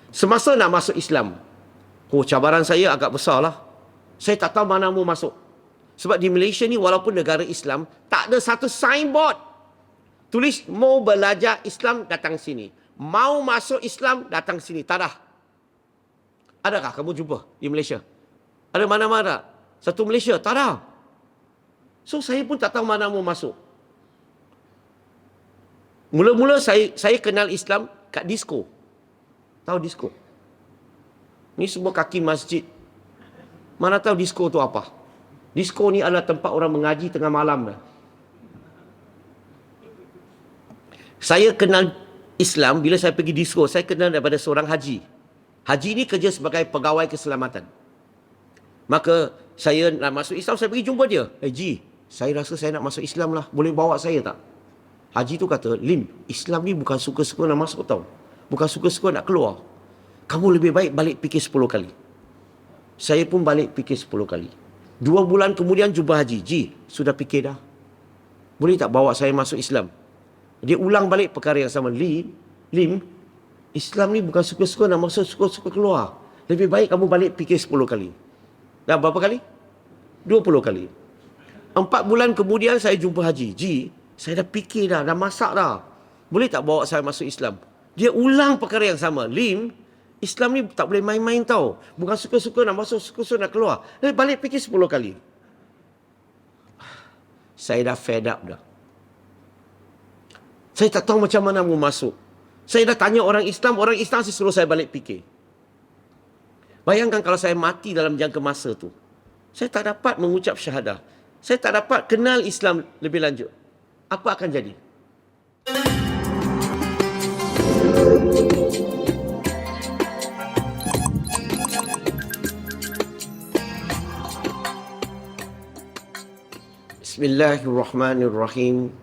Semasa nak masuk Islam, cabaran saya agak besar lah. Saya tak tahu mana mau masuk. Sebab di Malaysia ni walaupun negara Islam, tak ada satu signboard tulis mau belajar Islam datang sini. Mau masuk Islam datang sini. Tak ada. Adakah kamu jumpa di Malaysia? Ada mana-mana? Satu Malaysia? Tak ada. So saya pun tak tahu mana mau masuk. Mula-mula saya kenal Islam kat disko. Tahu disko? Ni semua kaki masjid. Mana tahu disko tu apa? Disko ni adalah tempat orang mengaji tengah malam dah. Saya kenal Islam bila saya pergi disko. Saya kenal daripada seorang haji. Haji ni kerja sebagai pegawai keselamatan. Maka saya nak masuk Islam, saya pergi jumpa dia. Ji, saya rasa saya nak masuk Islam lah. Boleh bawa saya tak? Haji tu kata, Lim, Islam ni bukan suka-suka nak masuk tau. Bukan suka-suka nak keluar. Kamu lebih baik balik fikir 10 kali. Saya pun balik fikir 10 kali. 2 bulan kemudian jumpa Haji. Ji, sudah fikir dah. Boleh tak bawa saya masuk Islam? Dia ulang balik perkara yang sama. Lim, Islam ni bukan suka-suka nak masuk, suka-suka keluar. Lebih baik kamu balik fikir 10 kali. Dah berapa kali? 20 kali. 4 bulan kemudian saya jumpa Haji. Ji, saya dah fikir dah masak dah. Boleh tak bawa saya masuk Islam? Dia ulang perkara yang sama. Lim, Islam ni tak boleh main-main tau. Bukan suka-suka nak masuk, suka-suka nak keluar. Balik fikir 10 kali. Saya dah fed up dah. Saya tak tahu macam mana mau masuk. Saya dah tanya orang Islam saya suruh saya balik fikir. Bayangkan kalau saya mati dalam jangka masa tu. Saya tak dapat mengucap syahadah. Saya tak dapat kenal Islam lebih lanjut. Apa akan jadi? Bismillahirrahmanirrahim.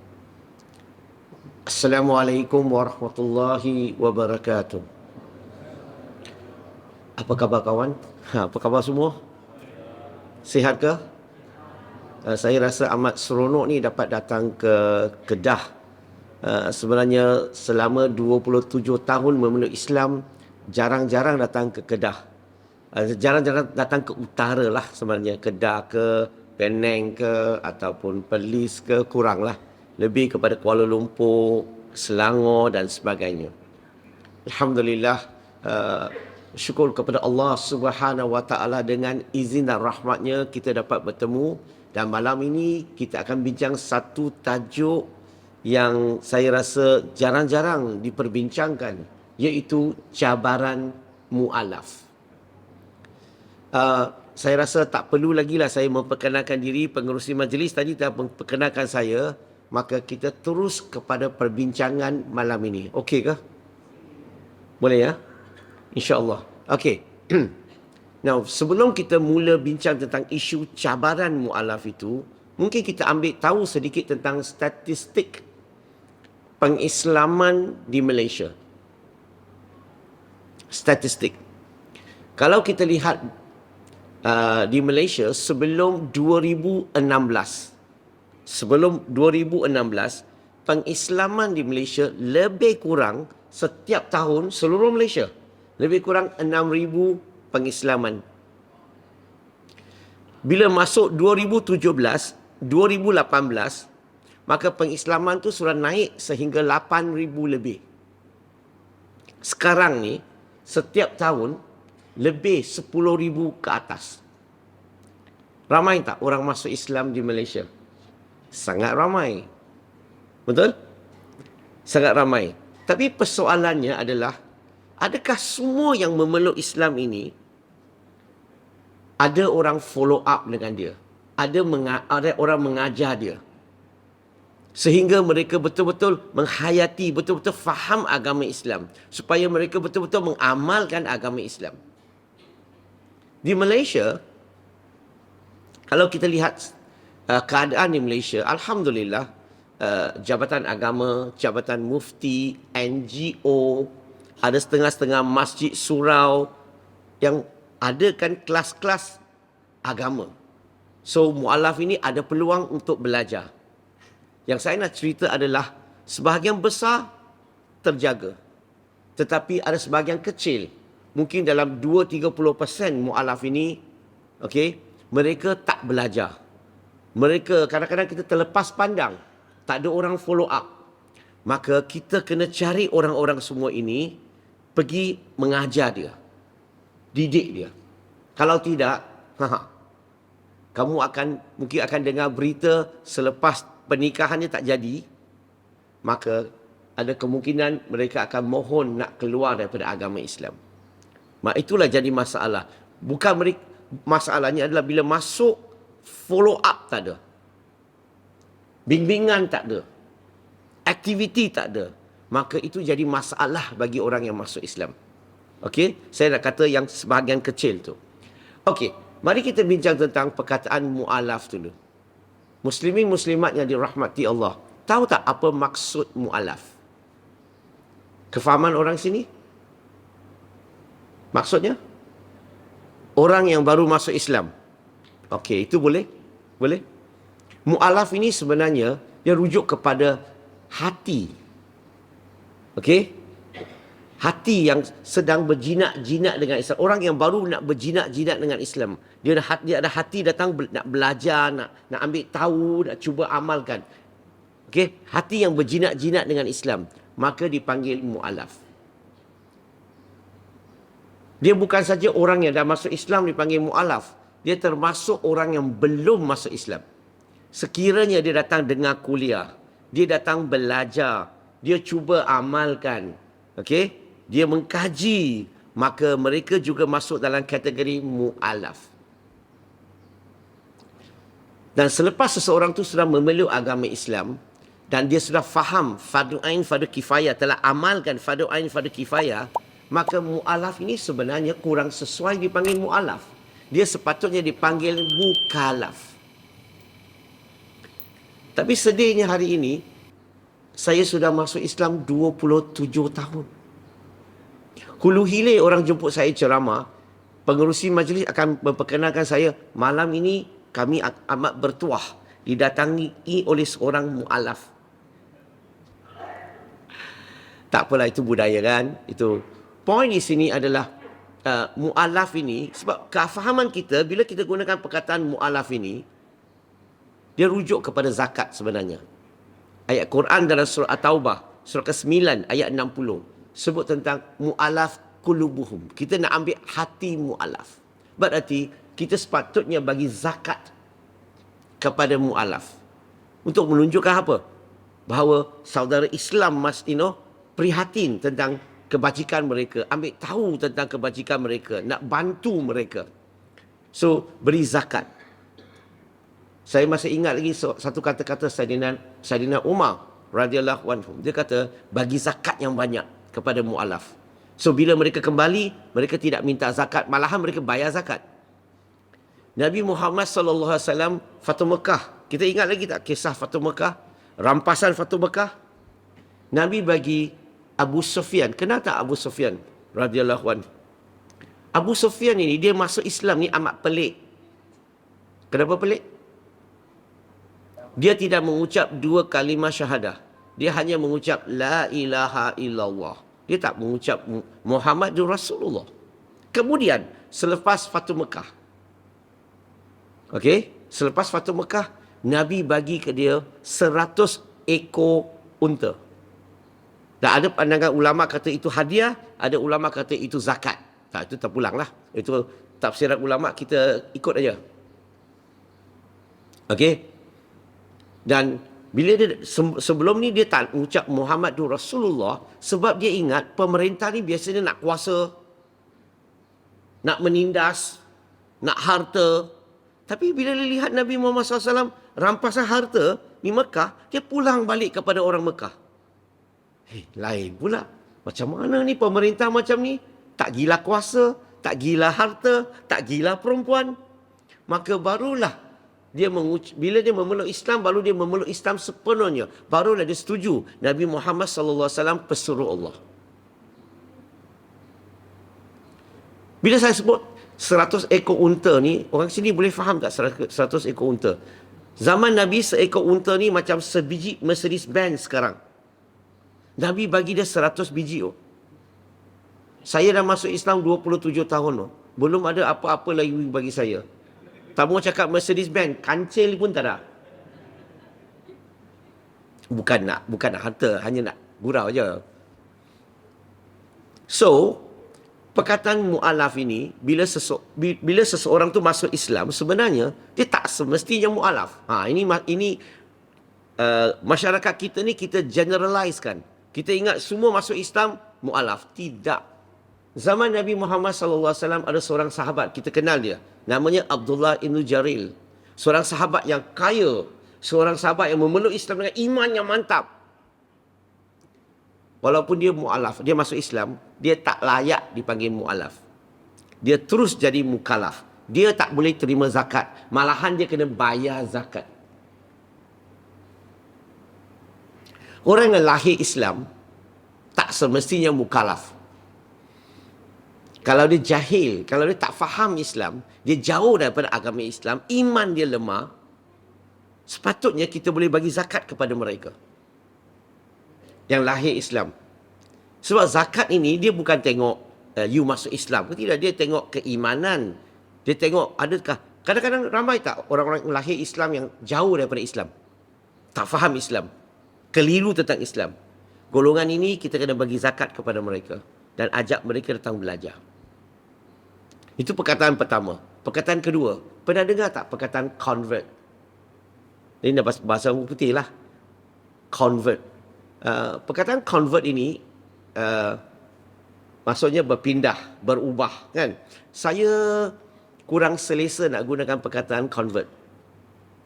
Assalamualaikum warahmatullahi wabarakatuh. Apa khabar kawan? Apa khabar semua? Sihat ke? Saya rasa amat seronok ni dapat datang ke Kedah. Sebenarnya selama 27 tahun memeluk Islam, jarang-jarang datang ke Kedah. Jarang-jarang datang ke utara lah sebenarnya. Kedah ke, Penang ke, ataupun Perlis ke, kurang lah. Lebih kepada Kuala Lumpur, Selangor dan sebagainya. Alhamdulillah, syukur kepada Allah Subhanahu Wa Taala, dengan izin dan rahmatnya kita dapat bertemu. Dan malam ini kita akan bincang satu tajuk yang saya rasa jarang-jarang diperbincangkan, iaitu cabaran mu'alaf. Saya rasa tak perlu lagi lah saya memperkenalkan diri. Pengerusi majlis tadi telah memperkenalkan saya. Maka kita terus kepada perbincangan malam ini. Okey ke? Boleh ya? InsyaAllah. Okey. Now, sebelum kita mula bincang tentang isu cabaran mu'alaf itu, mungkin kita ambil tahu sedikit tentang statistik pengislaman di Malaysia. Statistik. Kalau kita lihat di Malaysia sebelum 2016, pengislaman di Malaysia lebih kurang setiap tahun seluruh Malaysia lebih kurang 6,000 pengislaman. Bila masuk 2017, 2018, maka pengislaman tu sudah naik sehingga 8,000 lebih. Sekarang ni setiap tahun lebih 10,000 ke atas. Ramai tak orang masuk Islam di Malaysia? Sangat ramai. Betul? Sangat ramai. Tapi persoalannya adalah, adakah semua yang memeluk Islam ini ada orang follow up dengan dia? Ada orang mengajar dia? Sehingga mereka betul-betul menghayati, betul-betul faham agama Islam. Supaya mereka betul-betul mengamalkan agama Islam. Di Malaysia, kalau kita lihat keadaan di Malaysia, Alhamdulillah, Jabatan Agama, Jabatan Mufti, NGO, ada setengah-setengah masjid surau yang adakan kelas-kelas agama. So, mu'alaf ini ada peluang untuk belajar. Yang saya nak cerita adalah, sebahagian besar terjaga. Tetapi ada sebahagian kecil mungkin dalam 2-30% mu'alaf ini, okey, mereka tak belajar. Mereka kadang-kadang kita terlepas pandang, tak ada orang follow up. Maka kita kena cari orang-orang semua ini, pergi mengajar dia, didik dia. Kalau tidak, kamu mungkin akan dengar berita selepas pernikahannya tak jadi, maka ada kemungkinan mereka akan mohon nak keluar daripada agama Islam. Itulah jadi masalah. Bukan mereka, masalahnya adalah bila masuk, follow up tak ada. Bimbingan tak ada. Aktiviti tak ada. Maka itu jadi masalah bagi orang yang masuk Islam. Okey, saya nak kata yang sebahagian kecil tu. Okey, mari kita bincang tentang perkataan mu'alaf dulu. Muslimin muslimat yang dirahmati Allah, tahu tak apa maksud mu'alaf? Kefahaman orang sini? Maksudnya? Orang yang baru masuk Islam. Okey, itu boleh? Boleh? Mu'alaf ini sebenarnya dia rujuk kepada hati. Okey? Hati yang sedang berjinak-jinak dengan Islam. Orang yang baru nak berjinak-jinak dengan Islam. Dia ada hati datang nak belajar, nak ambil tahu, nak cuba amalkan. Okey? Hati yang berjinak-jinak dengan Islam. Maka dipanggil mu'alaf. Dia bukan saja orang yang dah masuk Islam dipanggil mu'alaf. Dia termasuk orang yang belum masuk Islam. Sekiranya dia datang dengar kuliah, dia datang belajar, dia cuba amalkan, okey? Dia mengkaji, maka mereka juga masuk dalam kategori mu'alaf. Dan selepas seseorang tu sudah memeluk agama Islam dan dia sudah faham fardu ain, fardu kifayah, telah amalkan fardu ain, fardu kifayah, maka mu'alaf ini sebenarnya kurang sesuai dipanggil mu'alaf. Dia sepatutnya dipanggil mukalaf. Tapi sedihnya hari ini, saya sudah masuk Islam 27 tahun. Hulu hilir orang jemput saya ceramah, pengerusi majlis akan memperkenalkan saya, malam ini kami amat bertuah, didatangi oleh seorang mu'alaf. Tak apalah, itu budaya kan. Itu poin di sini adalah mu'alaf ini, sebab kefahaman kita, bila kita gunakan perkataan mu'alaf ini, dia rujuk kepada zakat sebenarnya. Ayat Quran dalam surah At-Taubah, surah ke-9, ayat 60. Sebut tentang mu'alaf qulubuhum. Kita nak ambil hati mu'alaf. Berarti, kita sepatutnya bagi zakat kepada mu'alaf. Untuk menunjukkan apa? Bahawa saudara Islam prihatin tentang kebajikan mereka. Ambil tahu tentang kebajikan mereka. Nak bantu mereka. So, beri zakat. Saya masih ingat lagi satu kata-kata Saidina Umar radhiyallahu anhu. Dia kata, bagi zakat yang banyak kepada mu'alaf. So, bila mereka kembali, mereka tidak minta zakat, malahan mereka bayar zakat. Nabi Muhammad SAW, Fatu Mekah. Kita ingat lagi tak kisah Fatu Mekah? Rampasan Fatu Mekah. Nabi bagi Abu Sufyan. Kenal tak Abu Sufyan radhiyallahu anhu? Abu Sufyan ini, dia masuk Islam ni amat pelik. Kenapa pelik? Dia tidak mengucap 2 kalimah syahadah. Dia hanya mengucap la ilaha illallah. Dia tak mengucap Muhammadur Rasulullah. Kemudian, selepas Fatu Mekah. Okey? Selepas Fatu Mekah, Nabi bagi ke dia 100 ekor unta. Dan ada pandangan ulama kata itu hadiah, ada ulama kata itu zakat. Tak, itu terpulanglah. Itu tafsiran ulama, kita ikut aja. Okey? Dan bila dia sebelum ni dia tak ucap Muhammadur Rasulullah, sebab dia ingat pemerintah ni biasanya nak kuasa, nak menindas, nak harta. Tapi bila dia lihat Nabi Muhammad SAW rampasan harta di Mekah, dia pulang balik kepada orang Mekah. Lain pula. Macam mana ni pemerintah macam ni? Tak gila kuasa, tak gila harta, tak gila perempuan. Maka barulah bila dia memeluk Islam, baru dia memeluk Islam sepenuhnya. Barulah dia setuju Nabi Muhammad SAW pesuruh Allah. Bila saya sebut 100 ekor unta ni, orang sini boleh faham tak 100 ekor unta? Zaman Nabi, seekor unta ni macam sebiji Mercedes Benz sekarang. Nabi bagi dia 100 biji. Saya dah masuk Islam 27 tahun. Belum ada apa-apa lagi bagi saya. Tak mau cakap Mercedes-Benz, kancil pun tak ada. Bukan nak harta, hanya nak gurau je. So, perkataan mu'alaf ini, bila seseorang tu masuk Islam, sebenarnya dia tak semestinya mu'alaf. Ini masyarakat kita ni kita generalizekan. Kita ingat semua masuk Islam mu'alaf. Tidak. Zaman Nabi Muhammad SAW ada seorang sahabat, kita kenal dia. Namanya Abdullah ibn Jaril. Seorang sahabat yang kaya. Seorang sahabat yang memeluk Islam dengan iman yang mantap. Walaupun dia mu'alaf, dia masuk Islam, dia tak layak dipanggil mu'alaf. Dia terus jadi mukallaf. Dia tak boleh terima zakat. Malahan dia kena bayar zakat. Orang yang lahir Islam, tak semestinya mukallaf. Kalau dia jahil, kalau dia tak faham Islam, dia jauh daripada agama Islam, iman dia lemah, sepatutnya kita boleh bagi zakat kepada mereka yang lahir Islam. Sebab zakat ini dia bukan tengok you masuk Islam ke tidak, dia tengok keimanan. Dia tengok adakah, kadang-kadang ramai tak orang-orang yang lahir Islam yang jauh daripada Islam, tak faham Islam, keliru tentang Islam. Golongan ini kita kena bagi zakat kepada mereka dan ajak mereka datang belajar. Itu perkataan pertama. Perkataan kedua, pernah dengar tak perkataan convert? Ini dah bahasa orang putih lah. Convert. Perkataan convert ini maksudnya berpindah, berubah, kan? Saya kurang selesa nak gunakan perkataan convert.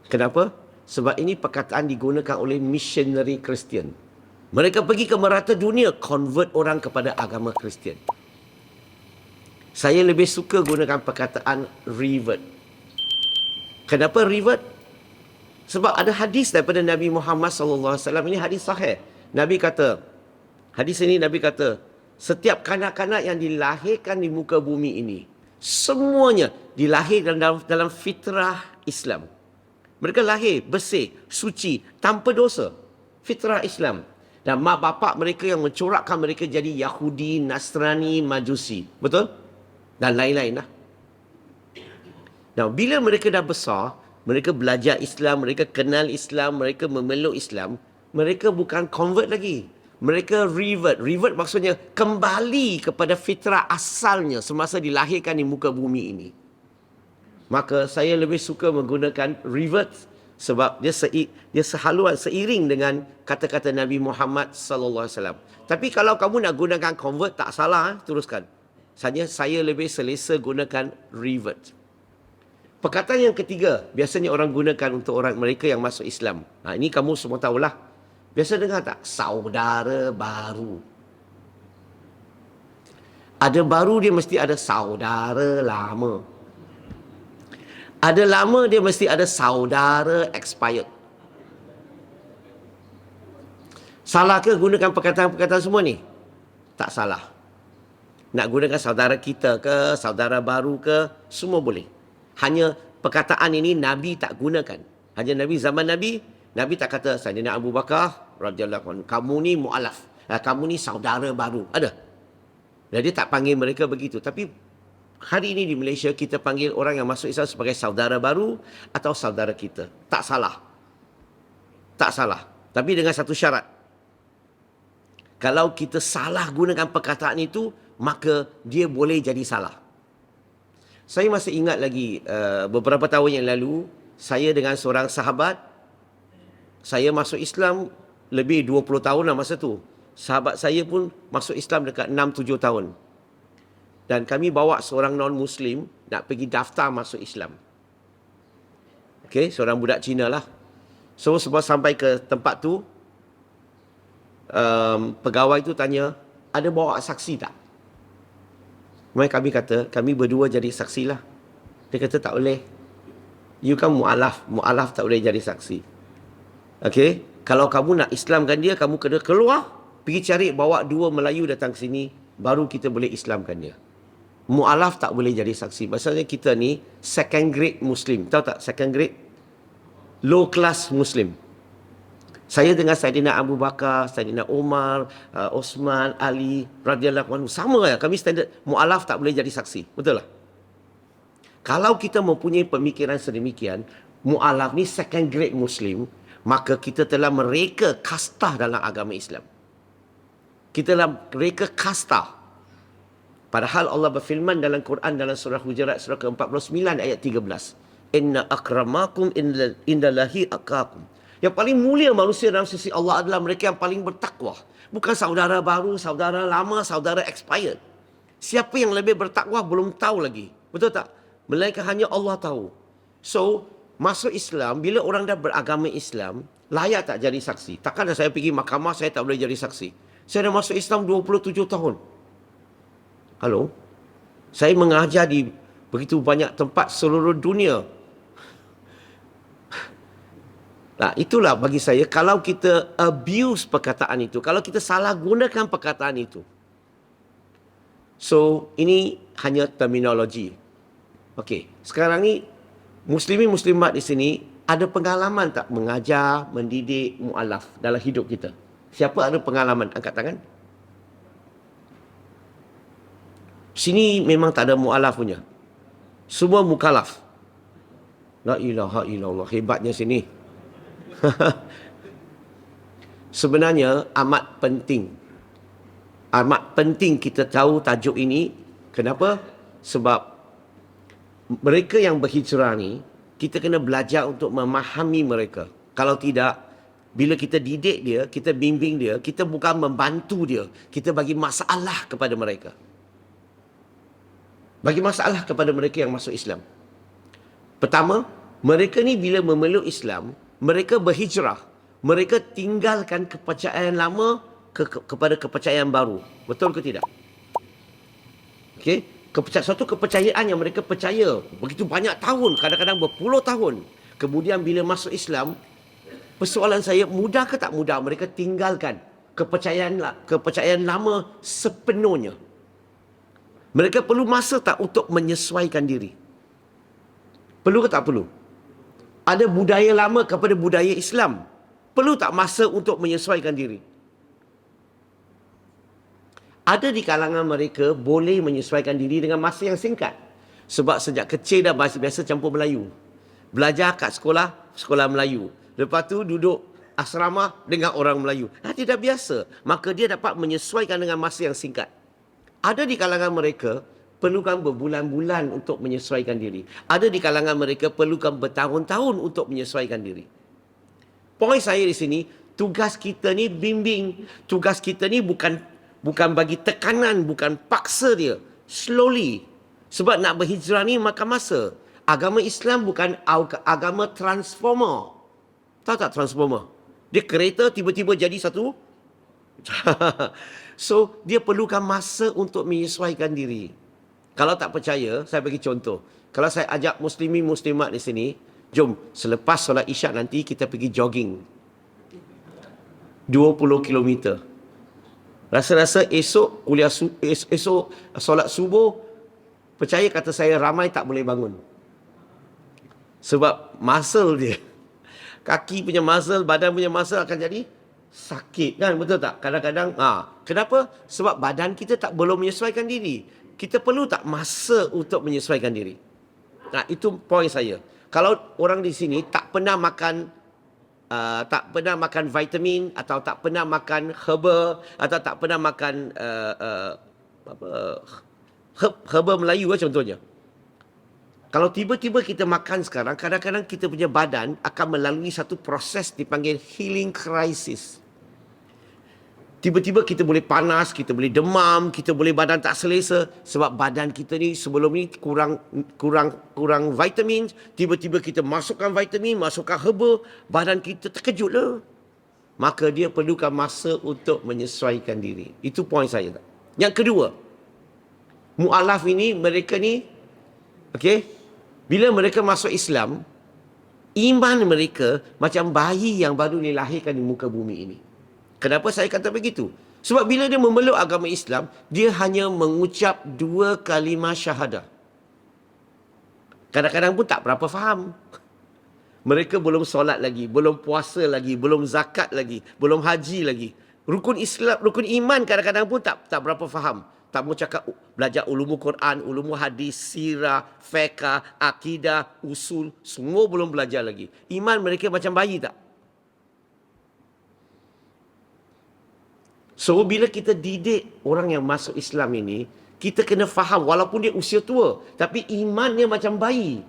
Kenapa? Sebab ini perkataan digunakan oleh missionary Kristian. Mereka pergi ke merata dunia, convert orang kepada agama Kristian. Saya lebih suka gunakan perkataan revert. Kenapa revert? Sebab ada hadis daripada Nabi Muhammad SAW. Ini hadis sahih. Nabi kata, hadis ini Nabi kata, setiap kanak-kanak yang dilahirkan di muka bumi ini, semuanya dilahirkan dalam fitrah Islam. Mereka lahir bersih, suci, tanpa dosa. Fitrah Islam. Dan mak bapak mereka yang mencorakkan mereka jadi Yahudi, Nasrani, Majusi. Betul? Dan lain-lain lah. Nah, bila mereka dah besar, mereka belajar Islam, mereka kenal Islam, mereka memeluk Islam, mereka bukan convert lagi. Mereka revert. Revert maksudnya kembali kepada fitrah asalnya semasa dilahirkan di muka bumi ini. Maka saya lebih suka menggunakan revert sebab dia sehaluan, seiring dengan kata-kata Nabi Muhammad SAW. Tapi kalau kamu nak gunakan convert, tak salah, teruskan. Saya lebih selesa gunakan revert. Perkataan yang ketiga, biasanya orang gunakan untuk orang mereka yang masuk Islam. Ini kamu semua tahulah. Biasa dengar tak? Saudara baru. Ada baru, dia mesti ada saudara lama. Ada lama, dia mesti ada saudara expired. Salah ke gunakan perkataan-perkataan semua ni? Tak salah. Nak gunakan saudara kita ke, saudara baru ke, semua boleh. Hanya perkataan ini Nabi tak gunakan. Hanya Nabi zaman Nabi tak kata Sayyidina Abu Bakar radhiyallahu anhu, kamu ni mu'alaf, kamu ni saudara baru. Ada. Dan dia tak panggil mereka begitu. Tapi hari ini di Malaysia kita panggil orang yang masuk Islam sebagai saudara baru atau saudara kita. Tak salah. Tak salah. Tapi dengan satu syarat. Kalau kita salah gunakan perkataan itu, maka dia boleh jadi salah. Saya masih ingat lagi beberapa tahun yang lalu, saya dengan seorang sahabat, saya masuk Islam lebih 20 tahun lah masa tu. Sahabat saya pun masuk Islam dekat 6-7 tahun. Dan kami bawa seorang non-Muslim nak pergi daftar masuk Islam. Okey, seorang budak Cina lah. So, sebab sampai ke tempat tu, pegawai tu tanya, ada bawa saksi tak? Kemudian kami kata, kami berdua jadi saksi lah. Dia kata tak boleh. You kan mu'alaf. Mu'alaf tak boleh jadi saksi. Okey, kalau kamu nak Islamkan dia, kamu kena keluar, pergi cari, bawa 2 Melayu datang ke sini, baru kita boleh Islamkan dia. Mu'alaf tak boleh jadi saksi. Maksudnya kita ni second grade Muslim. Tahu tak second grade? Low class Muslim. Saya dengan Saidina Abu Bakar, Saidina Umar, Osman, Ali radhiyallahu anhu sama ya. Kami standard mualaf tak boleh jadi saksi. Betul tak? Kalau kita mempunyai pemikiran sedemikian, mualaf ni second grade Muslim, maka kita telah mereka kasta dalam agama Islam. Kita telah mereka kasta. Padahal Allah berfirman dalam Quran dalam surah Hujurat surah ke-49 ayat 13. Inna akramakum indallahi atqakum. Yang paling mulia manusia dalam sisi Allah adalah mereka yang paling bertakwa. Bukan saudara baru, saudara lama, saudara expired. Siapa yang lebih bertakwa belum tahu lagi. Betul tak? Melainkan hanya Allah tahu. So, masuk Islam, bila orang dah beragama Islam, layak tak jadi saksi? Takkan saya pergi mahkamah, saya tak boleh jadi saksi. Saya dah masuk Islam 27 tahun. Halo? Saya mengajar di begitu banyak tempat seluruh dunia. Nah, itulah bagi saya, kalau kita abuse perkataan itu, kalau kita salah gunakan perkataan itu. So, ini hanya terminologi. Okey, sekarang ni muslimin muslimat di sini ada pengalaman tak mengajar, mendidik mualaf dalam hidup kita? Siapa ada pengalaman? Angkat tangan. Sini memang tak ada mualaf punya. Semua mukalaf. La ilaha illallah, hebatnya sini. Sebenarnya amat penting. Amat penting kita tahu tajuk ini. Kenapa? Sebab mereka yang berhijrah ni, kita kena belajar untuk memahami mereka. Kalau tidak, bila kita didik dia, kita bimbing dia, kita bukan membantu dia, kita bagi masalah kepada mereka. Bagi masalah kepada mereka yang masuk Islam. Pertama, mereka ni bila memeluk Islam, mereka berhijrah. Mereka tinggalkan kepercayaan lama kepada kepercayaan baru. Betul ke tidak? Okey, suatu kepercayaan yang mereka percaya begitu banyak tahun, kadang-kadang berpuluh tahun. Kemudian bila masuk Islam, persoalan saya, mudah ke tak mudah mereka tinggalkan kepercayaan lama sepenuhnya. Mereka perlu masa tak untuk menyesuaikan diri? Perlu ke tak perlu? Ada budaya lama kepada budaya Islam. Perlu tak masa untuk menyesuaikan diri? Ada di kalangan mereka boleh menyesuaikan diri dengan masa yang singkat. Sebab sejak kecil dah biasa campur Melayu. Belajar kat sekolah, sekolah Melayu. Lepas tu duduk asrama dengan orang Melayu. Dia dah biasa. Maka dia dapat menyesuaikan dengan masa yang singkat. Ada di kalangan mereka perlukan berbulan-bulan untuk menyesuaikan diri. Ada di kalangan mereka perlukan bertahun-tahun untuk menyesuaikan diri. Poin saya di sini, tugas kita ni bimbing. Tugas kita ni bukan bagi tekanan, bukan paksa dia. Slowly. Sebab nak berhijrah ni makan masa. Agama Islam bukan agama transformer. Tahu tak transformer? Dia kereta tiba-tiba jadi satu. So, dia perlukan masa untuk menyesuaikan diri. Kalau tak percaya, saya bagi contoh. Kalau saya ajak muslimin muslimat di sini, jom selepas solat Isyak nanti kita pergi jogging 20 km. Rasa-rasa esok esok solat subuh, percaya kata saya ramai tak boleh bangun. Sebab muscle dia, kaki punya muscle, badan punya muscle akan jadi sakit kan, betul tak? Kadang-kadang, kenapa? Sebab badan kita tak belum menyesuaikan diri. Kita perlu tak masa untuk menyesuaikan diri? Itu poin saya. Kalau orang di sini tak pernah makan vitamin, atau tak pernah makan herba, atau tak pernah makan herba Melayu contohnya. Kalau tiba-tiba kita makan sekarang, kadang-kadang kita punya badan akan melalui satu proses dipanggil healing crisis. Tiba-tiba kita boleh panas, kita boleh demam, kita boleh badan tak selesa sebab badan kita ni sebelum ni kurang vitamin. Tiba-tiba kita masukkan vitamin, masukkan herba, badan kita terkejut lah. Maka dia perlukan masa untuk menyesuaikan diri. Itu poin saya. Yang kedua, mu'alaf ini, mereka ni, bila mereka masuk Islam, iman mereka macam bayi yang baru dilahirkan di muka bumi ini. Kenapa saya kata begitu? Sebab bila dia memeluk agama Islam, dia hanya mengucap 2 kalimah syahadah. Kadang-kadang pun tak berapa faham. Mereka belum solat lagi, belum puasa lagi, belum zakat lagi, belum haji lagi. Rukun Islam, rukun iman kadang-kadang pun tak berapa faham. Tak mau cakap belajar ulumul Quran, ulumul hadis, sirah, fiqh, akidah, usul, semua belum belajar lagi. Iman mereka macam bayi tak? So bila kita didik orang yang masuk Islam ini, kita kena faham walaupun dia usia tua, tapi imannya macam bayi.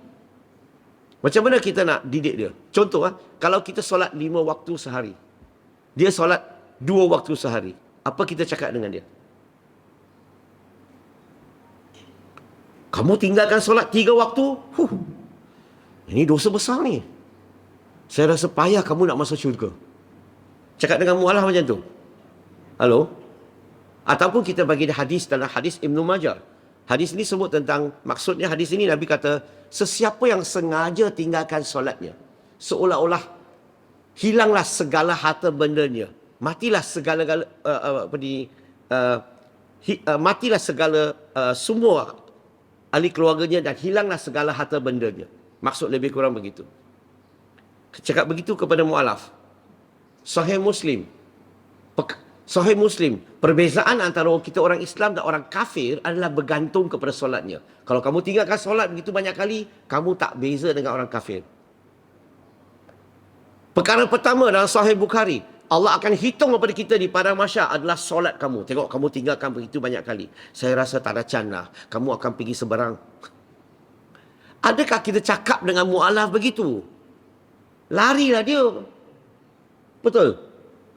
Macam mana kita nak didik dia? Contoh, kalau kita solat 5 waktu sehari, dia solat 2 waktu sehari, apa kita cakap dengan dia? Kamu tinggalkan solat 3 waktu? Ini dosa besar ni. Saya rasa payah kamu nak masuk syurga. Cakap dengan mu'alaf macam tu. Halo? Ataupun kita bagi dia hadis dalam hadis Ibn Majah. Hadis ini sebut tentang, maksudnya hadis ini Nabi kata, sesiapa yang sengaja tinggalkan solatnya, seolah-olah hilanglah segala harta bendanya, matilah segala matilah segala semua ahli keluarganya dan hilanglah segala harta bendanya. Maksud lebih kurang begitu. Cakap begitu kepada mu'alaf. Sahih Muslim. Sahih Muslim, perbezaan antara kita orang Islam dan orang kafir adalah bergantung kepada solatnya. Kalau kamu tinggalkan solat begitu banyak kali, kamu tak beza dengan orang kafir. Perkara pertama dalam Sahih Bukhari, Allah akan hitung kepada kita di padang mahsyar adalah solat kamu. Tengok kamu tinggalkan begitu banyak kali. Saya rasa tak ada can lah. Kamu akan pergi seberang. Adakah kita cakap dengan mu'alaf begitu? Larilah dia. Betul?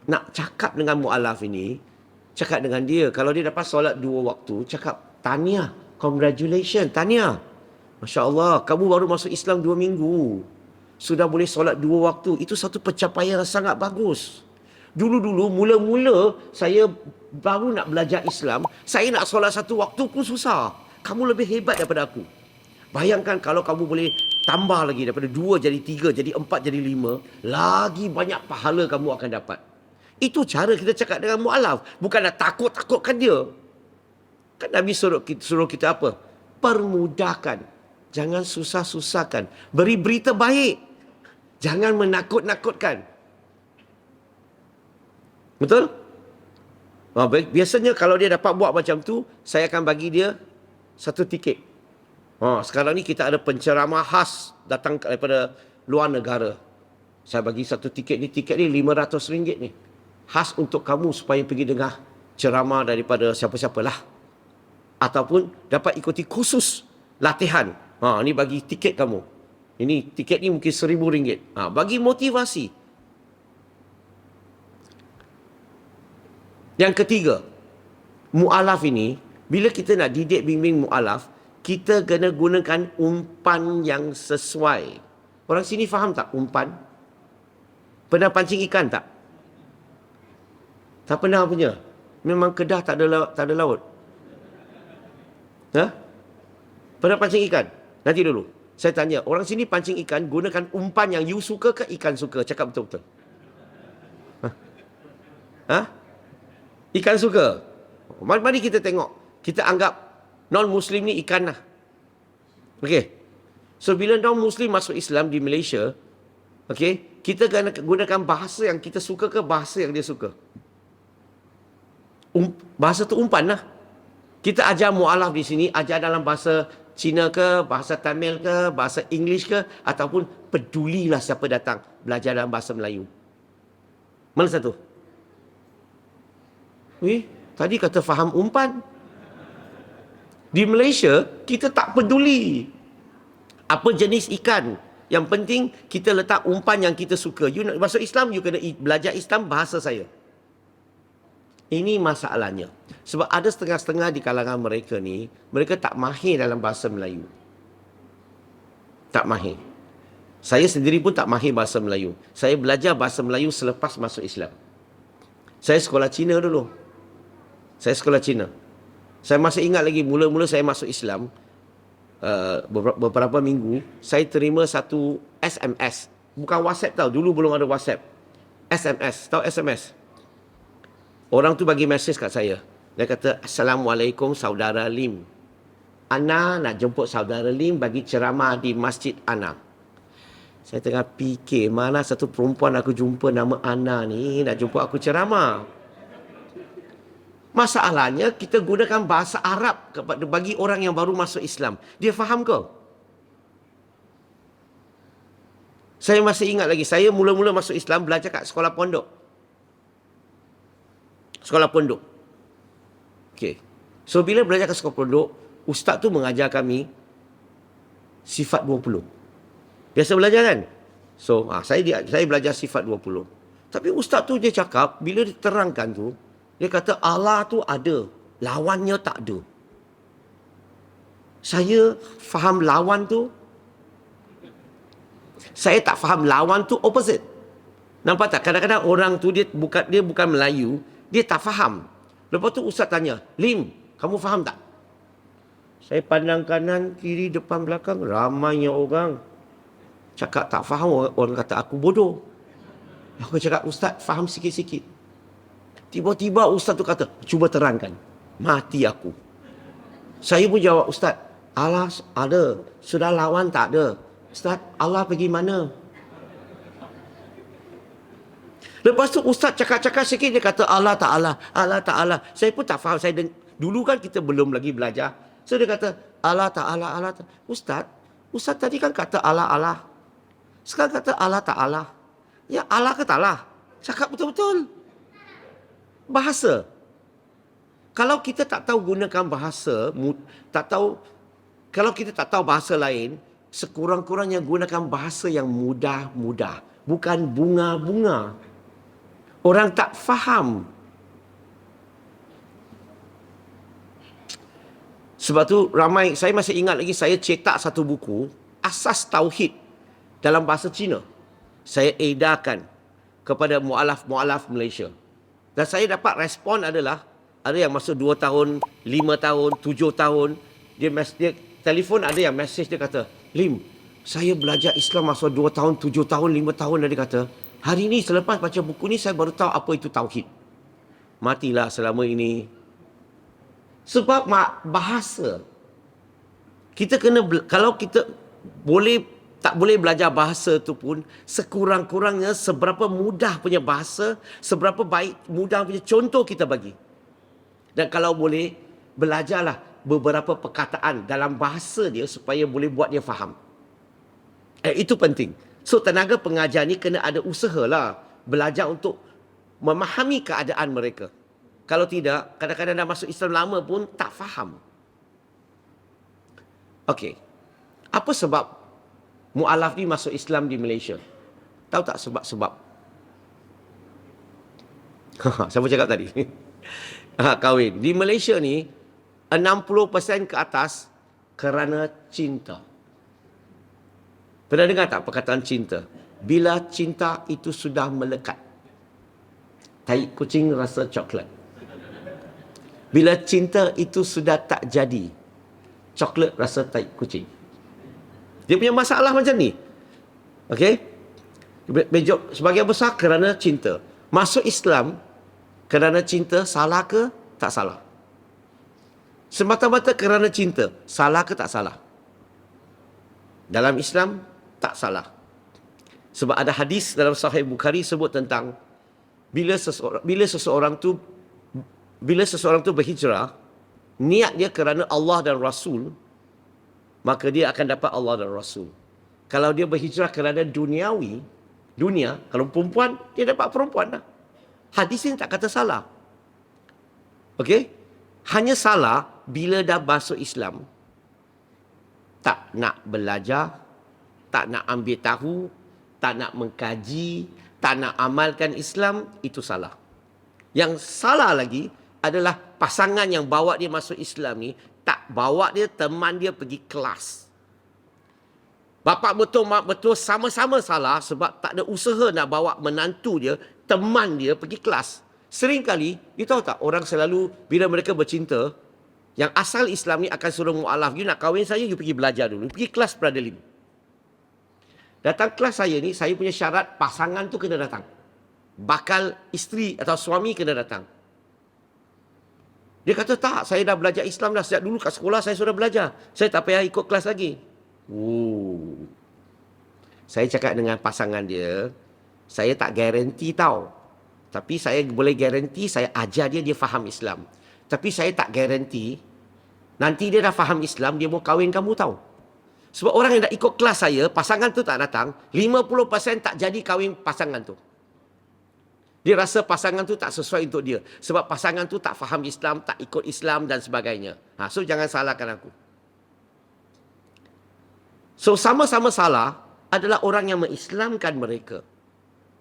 Nak cakap dengan mu'alaf ini, cakap dengan dia, kalau dia dapat solat 2 waktu, cakap, tahniah, congratulations, tahniah. Masya Allah, kamu baru masuk Islam 2 minggu. Sudah boleh solat 2 waktu. Itu satu pencapaian yang sangat bagus. Dulu-dulu, mula-mula saya baru nak belajar Islam, saya nak solat 1 waktu pun susah. Kamu lebih hebat daripada aku. Bayangkan kalau kamu boleh tambah lagi daripada 2 jadi 3, jadi 4, jadi 5, lagi banyak pahala kamu akan dapat. Itu cara kita cakap dengan mu'alaf. Bukan nak takut-takutkan dia. Kan Nabi suruh kita apa? Permudahkan. Jangan susah-susahkan. Beri berita baik. Jangan menakut-nakutkan. Betul? Biasanya kalau dia dapat buat macam tu, saya akan bagi dia 1 tiket. Sekarang ni kita ada penceramah khas datang daripada luar negara. Saya bagi 1 tiket ni. Tiket ni RM500 ni. Khas untuk kamu supaya pergi dengar ceramah daripada siapa-siapalah. Ataupun dapat ikuti kursus latihan. Ni bagi tiket kamu. Ini tiket ni mungkin RM1,000. Bagi motivasi. Yang ketiga, mu'alaf ini, bila kita nak didik bimbing mu'alaf, kita kena gunakan umpan yang sesuai. Orang sini faham tak umpan? Pernah pancing ikan tak? Tak pernah punya. Memang Kedah tak ada laut. Pernah pancing ikan? Nanti dulu. Saya tanya, orang sini pancing ikan gunakan umpan yang you suka ke ikan suka? Cakap betul-betul. Ikan suka. Mari kita tengok. Kita anggap non-Muslim ni ikan lah. Okey. So bila non-Muslim masuk Islam di Malaysia, okey, kita kena gunakan bahasa yang kita suka ke bahasa yang dia suka? Bahasa tu umpan lah. Kita ajar mu'alaf di sini, ajar dalam bahasa Cina ke, bahasa Tamil ke, bahasa English ke, ataupun pedulilah siapa datang belajar dalam bahasa Melayu. Mana satu? Tadi kata faham umpan. Di Malaysia, kita tak peduli apa jenis ikan. Yang penting kita letak umpan yang kita suka. You nak masuk Islam, you kena belajar Islam bahasa saya. Ini masalahnya. Sebab ada setengah-setengah di kalangan mereka ni, mereka tak mahir dalam bahasa Melayu. Tak mahir. Saya sendiri pun tak mahir bahasa Melayu. Saya belajar bahasa Melayu selepas masuk Islam. Saya sekolah Cina dulu. Saya sekolah Cina. Saya masih ingat lagi mula-mula saya masuk Islam, beberapa minggu, saya terima satu SMS. Bukan WhatsApp tau, dulu belum ada WhatsApp. SMS, tahu SMS? Orang tu bagi mesej kat saya. Dia kata, Assalamualaikum Saudara Lim. Ana nak jemput Saudara Lim bagi ceramah di Masjid Ana. Saya tengah fikir, mana satu perempuan aku jumpa nama Ana ni, nak jumpa aku ceramah. Masalahnya, kita gunakan bahasa Arab bagi orang yang baru masuk Islam. Dia faham ke? Saya masih ingat lagi, saya mula-mula masuk Islam belajar kat sekolah pondok. Sekolah pondok. Okey. So, bila belajar kat sekolah pondok, ustaz tu mengajar kami sifat 20. Biasa belajar kan? So, saya belajar sifat 20. Tapi ustaz tu dia cakap, bila diterangkan tu, dia kata Allah tu ada, lawannya tak ada. Saya faham lawan tu, saya tak faham lawan tu opposite. Nampak tak? Kadang-kadang orang tu dia bukan Melayu, dia tak faham. Lepas tu ustaz tanya, Lim, kamu faham tak? Saya pandang kanan, kiri, depan, belakang, ramainya orang. Cakap tak faham, orang kata aku bodoh. Aku cakap, ustaz faham sikit-sikit. Tiba-tiba ustaz tu kata, cuba terangkan. Mati aku. Saya pun jawab, ustaz, Allah ada, sudah lawan tak ada. Ustaz, Allah pergi mana? Lepas tu ustaz cakap-cakap sikit, dia kata Allah Ta'ala, Allah Ta'ala. Saya pun tak faham. Dulu kan kita belum lagi belajar. So dia kata, Allah Ta'ala, Allah Ta'ala. Ustaz tadi kan kata Allah, Allah. Sekarang kata Allah Ta'ala. Ya Allah ke Ta'ala? Cakap betul-betul. Bahasa. Kalau kita tak tahu gunakan bahasa, kalau kita tak tahu bahasa lain, sekurang-kurangnya gunakan bahasa yang mudah-mudah. Bukan bunga-bunga. Orang tak faham. Sebab tu saya masih ingat lagi, saya cetak satu buku, Asas Tauhid dalam bahasa Cina. Saya edarkan kepada mu'alaf Malaysia. Dan saya dapat respon adalah, ada yang masuk 2 tahun, 5 tahun, 7 tahun. Dia telefon, ada yang mesej, dia kata, Lim, saya belajar Islam masa 2 tahun, 7 tahun, 5 tahun. Dan dia kata, hari ni selepas baca buku ni, saya baru tahu apa itu Tauhid. Matilah selama ini. Sebab bahasa. Kita kena, kalau kita tak boleh belajar bahasa tu pun, sekurang-kurangnya seberapa mudah punya bahasa, seberapa mudah punya contoh kita bagi. Dan kalau boleh, belajarlah beberapa perkataan dalam bahasa dia supaya boleh buat dia faham. Itu penting. So, tenaga pengajar ni kena ada usahalah belajar untuk memahami keadaan mereka. Kalau tidak, kadang-kadang dah masuk Islam lama pun tak faham. Okey. Apa sebab mu'alaf ni masuk Islam di Malaysia? Tahu tak sebab-sebab? Siapa cakap tadi? Kahwin. Di Malaysia ni, 60% ke atas kerana cinta. Pernah dengar tak perkataan cinta? Bila cinta itu sudah melekat. Tai kucing rasa coklat. Bila cinta itu sudah tak jadi, coklat rasa tai kucing. Dia punya masalah macam ni. Okey? Sebagian besar kerana cinta. Masuk Islam kerana cinta, salah ke tak salah? Semata-mata kerana cinta, salah ke tak salah? Dalam Islam, tak salah. Sebab ada hadis dalam Sahih Bukhari sebut tentang bila seseorang tu berhijrah, niat dia kerana Allah dan Rasul, maka dia akan dapat Allah dan Rasul. Kalau dia berhijrah kerana dunia, kalau perempuan, dia dapat perempuan lah. Hadis ini tak kata salah. Okey? Hanya salah bila dah masuk Islam, tak nak belajar, tak nak ambil tahu, tak nak mengkaji, tak nak amalkan Islam, itu salah. Yang salah lagi adalah pasangan yang bawa dia masuk Islam ni, tak bawa dia, teman dia pergi kelas. Bapa betul, mak betul, sama-sama salah sebab tak ada usaha nak bawa menantu dia, teman dia pergi kelas. Sering kali, you tahu tak, orang selalu bila mereka bercinta, yang asal Islam ni akan suruh mu'alaf, you nak kahwin saya, you pergi belajar dulu, pergi kelas Brother Lim. Datang kelas saya ni, saya punya syarat pasangan tu kena datang. Bakal isteri atau suami kena datang. Dia kata, tak, saya dah belajar Islam dah. Sejak dulu kat sekolah saya sudah belajar. Saya tak payah ikut kelas lagi. Saya cakap dengan pasangan dia, saya tak garanti tau. Tapi saya boleh garanti saya ajar dia, dia faham Islam. Tapi saya tak garanti nanti dia dah faham Islam, dia mau kahwin kamu tahu. Sebab orang yang dah ikut kelas saya, pasangan tu tak datang, 50% tak jadi kahwin pasangan tu. Dia rasa pasangan tu tak sesuai untuk dia. Sebab pasangan tu tak faham Islam, tak ikut Islam dan sebagainya. So jangan salahkan aku. So sama-sama salah adalah orang yang mengislamkan mereka.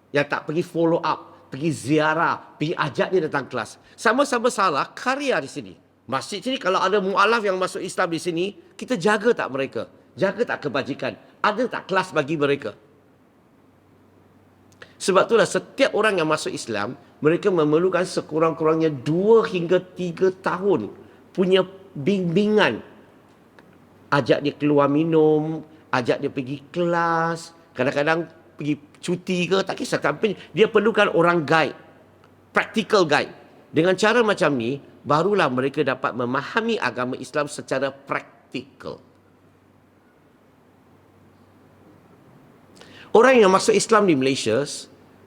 Yang tak pergi follow up, pergi ziarah, pergi ajak dia datang kelas. Sama-sama salah karya di sini. Masjid sini kalau ada mu'alaf yang masuk Islam di sini, kita jaga tak mereka? Jaga tak kebajikan? Ada tak kelas bagi mereka? Sebab itulah setiap orang yang masuk Islam, mereka memerlukan sekurang-kurangnya 2 hingga 3 tahun punya bimbingan. Ajak dia keluar minum, ajak dia pergi kelas, kadang-kadang pergi cuti ke, tak kisah. Tapi dia perlukan orang guide, practical guide. Dengan cara macam ni, barulah mereka dapat memahami agama Islam secara praktikal. Orang yang masuk Islam di Malaysia,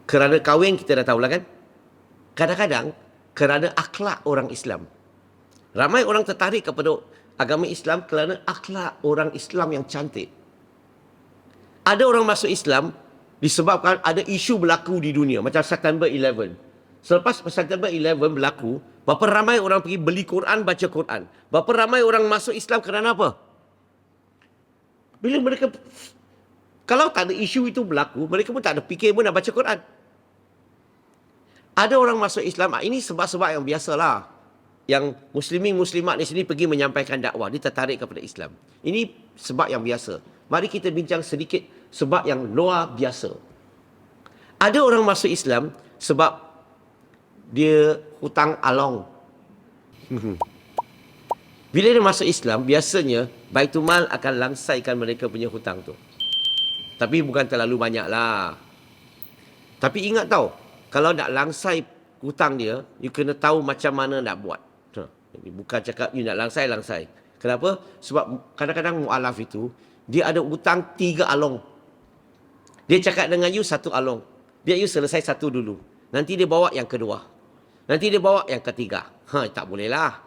kerana kahwin kita dah tahulah kan. Kadang-kadang kerana akhlak orang Islam. Ramai orang tertarik kepada agama Islam kerana akhlak orang Islam yang cantik. Ada orang masuk Islam disebabkan ada isu berlaku di dunia. Macam September 11. Selepas September 11 berlaku, berapa ramai orang pergi beli Quran, baca Quran. Berapa ramai orang masuk Islam kerana apa? Bila mereka, kalau tak ada isu itu berlaku, mereka pun tak ada fikir pun nak baca Quran. Ada orang masuk Islam, ini sebab-sebab yang biasalah. Yang muslimin muslimat di sini pergi menyampaikan dakwah, dia tertarik kepada Islam. Ini sebab yang biasa. Mari kita bincang sedikit sebab yang luar biasa. Ada orang masuk Islam sebab dia hutang along. Bila dia masuk Islam, biasanya Baitul Mal akan langsaikan mereka punya hutang tu. Tapi bukan terlalu banyak lah. Tapi ingat tau, kalau nak langsai hutang dia, you kena tahu macam mana nak buat. Bukan cakap you nak langsai. Kenapa? Sebab kadang-kadang mu'alaf itu, dia ada hutang 3 along. Dia cakap dengan you 1 along. Biar you selesai 1 dulu. Nanti dia bawa yang kedua. Nanti dia bawa yang ketiga. Tak boleh lah.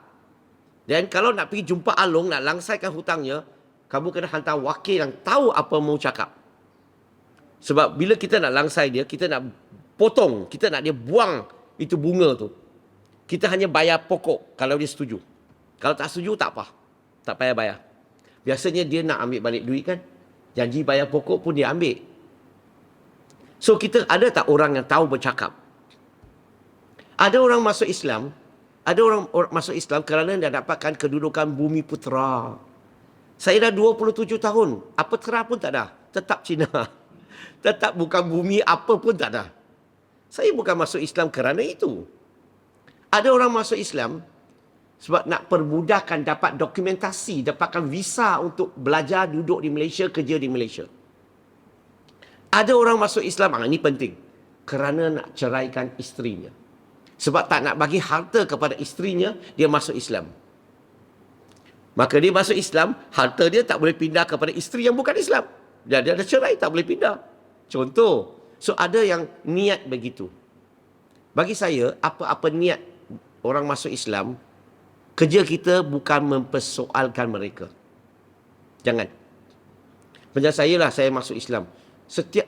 Dan kalau nak pergi jumpa along, nak langsaikan hutangnya, kamu kena hantar wakil yang tahu apa mau cakap. Sebab bila kita nak langsai dia, kita nak potong, kita nak dia buang itu bunga tu. Kita hanya bayar pokok kalau dia setuju. Kalau tak setuju, tak apa. Tak payah bayar. Biasanya dia nak ambil balik duit kan. Janji bayar pokok pun dia ambil. So kita ada tak orang yang tahu bercakap? Ada orang masuk Islam, ada orang masuk Islam kerana dia dapatkan kedudukan bumi putera. Saya dah 27 tahun, apa tera pun tak ada. Tetap Cina. Tetap bukan bumi apa pun tak ada. Saya bukan masuk Islam kerana itu. Ada orang masuk Islam sebab nak permudahkan dapat dokumentasi, dapatkan visa untuk belajar, duduk di Malaysia, kerja di Malaysia. Ada orang masuk Islam, ini penting, kerana nak ceraikan isterinya. Sebab tak nak bagi harta kepada isterinya, dia masuk Islam. Maka dia masuk Islam, harta dia tak boleh pindah kepada isteri yang bukan Islam. Dia ada cerai, tak boleh pindah. Contoh. So ada yang niat begitu. Bagi saya, apa-apa niat orang masuk Islam, kerja kita bukan mempersoalkan mereka. Jangan. Macam saya lah, saya masuk Islam.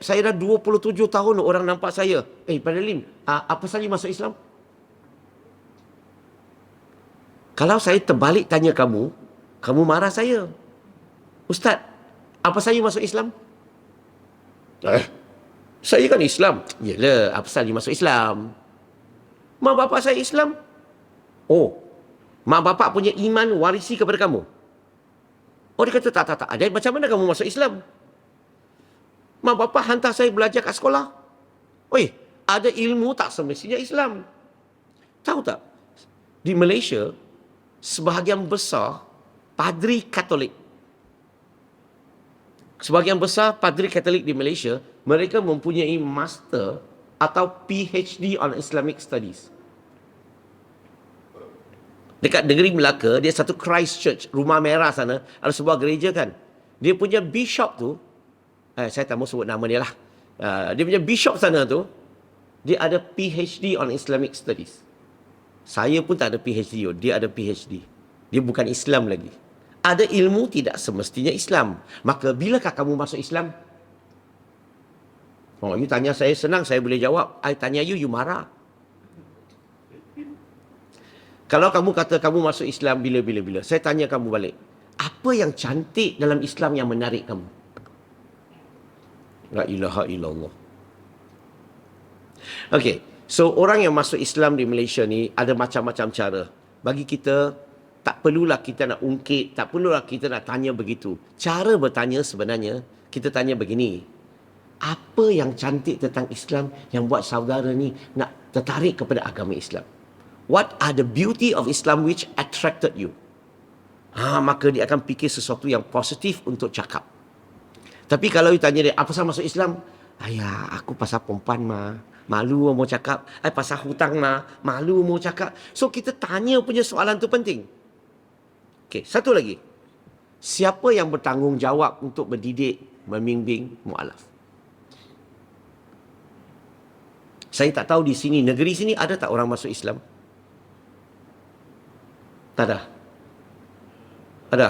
Saya dah 27 tahun orang nampak saya. Pak Lim, apa saja masuk Islam? Kalau saya terbalik tanya kamu, kamu marah saya. Ustaz, apa saja masuk Islam? Saya kan Islam. Yalah, apa saja masuk Islam? Mak bapak saya Islam. Oh, mak bapak punya iman warisi kepada kamu. Oh, dia kata tak. Ada macam mana kamu masuk Islam? Mak bapak hantar saya belajar kat sekolah. Oi, ada ilmu tak semestinya Islam. Tahu tak? Di Malaysia, sebahagian besar padri Katolik. Sebahagian besar padri Katolik di Malaysia, mereka mempunyai master atau PhD on Islamic Studies. Dekat negeri Melaka, dia satu Christchurch, Rumah Merah sana, ada sebuah gereja kan. Dia punya bishop tu, Saya tak mau sebut nama dia lah. Dia punya bishop sana tu, dia ada PhD on Islamic Studies. Saya pun tak ada PhD, dia ada PhD. Dia bukan Islam lagi. Ada ilmu tidak semestinya Islam. Maka bilakah kamu masuk Islam? Oh, you tanya saya senang, saya boleh jawab. I tanya you, you marah. Kalau kamu kata kamu masuk Islam bila, saya tanya kamu balik. Apa yang cantik dalam Islam yang menarik kamu? La ilaha illallah. Okey, so orang yang masuk Islam di Malaysia ni ada macam-macam cara. Bagi kita, tak perlulah kita nak ungkit, tak perlulah kita nak tanya begitu. Cara bertanya sebenarnya, kita tanya begini. Apa yang cantik tentang Islam yang buat saudara ni nak tertarik kepada agama Islam? What are the beauty of Islam which attracted you? Maka dia akan fikir sesuatu yang positif untuk cakap. Tapi kalau you tanya dia, apa pasal masuk Islam? Ayah, aku pasal perempuan mah. Malu mau cakap. Pasal hutang mah. Malu mau cakap. So kita tanya punya soalan tu penting. Okey, satu lagi. Siapa yang bertanggungjawab untuk mendidik, membimbing mu'alaf? Saya tak tahu di sini, negeri sini ada tak orang masuk Islam? Tak ada. Ada.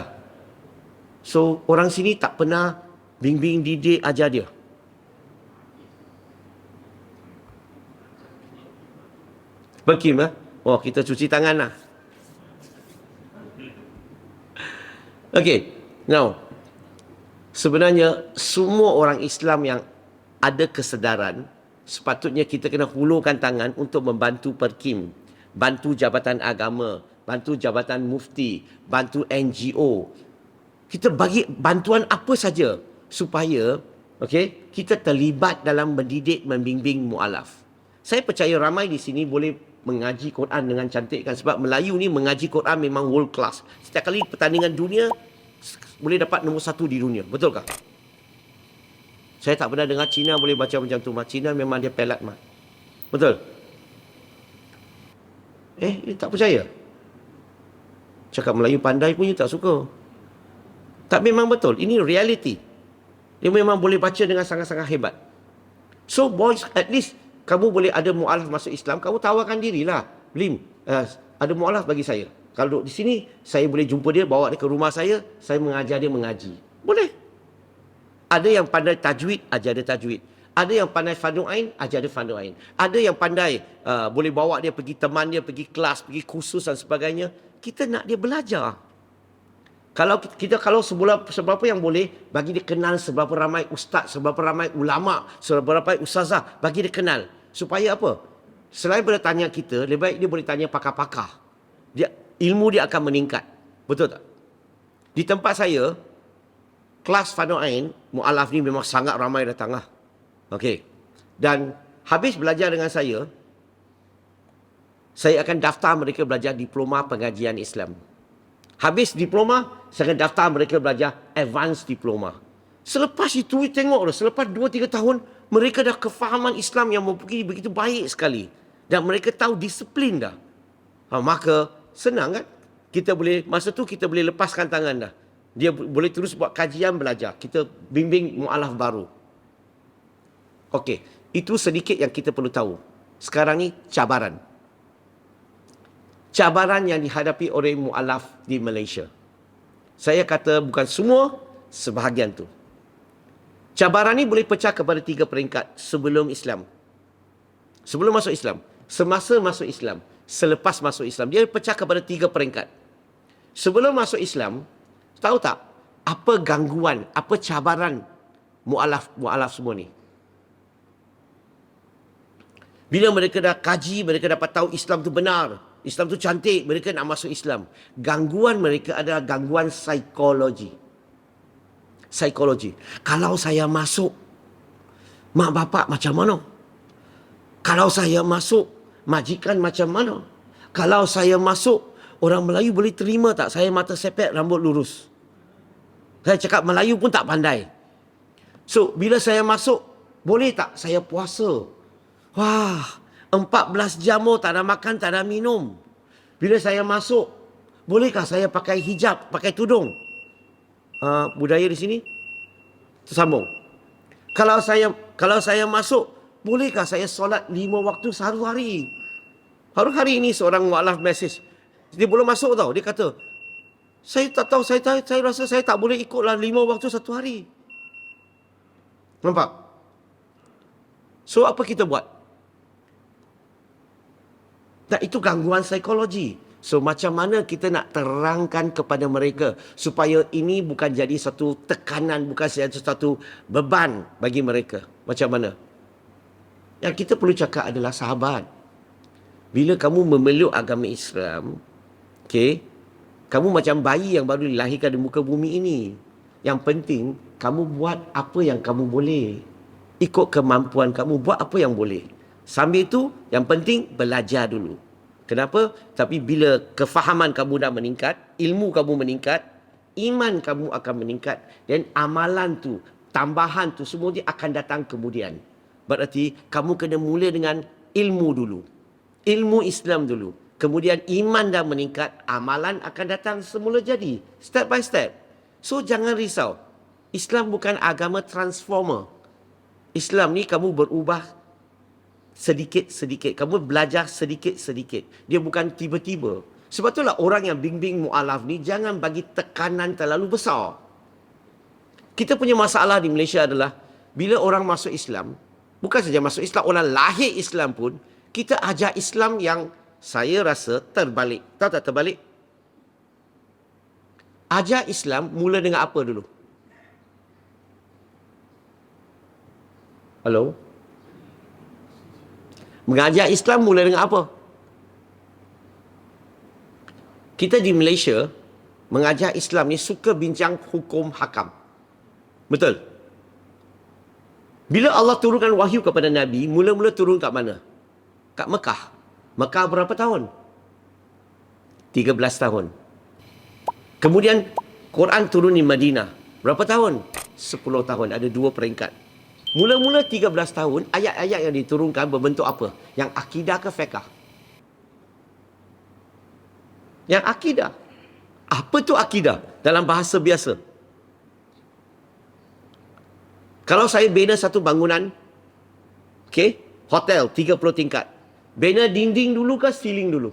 So, orang sini tak pernah bimbing, didik, ajar dia. Berkim lah. Oh, kita cuci tangan lah. Okay. Now, sebenarnya semua orang Islam yang ada kesedaran, sepatutnya kita kena hulurkan tangan untuk membantu Perkim, bantu Jabatan Agama, bantu Jabatan Mufti, bantu NGO. Kita bagi bantuan apa saja supaya kita terlibat dalam mendidik, membimbing mu'alaf. Saya percaya ramai di sini boleh mengaji Quran dengan cantik kan, sebab Melayu ni mengaji Quran memang world class. Setiap kali pertandingan dunia boleh dapat nombor 1 di dunia. Betul tak? Saya tak pernah dengar Cina boleh baca macam tu. Cina memang dia pelat mah. Betul? Dia tak percaya. Cakap Melayu pandai pun you tak suka. Tak, memang betul. Ini reality. Dia memang boleh baca dengan sangat-sangat hebat. So boys, at least kamu boleh ada mu'alaf masuk Islam, kamu tawarkan dirilah. Blim, ada mu'alaf bagi saya. Kalau duduk di sini, saya boleh jumpa dia, bawa dia ke rumah saya mengajar dia mengaji. Boleh. Ada yang pandai tajwid, ajar dia tajwid. Ada yang pandai fardu ain, ajar dia fardu ain. Ada yang pandai boleh bawa dia pergi teman dia, pergi kelas, pergi kursus dan sebagainya. Kita nak dia belajar. Kalau seberapa yang boleh, bagi dia kenal seberapa ramai ustaz, seberapa ramai ulama, seberapa ramai ustazah, bagi dia kenal. Supaya apa? Selain daripada tanya kita, lebih baik dia boleh tanya pakar-pakar. Ilmu dia akan meningkat. Betul tak? Di tempat saya, kelas fardu ain, mu'alaf ni memang sangat ramai datang lah. Okey. Dan habis belajar dengan saya akan daftar mereka belajar diploma pengajian Islam. Habis diploma, saya akan daftar mereka belajar advanced diploma. Selepas itu, tengok dah, selepas 2-3 tahun, mereka dah kefahaman Islam yang begitu baik sekali. Dan mereka tahu disiplin dah. Maka, senang kan? Masa tu kita boleh lepaskan tangan dah. Dia boleh terus buat kajian belajar. Kita bimbing mu'alaf baru. Okey, itu sedikit yang kita perlu tahu. Sekarang ni cabaran. Cabaran yang dihadapi oleh mu'alaf di Malaysia. Saya kata bukan semua, sebahagian tu. Cabaran ni boleh pecah kepada 3 peringkat sebelum Islam. Sebelum masuk Islam, semasa masuk Islam, selepas masuk Islam. Dia pecah kepada 3 peringkat. Sebelum masuk Islam, tahu tak apa gangguan, apa cabaran mu'alaf semua ni? Bila mereka dah kaji, mereka dapat tahu Islam tu benar, Islam tu cantik, mereka nak masuk Islam. Gangguan mereka adalah gangguan psikologi. Kalau saya masuk, mak bapak macam mana? Kalau saya masuk, majikan macam mana? Kalau saya masuk, orang Melayu boleh terima tak saya mata sepet, rambut lurus? Saya cakap Melayu pun tak pandai. So, bila saya masuk, boleh tak saya puasa? Wah, 14 jam tak ada makan, tak ada minum. Bila saya masuk, bolehkah saya pakai hijab, pakai tudung? Budaya di sini tersambung. Kalau saya masuk, bolehkah saya solat 5 waktu sehari hari? Hari-hari ini seorang mualaf mesej. Dia belum masuk tau. Dia kata, saya tak tahu, saya rasa saya tak boleh ikutlah 5 waktu satu hari. Nampak? So apa kita buat? Nah, itu gangguan psikologi. So macam mana kita nak terangkan kepada mereka supaya ini bukan jadi satu tekanan, bukan jadi satu beban bagi mereka. Macam mana? Yang kita perlu cakap adalah sahabat. Bila kamu memeluk agama Islam, okay, kamu macam bayi yang baru dilahirkan di muka bumi ini. Yang penting, kamu buat apa yang kamu boleh. Ikut kemampuan kamu, buat apa yang boleh. Sambil itu, yang penting belajar dulu. Kenapa? Tapi bila kefahaman kamu dah meningkat, ilmu kamu meningkat, iman kamu akan meningkat, dan amalan tu, tambahan tu, semua dia akan datang kemudian. Berarti, kamu kena mula dengan ilmu dulu. Ilmu Islam dulu. Kemudian iman dah meningkat, amalan akan datang semula jadi. Step by step. So, jangan risau. Islam bukan agama transformer. Islam ni kamu berubah sedikit-sedikit. Kamu belajar sedikit-sedikit. Dia bukan tiba-tiba. Sebab itulah orang yang bimbing mu'alaf ni, jangan bagi tekanan terlalu besar. Kita punya masalah di Malaysia adalah, bila orang masuk Islam, bukan saja masuk Islam, orang lahir Islam pun, kita ajar Islam yang saya rasa terbalik. Tahu tak terbalik? Ajar Islam mula dengan apa dulu? Halo? Mengajar Islam mula dengan apa? Kita di Malaysia, mengajar Islam ni suka bincang hukum hakam. Betul? Bila Allah turunkan wahyu kepada Nabi, mula-mula turun kat mana? Kat Mekah. Mekah berapa tahun? 13 tahun. Kemudian Quran turun di Madinah. Berapa tahun? 10 tahun. Ada 2 peringkat. Mula-mula 13 tahun, ayat-ayat yang diturunkan berbentuk apa? Yang akidah ke fiqh? Yang akidah. Apa tu akidah? Dalam bahasa biasa. Kalau saya bina satu bangunan, okay, hotel 30 tingkat. Bina dinding dulu ke ceiling dulu?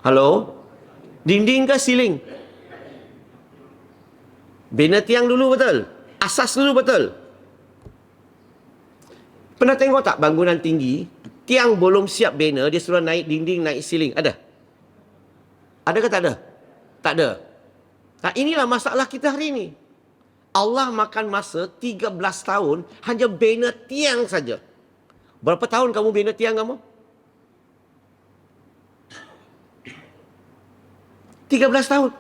Halo? Dinding ke ceiling? Bina tiang dulu betul? Asas dulu betul? Pernah tengok tak bangunan tinggi, tiang belum siap bina, dia suruh naik dinding, naik ceiling? Ada? Ada ke tak ada? Tak ada. Nah, inilah masalah kita hari ini. Allah makan masa 13 tahun hanya bina tiang saja. Berapa tahun kamu bina tiang kamu? 13 tahun.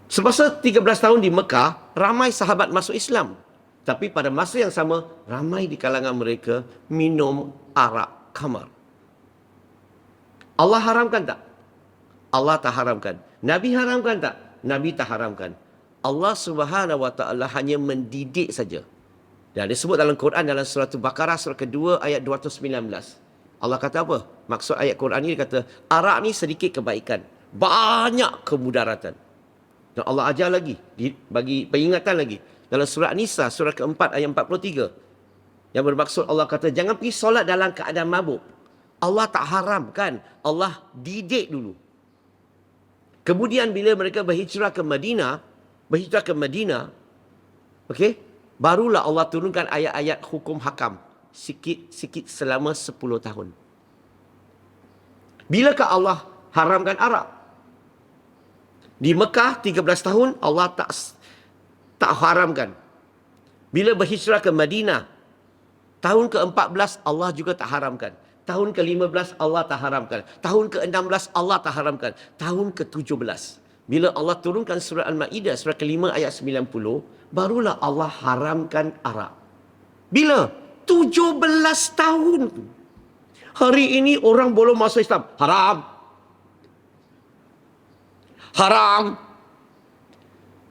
Semasa 13 tahun di Mekah, ramai sahabat masuk Islam. Tapi pada masa yang sama, ramai di kalangan mereka minum arak khamar. Allah haramkan tak? Allah tak haramkan. Nabi haramkan tak? Nabi tak haramkan. Allah Subhanahu Wa Taala hanya mendidik saja. Dan disebut dalam Quran, dalam surah Baqarah surah kedua ayat 219. Allah kata apa? Maksud ayat Quran ini, kata arak ni sedikit kebaikan, banyak kemudaratan. Dan Allah ajar lagi, bagi peringatan lagi. Dalam surah Nisa, surah keempat, ayat 43. Yang bermaksud Allah kata, jangan pergi solat dalam keadaan mabuk. Allah tak haramkan, Allah didik dulu. Kemudian bila mereka berhijrah ke Madinah, okay, barulah Allah turunkan ayat-ayat hukum hakam. Sikit-sikit selama 10 tahun. Bilakah Allah haramkan arak? Di Mekah 13 tahun Allah tak haramkan. Bila berhijrah ke Madinah, tahun ke-14 Allah juga tak haramkan. Tahun ke-15 Allah tak haramkan. Tahun ke-16 Allah tak haramkan. Tahun ke-17, bila Allah turunkan surah Al-Ma'idah surah ke-5 ayat 90, barulah Allah haramkan arak. Bila? 17 tahun. Hari ini orang belum masuk Islam. Haram. Haram.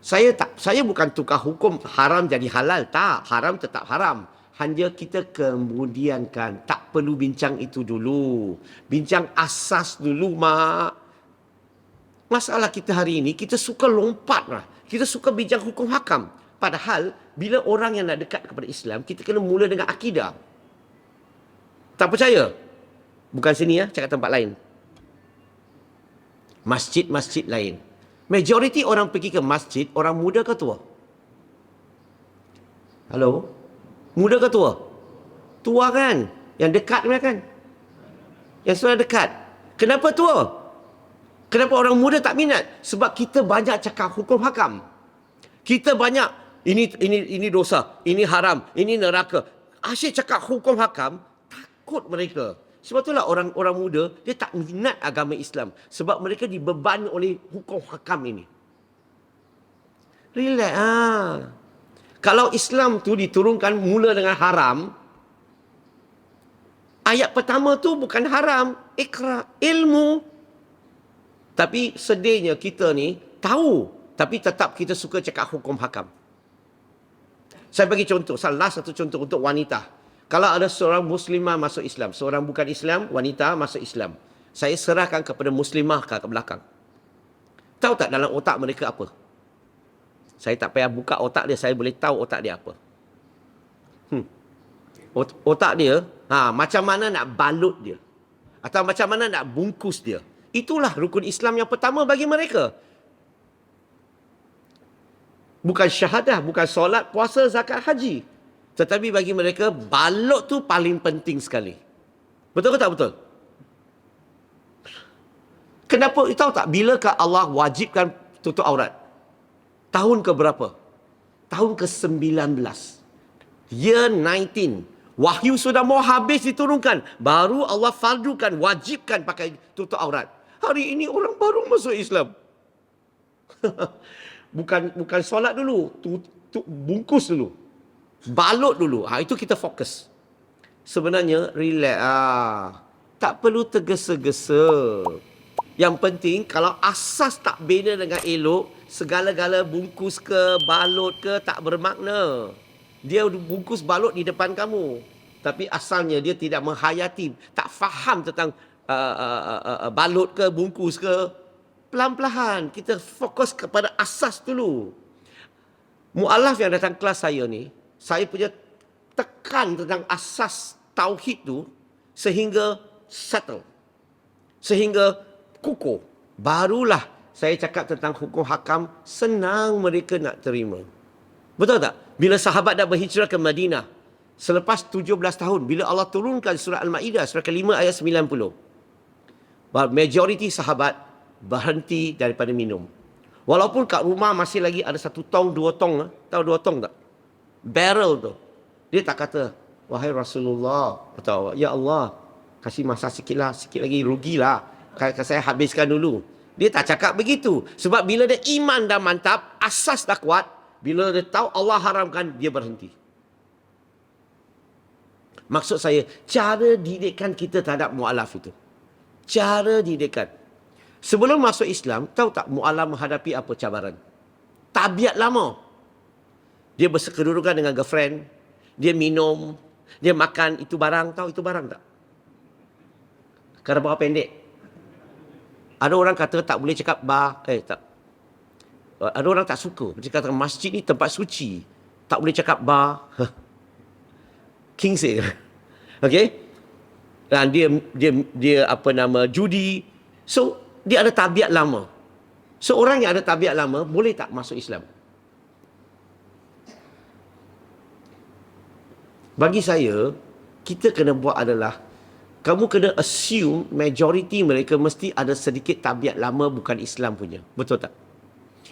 Saya bukan tukar hukum haram jadi halal. Tak, haram tetap haram. Hanya kita kemudiankan. Tak perlu bincang itu dulu. Bincang asas dulu, mak. Masalah kita hari ini, kita suka lompat lah. Kita suka bincang hukum hakam. Padahal, bila orang yang nak dekat kepada Islam, kita kena mula dengan akidah. Tak percaya? Bukan sini ya, cakap tempat lain. Masjid-masjid lain. Majoriti orang pergi ke masjid, orang muda ke tua? Halo? Muda ke tua? Tua kan? Yang dekat kan? Yang sudah dekat. Kenapa tua? Kenapa orang muda tak minat? Sebab kita banyak cakap hukum hakam. Kita banyak, ini dosa, ini haram, ini neraka. Asyik cakap hukum hakam, takut mereka. Sebab itulah orang muda, dia tak minat agama Islam. Sebab mereka dibebani oleh hukum hakam ini. Relax Kalau Islam tu diturunkan mula dengan haram, ayat pertama tu bukan haram, ikra, ilmu. Tapi sedihnya kita ni tahu, tapi tetap kita suka cakap hukum hakam. Saya bagi contoh, salah satu contoh untuk wanita. Kalau ada seorang muslimah masuk Islam, seorang bukan Islam, wanita masuk Islam, saya serahkan kepada muslimah ke belakang. Tahu tak dalam otak mereka apa? Saya tak payah buka otak dia, saya boleh tahu otak dia apa. Otak dia, macam mana nak balut dia. Atau macam mana nak bungkus dia. Itulah rukun Islam yang pertama bagi mereka. Bukan syahadah, bukan solat, puasa, zakat, haji. Tetapi bagi mereka, balut tu paling penting sekali. Betul ke tak betul? Kenapa? Tahu tak? Bilakah Allah wajibkan tutup aurat? Tahun ke berapa? Tahun ke-19. Year 19. Wahyu sudah mau habis diturunkan. Baru Allah fardukan, wajibkan pakai tutup aurat. Hari ini orang baru masuk Islam. bukan solat dulu. Bungkus dulu. Balut dulu. Itu kita fokus. Sebenarnya, relax. Tak perlu tergesa-gesa. Yang penting, kalau asas tak bina dengan elok, segala-gala bungkus ke, balut ke, tak bermakna. Dia bungkus balut di depan kamu. Tapi asalnya dia tidak menghayati, tak faham tentang balut ke, bungkus ke. Pelan-pelan kita fokus kepada asas dulu. Mu'alaf yang datang kelas saya ni, saya punya tekan tentang asas tauhid tu sehingga settle. Sehingga kukuh. Barulah saya cakap tentang hukum hakam, senang mereka nak terima. Betul tak? Bila sahabat dah berhijrah ke Madinah, selepas 17 tahun, bila Allah turunkan surah Al-Ma'idah, surah ke-5 ayat 90. Majoriti sahabat berhenti daripada minum. Walaupun kat rumah masih lagi ada 1 tong, 2 tong. Tahu 2 tong tak? Barrel tu. Dia tak kata, wahai Rasulullah, atau ya Allah, kasih masa sikit lagi, rugilah. Saya habiskan dulu. Dia tak cakap begitu. Sebab bila dia iman dah mantap, asas dah kuat, bila dia tahu Allah haramkan, dia berhenti. Maksud saya, cara didikkan kita terhadap mu'alaf itu. Cara didikkan. Sebelum masuk Islam, tahu tak mu'alaf menghadapi apa cabaran? Tabiat lama. Dia bersekedudukan dengan girlfriend, dia minum, dia makan itu barang, tahu itu barang tak? Kara pendek. Ada orang kata tak boleh cakap tak. Ada orang tak suka. Dia kata masjid ni tempat suci. Tak boleh cakap bar. King say. Okay? Dan dia judi. So, dia ada tabiat lama. So, orang yang ada tabiat lama, boleh tak masuk Islam? Bagi saya, kita kena buat adalah, kamu kena assume majoriti mereka mesti ada sedikit tabiat lama bukan Islam punya. Betul tak?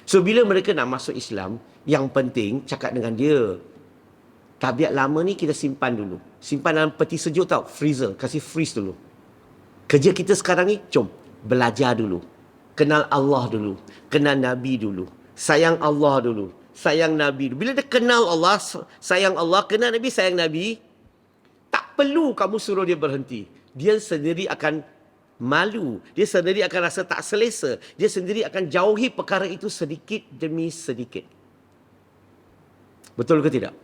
So, bila mereka nak masuk Islam, yang penting cakap dengan dia. Tabiat lama ni kita simpan dulu. Simpan dalam peti sejuk tau. Freezer. Kasih freeze dulu. Kerja kita sekarang ni, jom. Belajar dulu. Kenal Allah dulu. Kenal Nabi dulu. Sayang Allah dulu. Sayang Nabi dulu. Bila dia kenal Allah, sayang Allah, kenal Nabi, sayang Nabi, tak perlu kamu suruh dia berhenti. Dia sendiri akan malu. Dia sendiri akan rasa tak selesa. Dia sendiri akan jauhi perkara itu sedikit demi sedikit. Betul ke tidak?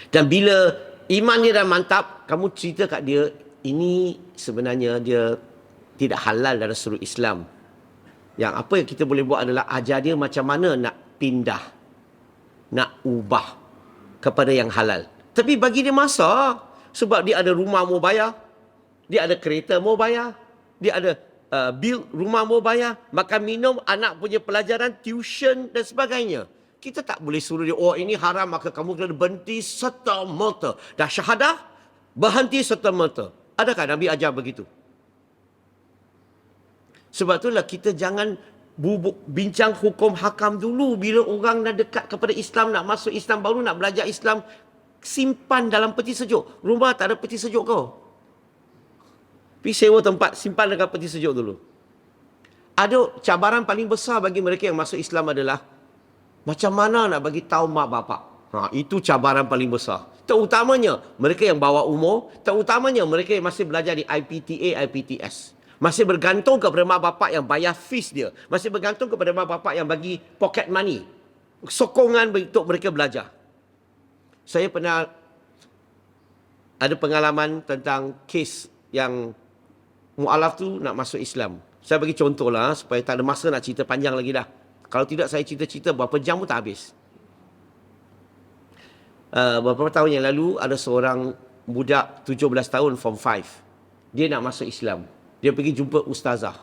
Dan bila iman dia dah mantap, kamu cerita kat dia, ini sebenarnya dia tidak halal dalam seluruh Islam. Yang apa yang kita boleh buat adalah ajar dia macam mana nak pindah, nak ubah kepada yang halal. Tapi bagi dia masa, sebab dia ada rumah mau bayar, dia ada kereta mau bayar, dia ada bil rumah mau bayar, makan minum, anak punya pelajaran, tuition dan sebagainya. Kita tak boleh suruh dia, oh ini haram maka kamu kena berhenti serta-merta. Dah syahadah, berhenti serta-merta. Adakah Nabi ajar begitu? Sebab itulah kita jangan bincang hukum hakam dulu. Bila orang dah dekat kepada Islam, nak masuk Islam, baru nak belajar Islam, simpan dalam peti sejuk. Rumah tak ada peti sejuk kau. Pergi sewa tempat, simpan dekat peti sejuk dulu. Ada cabaran paling besar bagi mereka yang masuk Islam adalah macam mana nak bagi tahu mak bapak. Itu cabaran paling besar. Terutamanya mereka yang bawah umur, terutamanya mereka yang masih belajar di IPTA, IPTS. Masih bergantung kepada mak bapak yang bayar fees dia. Masih bergantung kepada mak bapak yang bagi pocket money. Sokongan untuk mereka belajar. Saya pernah ada pengalaman tentang kes yang mu'alaf tu nak masuk Islam. Saya bagi contoh lah supaya tak ada masa nak cerita panjang lagi dah. Kalau tidak saya cerita-cerita berapa jam pun tak habis. Beberapa tahun yang lalu ada seorang budak 17 tahun form 5. Dia nak masuk Islam. Dia pergi jumpa ustazah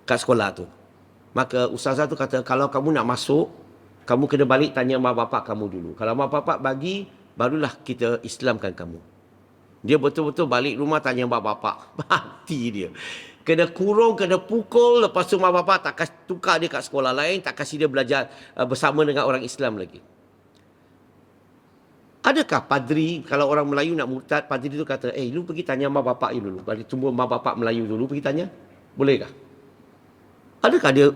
kat sekolah tu. Maka ustazah tu kata, kalau kamu nak masuk, kamu kena balik tanya mak bapak kamu dulu. Kalau mak bapak bagi, barulah kita Islamkan kamu. Dia betul-betul balik rumah tanya mak bapak. Mati dia. Kena kurung, kena pukul. Lepas tu mak bapak tak kasih tukar dia kat sekolah lain. Tak kasih dia belajar bersama dengan orang Islam lagi. Adakah padri, kalau orang Melayu nak murtad, padri tu kata, lu pergi tanya mak bapak you dulu. Bagi tunggu mak bapak Melayu dulu, pergi tanya. Bolehkah? Adakah dia,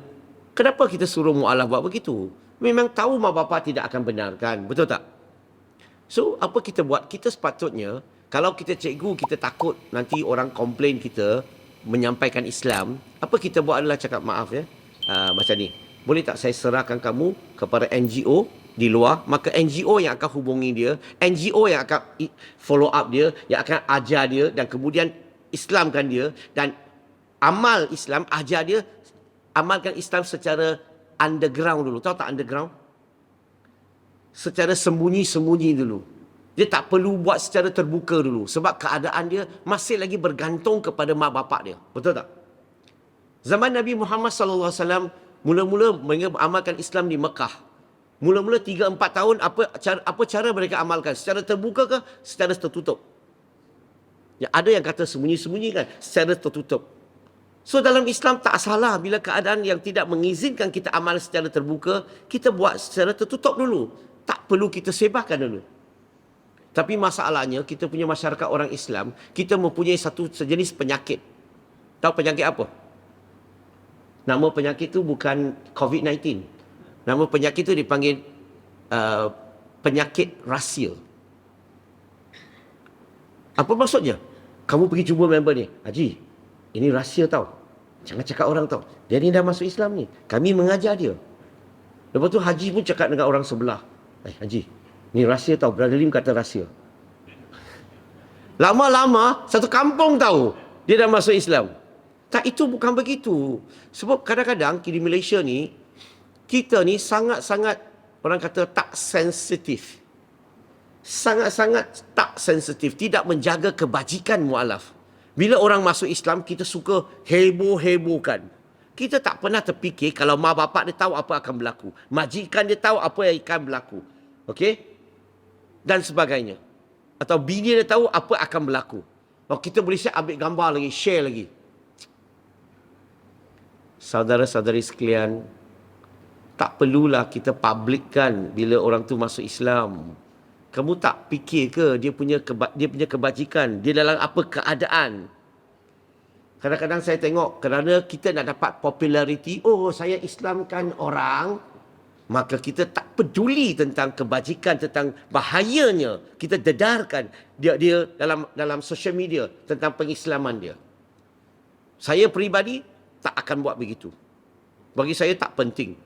kenapa kita suruh mu'alaf buat begitu? Memang tahu mak bapak tidak akan benarkan. Betul tak? So, apa kita buat? Kita sepatutnya, kalau kita cikgu, kita takut nanti orang komplain kita menyampaikan Islam, apa kita buat adalah cakap maaf ya. Macam ni. Boleh tak saya serahkan kamu kepada NGO di luar, maka NGO yang akan hubungi dia, NGO yang akan follow up dia, yang akan ajar dia dan kemudian Islamkan dia dan amal Islam, ajar dia, amalkan Islam secara underground dulu. Tahu tak underground? Secara sembunyi-sembunyi dulu. Dia tak perlu buat secara terbuka dulu sebab keadaan dia masih lagi bergantung kepada mak bapak dia. Betul tak? Zaman Nabi Muhammad SAW mula-mula mengamalkan Islam di Mekah. Mula-mula 3-4 tahun apa cara mereka amalkan? Secara terbuka ke secara tertutup? Ya, ada yang kata sembunyi-sembunyi kan, secara tertutup. So dalam Islam tak salah bila keadaan yang tidak mengizinkan kita amal secara terbuka, kita buat secara tertutup dulu. Tak perlu kita sebarkan dulu. Tapi masalahnya kita punya masyarakat orang Islam, kita mempunyai satu sejenis penyakit. Tahu penyakit apa? Nama penyakit itu bukan COVID-19. Nama penyakit itu dipanggil penyakit rahsia. Apa maksudnya? Kamu pergi jumpa member ni, Haji, ini rahsia tau. Jangan cakap orang tau. Dia ni dah masuk Islam ni. Kami mengajar dia. Lepas tu Haji pun cakap dengan orang sebelah. Haji, ni rahsia tau. Brother Lim kata rahsia. Lama-lama, satu kampung tahu dia dah masuk Islam. Tak, itu bukan begitu. Sebab kadang-kadang di Malaysia ni, kita ni sangat-sangat, orang kata tak sensitif. Sangat-sangat tak sensitif. Tidak menjaga kebajikan mu'alaf. Bila orang masuk Islam, kita suka heboh-hebohkan. Kita tak pernah terfikir kalau mak bapak dia tahu apa akan berlaku. Majikan dia tahu apa yang akan berlaku. Okey? Dan sebagainya. Atau bini dia tahu apa akan berlaku. Kita boleh ambil gambar lagi, share lagi. Saudara-saudari sekalian, tak perlulah kita publikkan bila orang tu masuk Islam. Kamu tak fikir ke dia punya kebajikan, dia dalam apa keadaan? Kadang-kadang saya tengok kerana kita nak dapat populariti, saya Islamkan orang, maka kita tak peduli tentang kebajikan, tentang bahayanya. Kita dedarkan dia dalam social media tentang pengislaman dia. Saya peribadi tak akan buat begitu. Bagi saya tak penting.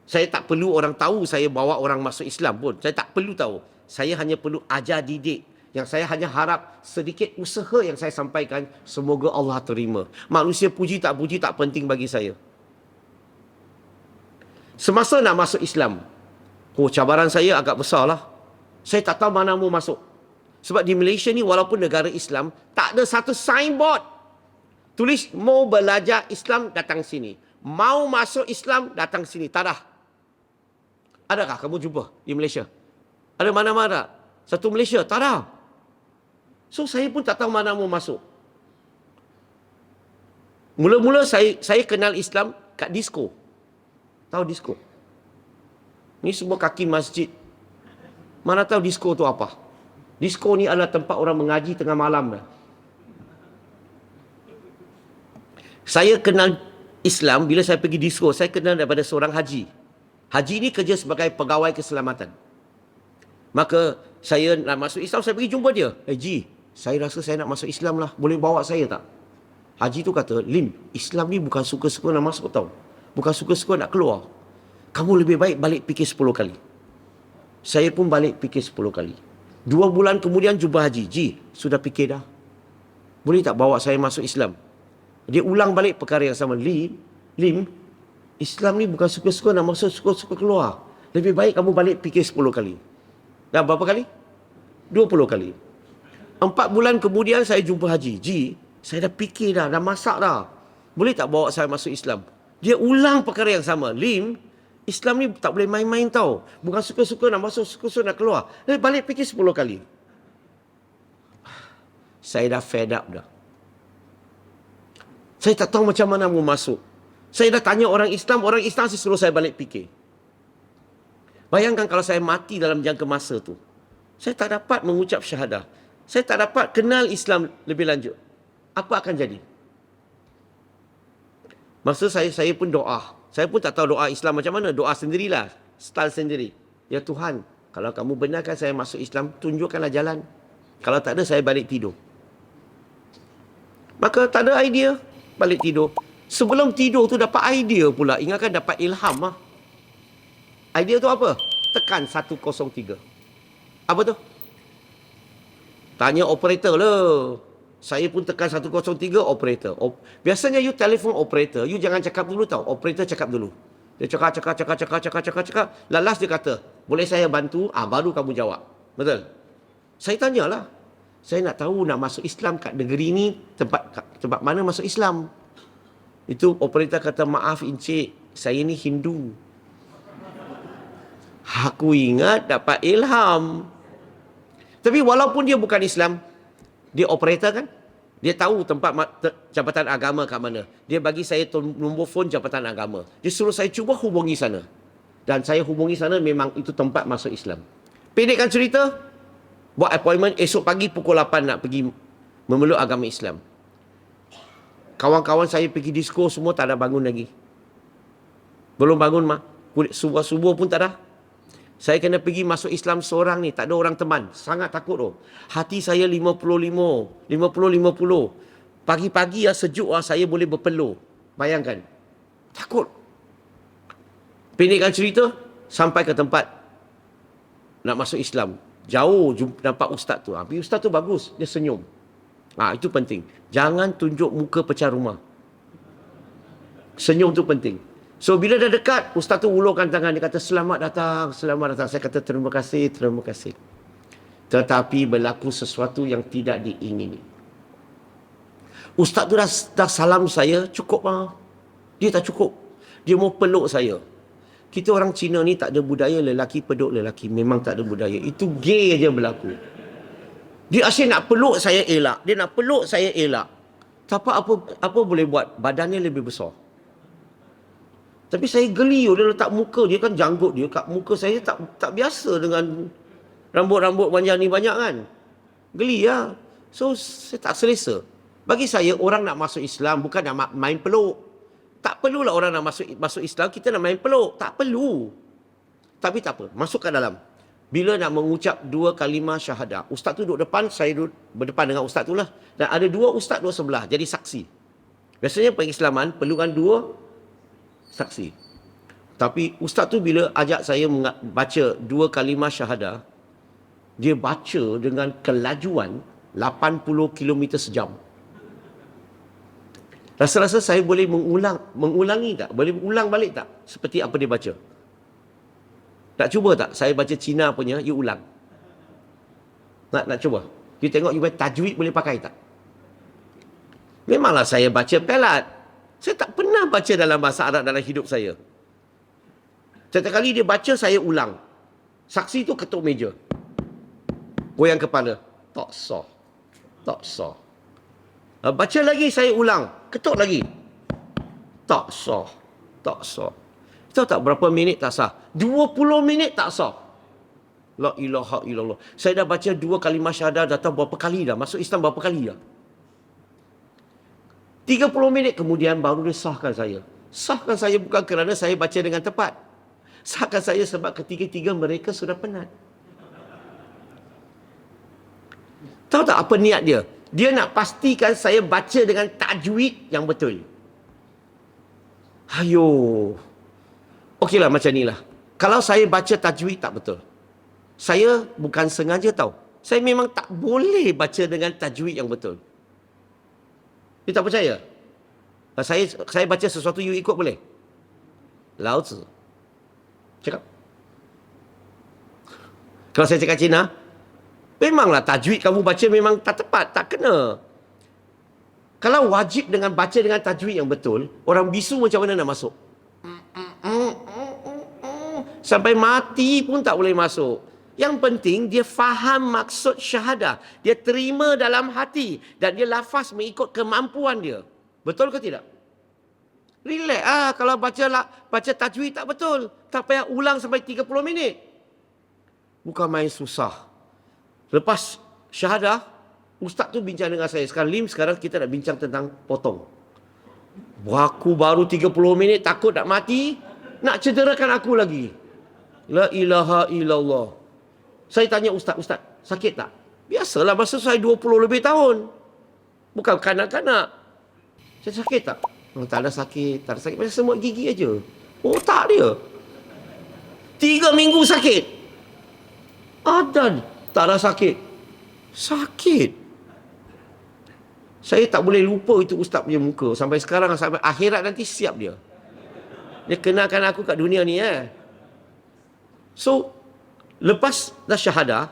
Saya tak perlu orang tahu saya bawa orang masuk Islam pun. Saya tak perlu tahu. Saya hanya perlu ajar didik Yang saya hanya harap sedikit usaha yang saya sampaikan, semoga Allah terima. Manusia puji tak penting bagi saya. Semasa nak masuk Islam, cabaran saya agak besar lah. Saya tak tahu mana mau masuk. Sebab di Malaysia ni walaupun negara Islam, tak ada satu signboard tulis mau belajar Islam datang sini. Mau masuk Islam datang sini. Tak ada. Adakah kamu jumpa di Malaysia? Ada mana-mana? Satu Malaysia? Tak ada. So saya pun tak tahu mana mau masuk. Mula-mula saya kenal Islam kat disko. Tahu disko? Ni semua kaki masjid. Mana tahu disko tu apa? Disko ni adalah tempat orang mengaji tengah malam dah. Saya kenal Islam bila saya pergi disko. Saya kenal daripada seorang haji. Haji ni kerja sebagai pegawai keselamatan. Maka saya nak masuk Islam, saya pergi jumpa dia. Ji, saya rasa saya nak masuk Islam lah. Boleh bawa saya tak? Haji tu kata, Lim, Islam ni bukan suka-suka nak masuk tau. Bukan suka-suka nak keluar. Kamu lebih baik balik fikir 10 kali. Saya pun balik fikir 10 kali. 2 bulan kemudian jumpa Haji. Ji, sudah fikir dah. Boleh tak bawa saya masuk Islam? Dia ulang balik perkara yang sama. Lim, Islam ni bukan suka-suka nak masuk, suka-suka keluar. Lebih baik kamu balik fikir 10 kali. Dah berapa kali? 20 kali. 4 bulan kemudian saya jumpa Haji. Ji, saya dah fikir dah masak dah. Boleh tak bawa saya masuk Islam? Dia ulang perkara yang sama. Lim, Islam ni tak boleh main-main tau. Bukan suka-suka nak masuk, suka-suka nak keluar. Balik fikir 10 kali. Saya dah fed up dah. Saya tak tahu macam mana mau masuk. Saya dah tanya orang Islam saya suruh saya balik fikir. Bayangkan kalau saya mati dalam jangka masa tu. Saya tak dapat mengucap syahadah. Saya tak dapat kenal Islam lebih lanjut. Apa akan jadi? Masa saya pun doa. Saya pun tak tahu doa Islam macam mana. Doa sendirilah. Style sendiri. Ya Tuhan, kalau kamu benarkan saya masuk Islam, tunjukkanlah jalan. Kalau tak ada, saya balik tidur. Maka tak ada idea. Balik tidur. Sebelum tidur tu dapat idea pula. Ingatkan dapat ilham lah. Idea tu apa? Tekan 103. Apa tu? Tanya operator lah. Saya pun tekan 103, operator. Biasanya you telefon operator, you jangan cakap dulu tau. Operator cakap dulu. Dia cakap. Lalas dia kata, boleh saya bantu? Baru kamu jawab. Betul? Saya tanyalah. Saya nak tahu nak masuk Islam kat negeri ni, tempat mana masuk Islam? Itu operator kata, maaf encik, saya ni Hindu. Aku ingat dapat ilham. Tapi walaupun dia bukan Islam, dia operator kan? Dia tahu tempat jabatan agama kat mana. Dia bagi saya nombor phone jabatan agama. Dia suruh saya cuba hubungi sana. Dan saya hubungi sana, memang itu tempat masuk Islam. Pendekkan cerita, buat appointment esok pagi pukul 8 nak pergi memeluk agama Islam. Kawan-kawan saya pergi disko semua tak ada bangun lagi. Belum bangun mah. Subuh-subuh pun tak ada. Saya kena pergi masuk Islam seorang ni. Tak ada orang teman. Sangat takut tu. Hati saya 50-50. Pagi-pagi sejuk saya boleh berpeluh. Bayangkan. Takut. Pendekkan cerita, sampai ke tempat nak masuk Islam. Jauh nampak ustaz tu. Ustaz tu bagus. Dia senyum. Itu penting. Jangan tunjuk muka pecah rumah. Senyum tu penting. So bila dah dekat, ustaz tu ulurkan tangan. Dia kata, selamat datang. Saya kata, terima kasih. Tetapi berlaku sesuatu yang tidak diingini. Ustaz tu dah salam saya, cukup lah. Dia tak cukup. Dia mau peluk saya. Kita orang Cina ni tak ada budaya lelaki peluk lelaki. Memang tak ada budaya. Itu gay aja berlaku. Dia asyik nak peluk saya elak. Tapi apa boleh buat? Badannya lebih besar. Tapi saya geli. Dia letak muka. Dia kan janggut dia kat muka saya. Tak biasa dengan rambut-rambut panjang ni banyak kan. Geli lah. So saya tak selesa. Bagi saya, orang nak masuk Islam bukan nak main peluk. Tak perlulah orang nak masuk Islam, kita nak main peluk. Tak perlu. Tapi tak apa. Masuk ke dalam. Bila nak mengucap 2 kalimah syahadah. Ustaz tu duduk depan, saya duduk berdepan dengan ustaz tu lah. Dan ada 2 ustaz, 2 sebelah. Jadi saksi. Biasanya pengislaman perlukan 2 saksi. Tapi ustaz tu bila ajak saya baca 2 kalimah syahadah, Dia baca dengan kelajuan 80 km sejam. Rasa-rasa saya boleh mengulangi tak? Boleh ulang balik tak? Seperti apa dia baca? Nak cuba tak? Saya baca Cina punya, you ulang. Nak cuba? You tengok you tajwid boleh pakai tak? Memanglah saya baca pelat. Saya tak pernah baca dalam bahasa Arab dalam hidup saya. Setiap kali dia baca, saya ulang. Saksi tu ketuk meja. Goyang kepala. Tak sah. Tak sah. Baca lagi, saya ulang. Ketuk lagi. Tak sah. Tak sah. Tahu tak berapa minit tak sah? 20 minit tak sah. La ilaha illallah. Saya dah baca 2 kalimah syahadah, dah tahu berapa kali dah. Masuk Islam berapa kali dah. 30 minit kemudian baru dia sahkan saya. Sahkan saya bukan kerana saya baca dengan tepat. Sahkan saya sebab ketiga-tiga mereka sudah penat. Tahu tak apa niat dia? Dia nak pastikan saya baca dengan tajwid yang betul. Ayo. Okeylah macam inilah. Kalau saya baca tajwid tak betul, saya bukan sengaja tahu. Saya memang tak boleh baca dengan tajwid yang betul. You tak percaya? Saya baca sesuatu you ikut boleh? Lao Tzu cakap. Kalau saya cakap Cina, memanglah tajwid kamu baca memang tak tepat, tak kena. Kalau wajib dengan baca dengan tajwid yang betul, orang bisu macam mana nak masuk? Sampai mati pun tak boleh masuk. Yang penting dia faham maksud syahadah. Dia terima dalam hati dan dia lafaz mengikut kemampuan dia. Betul ke tidak? Relax kalau baca tajwid tak betul. Tak payah ulang sampai 30 minit. Bukan main susah. Lepas syahadah, ustaz tu bincang dengan saya. Sekarang kita nak bincang tentang potong. Aku baru 30 minit takut nak mati, nak cederakan aku lagi. La ilaha illallah. Saya tanya ustaz, sakit tak? Biasalah, masa saya 20 lebih tahun. Bukan kanak-kanak. Saya sakit tak? Oh, tak ada sakit. Macam semut gigi aja. Otak dia. 3 minggu sakit. Tak ada sakit. Sakit. Saya tak boleh lupa itu ustaz punya muka. Sampai sekarang, sampai akhirat nanti siap dia. Dia kenalkan aku kat dunia ni. So, lepas dah syahadah,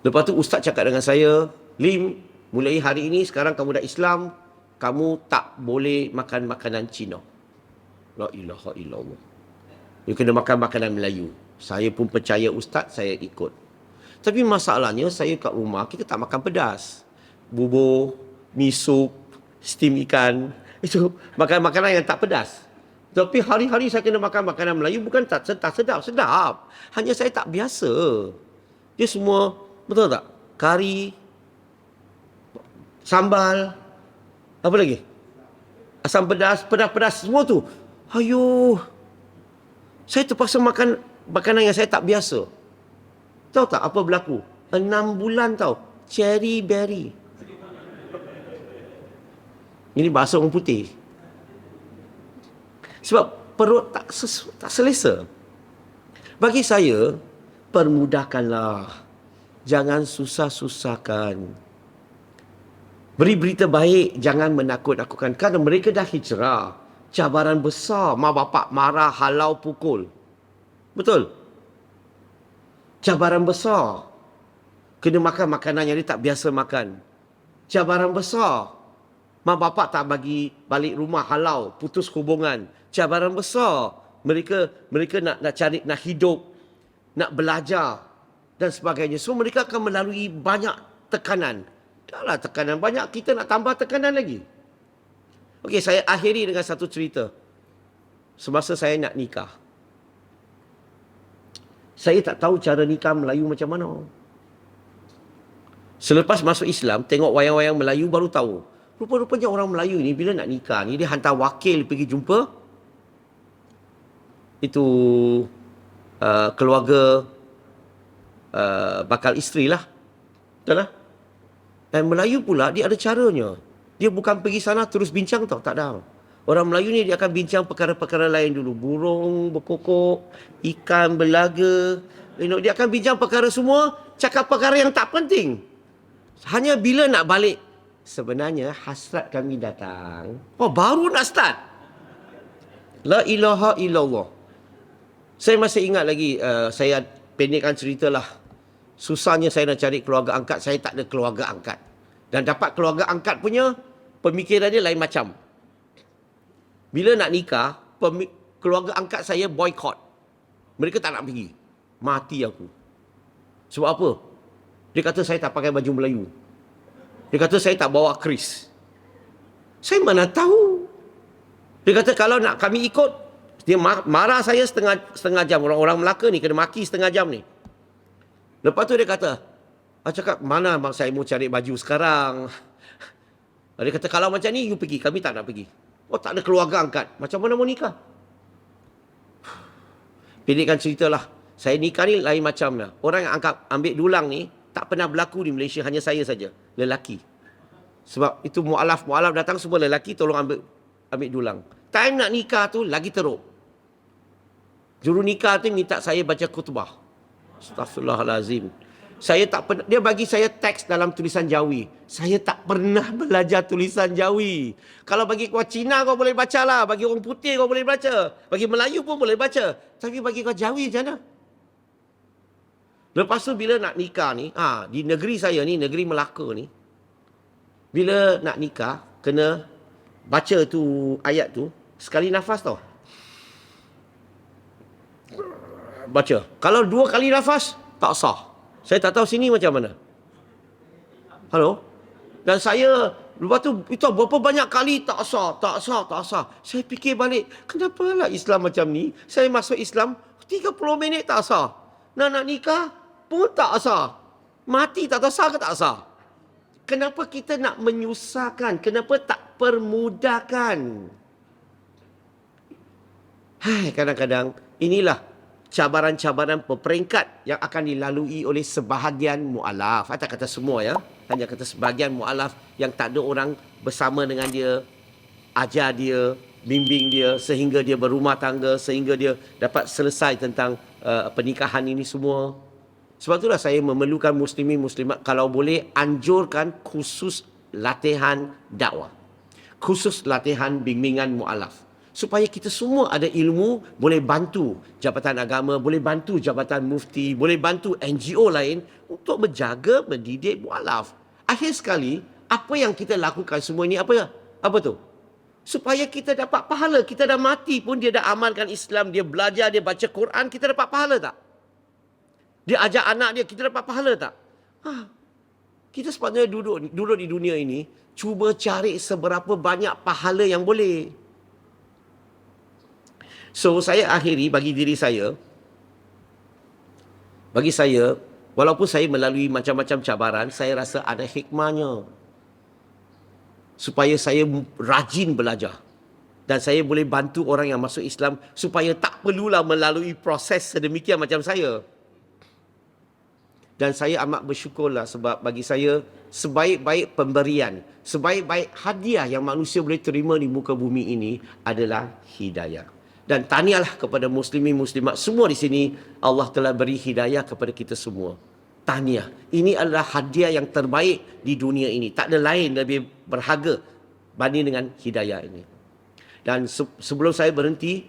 lepas tu ustaz cakap dengan saya, Lim, mulai hari ini sekarang kamu dah Islam, kamu tak boleh makan makanan Cina. La ilaha illallah. You kena makan makanan Melayu. Saya pun percaya ustaz, saya ikut. Tapi masalahnya, saya kat rumah, kita tak makan pedas. Bubur, mi sup, steam ikan, itu makanan yang tak pedas. Tapi hari-hari saya kena makan makanan Melayu, bukan tak sedap. Hanya saya tak biasa. Dia semua, betul tak? Kari, sambal, apa lagi? Asam pedas, semua tu. Ayuh. Saya terpaksa makan makanan yang saya tak biasa. Tahu tak apa berlaku? 6 bulan tau. Cherry berry. Ini bahasa orang putih. Sebab perut tak selesa. Bagi saya, permudahkanlah. Jangan susah-susahkan. Beri berita baik, jangan menakut-nakutkan. Kerana mereka dah hijrah. Cabaran besar, mak bapak marah, halau, pukul. Betul? Cabaran besar. Kena makan makanan yang dia tak biasa makan. Cabaran besar. Mak bapak tak bagi balik rumah, halau, putus hubungan. Cabaran besar. Mereka nak cari, nak hidup, nak belajar dan sebagainya. So mereka akan melalui banyak tekanan. Dahlah tekanan banyak, kita nak tambah tekanan lagi. Okey, saya akhiri dengan satu cerita. Semasa saya nak nikah, saya tak tahu cara nikah Melayu macam mana. Selepas masuk Islam, tengok wayang-wayang Melayu baru tahu. Rupa-rupanya orang Melayu ni bila nak nikah ni, dia hantar wakil pergi jumpa itu keluarga bakal isteri lah. Betul lah? Dan Melayu pula dia ada caranya. Dia bukan pergi sana terus bincang tau, tak ada. Orang Melayu ni dia akan bincang perkara-perkara lain dulu. Burung berkokok, ikan berlaga. Dia akan bincang perkara semua, cakap perkara yang tak penting. Hanya bila nak balik, sebenarnya hasrat kami datang. Oh, baru nak start. La ilaha illallah. Saya masih ingat lagi, saya pendekkan cerita lah. Susahnya saya nak cari keluarga angkat, saya tak ada keluarga angkat. Dan dapat keluarga angkat punya, pemikiran dia lain macam. Bila nak nikah, keluarga angkat saya boycott. Mereka tak nak pergi. Mati aku. Sebab apa? Dia kata saya tak pakai baju Melayu. Dia kata saya tak bawa keris. Saya mana tahu. Dia kata kalau nak kami ikut, dia marah saya setengah jam. Orang-orang Melaka ni kena maki setengah jam ni. Lepas tu dia kata, cakap mana abang saya mau cari baju sekarang. Dia kata kalau macam ni you pergi, kami tak nak pergi. Oh, tak ada keluarga angkat. Macam mana mau nikah? Pendekkan ceritalah. Saya nikah ni lain macam lah. Orang yang ambil dulang ni tak pernah berlaku di Malaysia, hanya saya saja, lelaki. Sebab itu mu'alaf datang semua lelaki, tolong ambil dulang. Time nak nikah tu lagi teruk. Juru nikah tu minta saya baca khutbah. Astaghfirullahalazim. Saya tak pernah, dia bagi saya teks dalam tulisan Jawi. Saya tak pernah belajar tulisan Jawi. Kalau bagi kau Cina kau boleh baca lah. Bagi orang putih kau boleh baca. Bagi Melayu pun boleh baca. Tapi bagi kau Jawi macam mana? Lepas tu bila nak nikah ni, di negeri saya ni, negeri Melaka ni, bila nak nikah, kena baca tu ayat tu, sekali nafas tau. Baca. Kalau 2 kali nafas, tak sah. Saya tak tahu sini macam mana. Halo? Dan saya, lepas tu, itu berapa banyak kali tak sah. Saya fikir balik, kenapa lah Islam macam ni? Saya masuk Islam, 30 minit tak sah. Nak nikah, pun tak sah. Mati tak tahu sah ke tak sah. Kenapa kita nak menyusahkan? Kenapa tak permudahkan? Kadang-kadang, inilah cabaran-cabaran peringkat yang akan dilalui oleh sebahagian mu'alaf. Saya tak kata semua ya. Hanya kata sebahagian mu'alaf yang tak ada orang bersama dengan dia, ajar dia, bimbing dia, sehingga dia berumah tangga, sehingga dia dapat selesai tentang pernikahan ini semua. Sebab itulah saya memerlukan muslimin muslimat, kalau boleh anjurkan khusus latihan dakwah. Khusus latihan bimbingan mu'alaf. Supaya kita semua ada ilmu, boleh bantu Jabatan Agama, boleh bantu Jabatan Mufti, boleh bantu NGO lain untuk menjaga, mendidik mu'alaf. Akhir sekali, apa yang kita lakukan semua ini apa tu? Supaya kita dapat pahala. Kita dah mati pun dia dah amalkan Islam, dia belajar, dia baca Quran, kita dapat pahala tak? Dia ajak anak dia, kita dapat pahala tak? Kita sepatutnya duduk di dunia ini, cuba cari seberapa banyak pahala yang boleh. So, saya akhiri bagi diri saya. Bagi saya, walaupun saya melalui macam-macam cabaran, saya rasa ada hikmahnya. Supaya saya rajin belajar. Dan saya boleh bantu orang yang masuk Islam supaya tak perlulah melalui proses sedemikian macam saya. Dan saya amat bersyukurlah sebab bagi saya, sebaik-baik pemberian, sebaik-baik hadiah yang manusia boleh terima di muka bumi ini adalah hidayah. Dan tahniahlah kepada muslimin muslimat semua di sini, Allah telah beri hidayah kepada kita semua. Tahniah. Ini adalah hadiah yang terbaik di dunia ini. Tak ada lain lebih berharga banding dengan hidayah ini. Dan sebelum saya berhenti,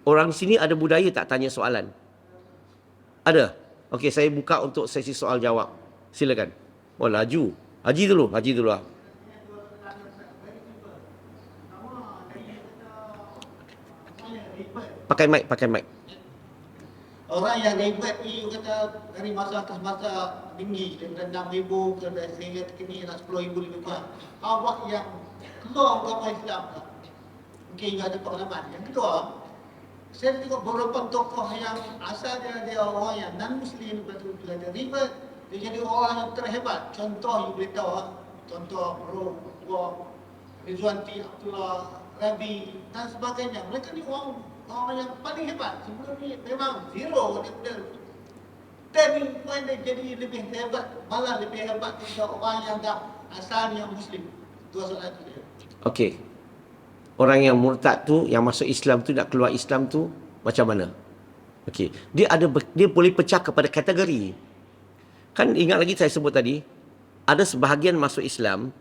orang di sini ada budaya tak tanya soalan? Ada? Okey, saya buka untuk sesi soal jawab. Silakan. Oh, laju. Haji dulu lah. Pakai mic. Orang yang ribet ni kata dari masa atas masa tinggi, dari 6,000 ke sehingga kini nak 10,000 lebih kurang. Awak yang keluar agama Islam tak? Mungkin ada pengalaman. Yang kedua, saya tengok beberapa tokoh yang asalnya dia orang yang non-Muslim, lepas tu bila dia ribet, dia jadi orang yang terhebat. Contoh you boleh tahu, contoh Rizwanti, Abdullah, Rabi dan sebagainya. Mereka ni orang yang paling hebat. Sebelum ni memang zero dia turning point dia jadi lebih hebat, malah lebih hebat daripada orang yang dah asalnya Muslim. Dua soalan itu dia. Okey. Orang yang murtad tu, yang masuk Islam tu, nak keluar Islam tu, macam mana? Okey, dia boleh pecah kepada kategori. Kan ingat lagi saya sebut tadi, ada sebahagian masuk Islam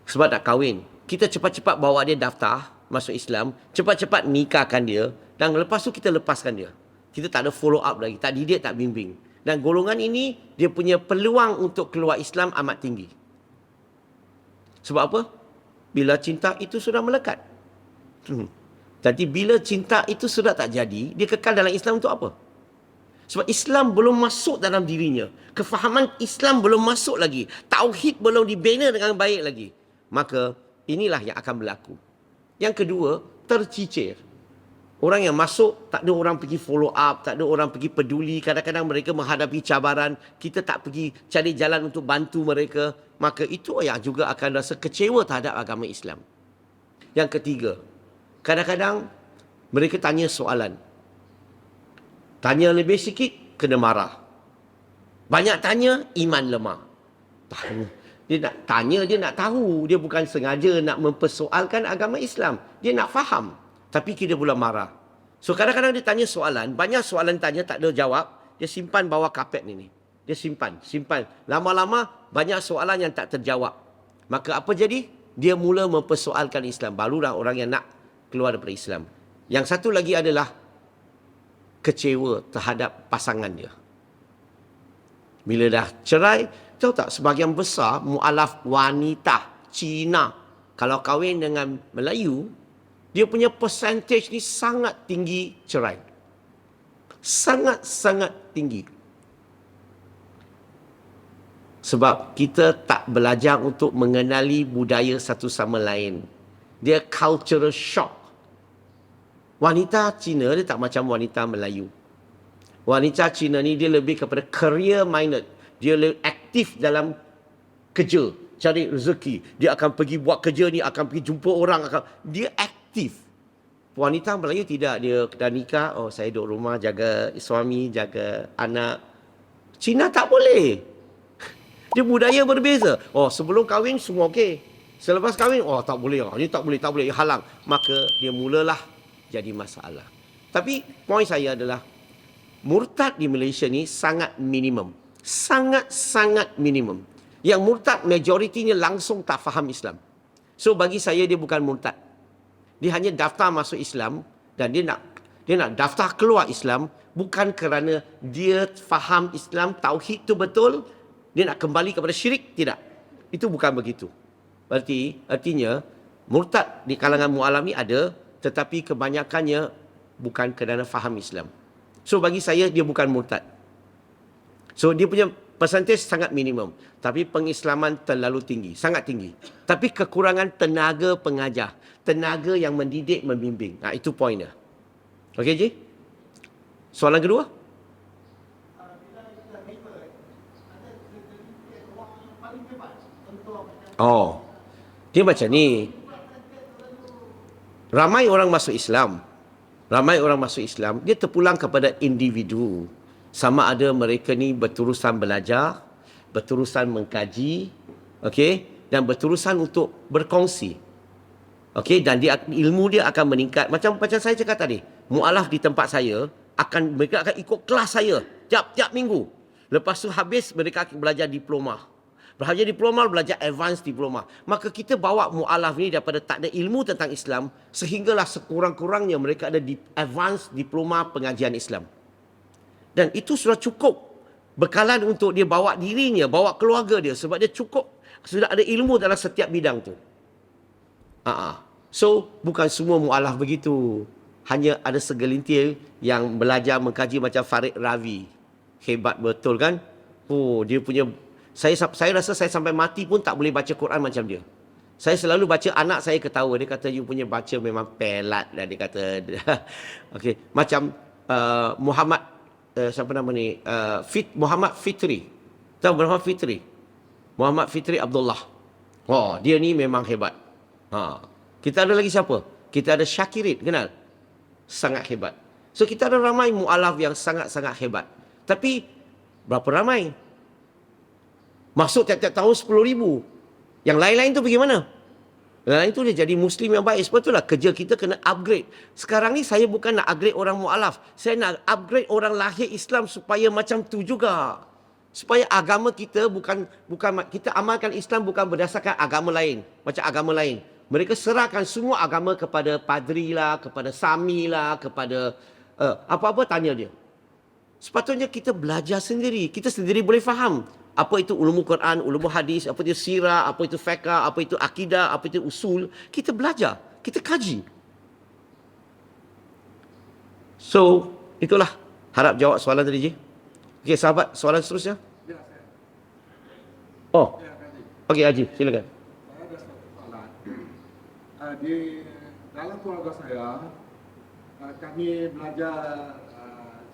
sebab nak kahwin. Kita cepat-cepat bawa dia daftar masuk Islam, cepat-cepat nikahkan dia, dan lepas tu kita lepaskan dia. Kita tak ada follow up lagi, tak didik, tak bimbing. Dan golongan ini, dia punya peluang untuk keluar Islam amat tinggi. Sebab apa? Bila cinta itu sudah melekat. Jadi bila cinta itu sudah tak jadi, dia kekal dalam Islam untuk apa? Sebab Islam belum masuk dalam dirinya. Kefahaman Islam belum masuk lagi. Tauhid belum dibina dengan baik lagi. Maka inilah yang akan berlaku. Yang kedua, tercicir. Orang yang masuk, tak ada orang pergi follow up, tak ada orang pergi peduli. Kadang-kadang mereka menghadapi cabaran, kita tak pergi cari jalan untuk bantu mereka. Maka itu yang juga akan rasa kecewa terhadap agama Islam. Yang ketiga, kadang-kadang mereka tanya soalan. Tanya lebih sikit, kena marah. Banyak tanya, iman lemah. Dia nak tanya, dia nak tahu. Dia bukan sengaja nak mempersoalkan agama Islam. Dia nak faham. Tapi kita pula marah. So kadang-kadang dia tanya soalan, banyak soalan tanya tak ada jawab, dia simpan bawah kapet ni. Dia simpan. Lama-lama banyak soalan yang tak terjawab. Maka apa jadi? Dia mula mempersoalkan Islam. Barulah orang yang nak keluar daripada Islam. Yang satu lagi adalah kecewa terhadap pasangan dia. Bila dah cerai, tahu tak sebahagian besar mualaf wanita Cina kalau kahwin dengan Melayu, dia punya percentage ni sangat tinggi cerai. Sangat-sangat tinggi. Sebab kita tak belajar untuk mengenali budaya satu sama lain. Dia cultural shock. Wanita Cina dia tak macam wanita Melayu. Wanita Cina ni dia lebih kepada career minded. Dia lebih aktif dalam kerja, cari rezeki. Dia akan pergi buat kerja ni, akan pergi jumpa orang. Dia aktif. Wanita Melayu tidak. Dia dah nikah, oh saya duduk rumah jaga suami, jaga anak. Cina tak boleh. Dia budaya berbeza. Oh sebelum kahwin semua okey. Selepas kahwin, oh tak boleh. Ini tak boleh, halang. Maka dia mulalah jadi masalah. Tapi poin saya adalah murtad di Malaysia ni sangat minimum. Sangat-sangat minimum. Yang murtad majoritinya langsung tak faham Islam. So bagi saya dia bukan murtad. Dia hanya daftar masuk Islam dan dia nak daftar keluar Islam bukan kerana dia faham Islam, tauhid tu betul, dia nak kembali kepada syirik, tidak. Itu bukan begitu. Artinya murtad di kalangan mu'alaf ni ada, tetapi kebanyakannya bukan kerana faham Islam. So bagi saya dia bukan murtad. So dia punya percentage sangat minimum. Tapi pengislaman terlalu tinggi, sangat tinggi. Tapi kekurangan tenaga pengajar, tenaga yang mendidik, membimbing. Itu poinnya. Okey Ji? Soalan kedua? Oh, dia macam ni. Ramai orang masuk Islam. Dia terpulang kepada individu. Sama ada mereka ni berterusan belajar, berterusan mengkaji, okey, dan berterusan untuk berkongsi. Okey, dan ilmu dia akan meningkat. Macam saya cakap tadi, mualaf di tempat saya mereka akan ikut kelas saya tiap-tiap minggu. Lepas tu habis mereka akan belajar diploma. Belajar advance diploma. Maka kita bawa mualaf ni daripada tak ada ilmu tentang Islam sehinggalah sekurang-kurangnya mereka ada advance diploma pengajian Islam. Dan itu sudah cukup bekalan untuk dia bawa dirinya, bawa keluarga dia sebab dia cukup sudah ada ilmu dalam setiap bidang tu. So bukan semua mualaf begitu. Hanya ada segelintir yang belajar mengkaji macam Farid Ravi. Hebat betul kan? Oh, dia punya saya rasa saya sampai mati pun tak boleh baca Quran macam dia. Saya selalu baca, anak saya ketawa. Dia kata, you punya baca memang pelat. Dia kata, okay. Macam Muhammad, siapa nama ni? Muhammad Fitri. Tahu Muhammad Fitri? Muhammad Fitri Abdullah. Oh, dia ni memang hebat. Kita ada lagi siapa? Kita ada Syakirin, kenal? Sangat hebat. So, kita ada ramai mu'alaf yang sangat-sangat hebat. Tapi, berapa ramai? Masuk tiap-tiap tahun 10,000. Yang lain-lain tu pergi mana? Nah, itu dia jadi Muslim yang baik. Sebab itulah kerja kita kena upgrade. Sekarang ni saya bukan nak upgrade orang mu'alaf. Saya nak upgrade orang lahir Islam supaya macam tu juga. Supaya agama kita bukan kita amalkan Islam bukan berdasarkan agama lain. Macam agama lain. Mereka serahkan semua agama kepada padri lah, kepada sami lah, kepada apa-apa tanya dia. Sepatutnya kita belajar sendiri. Kita sendiri boleh faham. Apa itu ulumul Quran, ulumul hadis, apa itu sirah, apa itu fiqh, apa itu akidah, apa itu usul. Kita belajar, kita kaji. So, itulah. Harap jawab soalan tadi, Ji. Okey, sahabat, soalan seterusnya. Ya, saya. Oh, Ya, Haji. okey Haji, silakan. Saya ada satu soalan. Di dalam keluarga saya, kami belajar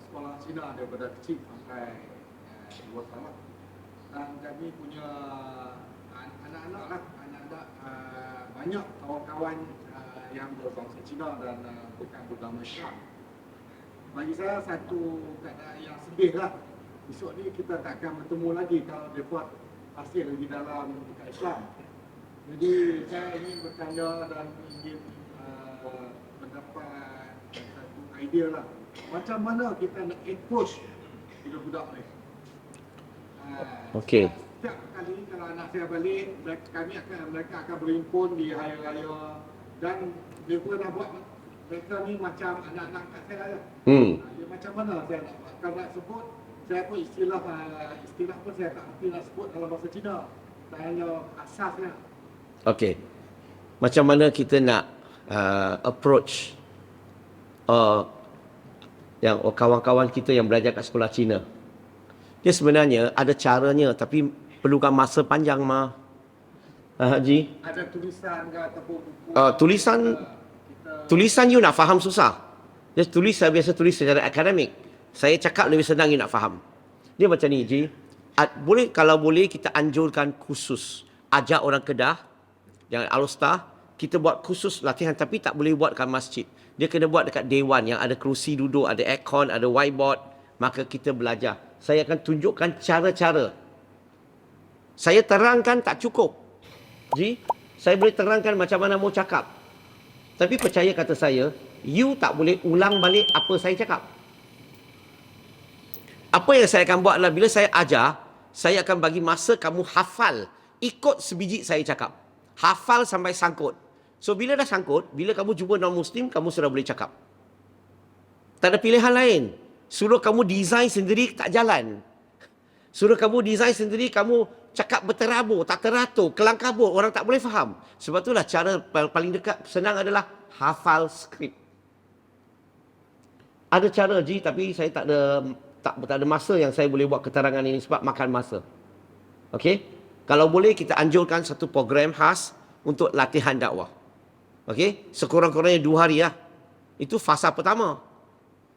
sekolah Cina daripada kecil sampai luar sana. Dan kami punya anak-anak lah, banyak kawan-kawan yang berbangsa Cina dan bukan beragama Islam. Bagi saya satu keadaan yang sedih lah. Esok ni kita takkan bertemu lagi kalau dia buat hasil di dalam Islam. Jadi saya ingin bertanya dan ingin mendapat satu idea lah. Macam mana kita nak approach budak-budak ni? Okey. Setiap kali kalau anak saya balik, mereka akan berhimpun di hari raya dan mereka nak buat mereka ni macam anak-anak kat saya lah. Dia macam mana saya nak buat? Kalau nak sebut, saya pun istilah pun saya tak mesti nak sebut dalam bahasa Cina. Saya hanya asasnya. Okey. Macam mana kita nak approach yang kawan-kawan kita yang belajar kat sekolah Cina? Dia sebenarnya ada caranya tapi perlukan masa panjang mah. Haji. Ada tulisan ke ataupun buku? Tulisan you nak faham susah. Dia tulis, saya biasa tulis secara akademik. Saya cakap lebih senang you nak faham. Dia macam ni, Ji. Kalau boleh kita anjurkan khusus. Ajak orang Kedah, yang Al-Ustaz, kita buat khusus latihan tapi tak boleh buat kat masjid. Dia kena buat dekat dewan yang ada kerusi duduk, ada aircon, ada whiteboard. Maka kita belajar. Saya akan tunjukkan cara-cara. Saya terangkan tak cukup. Ji, saya boleh terangkan macam mana mau cakap. Tapi percaya kata saya, you tak boleh ulang balik apa saya cakap. Apa yang saya akan buat adalah bila saya ajar, saya akan bagi masa kamu hafal. Ikut sebiji saya cakap. Hafal sampai sangkut. So bila dah sangkut, bila kamu jumpa non-Muslim, kamu sudah boleh cakap. Tak ada pilihan lain. Suruh kamu design sendiri tak jalan. Suruh kamu design sendiri, kamu cakap berterabur, tak teratur, kelang kabut, orang tak boleh faham. Sebab itulah cara paling dekat, senang adalah hafal skrip. Ada cara, Ji, tapi saya tak ada masa yang saya boleh buat keterangan ini sebab makan masa. Okey? Kalau boleh kita anjurkan satu program khas untuk latihan dakwah. Okey? Sekurang-kurangnya 2 hari lah. Itu fasa pertama.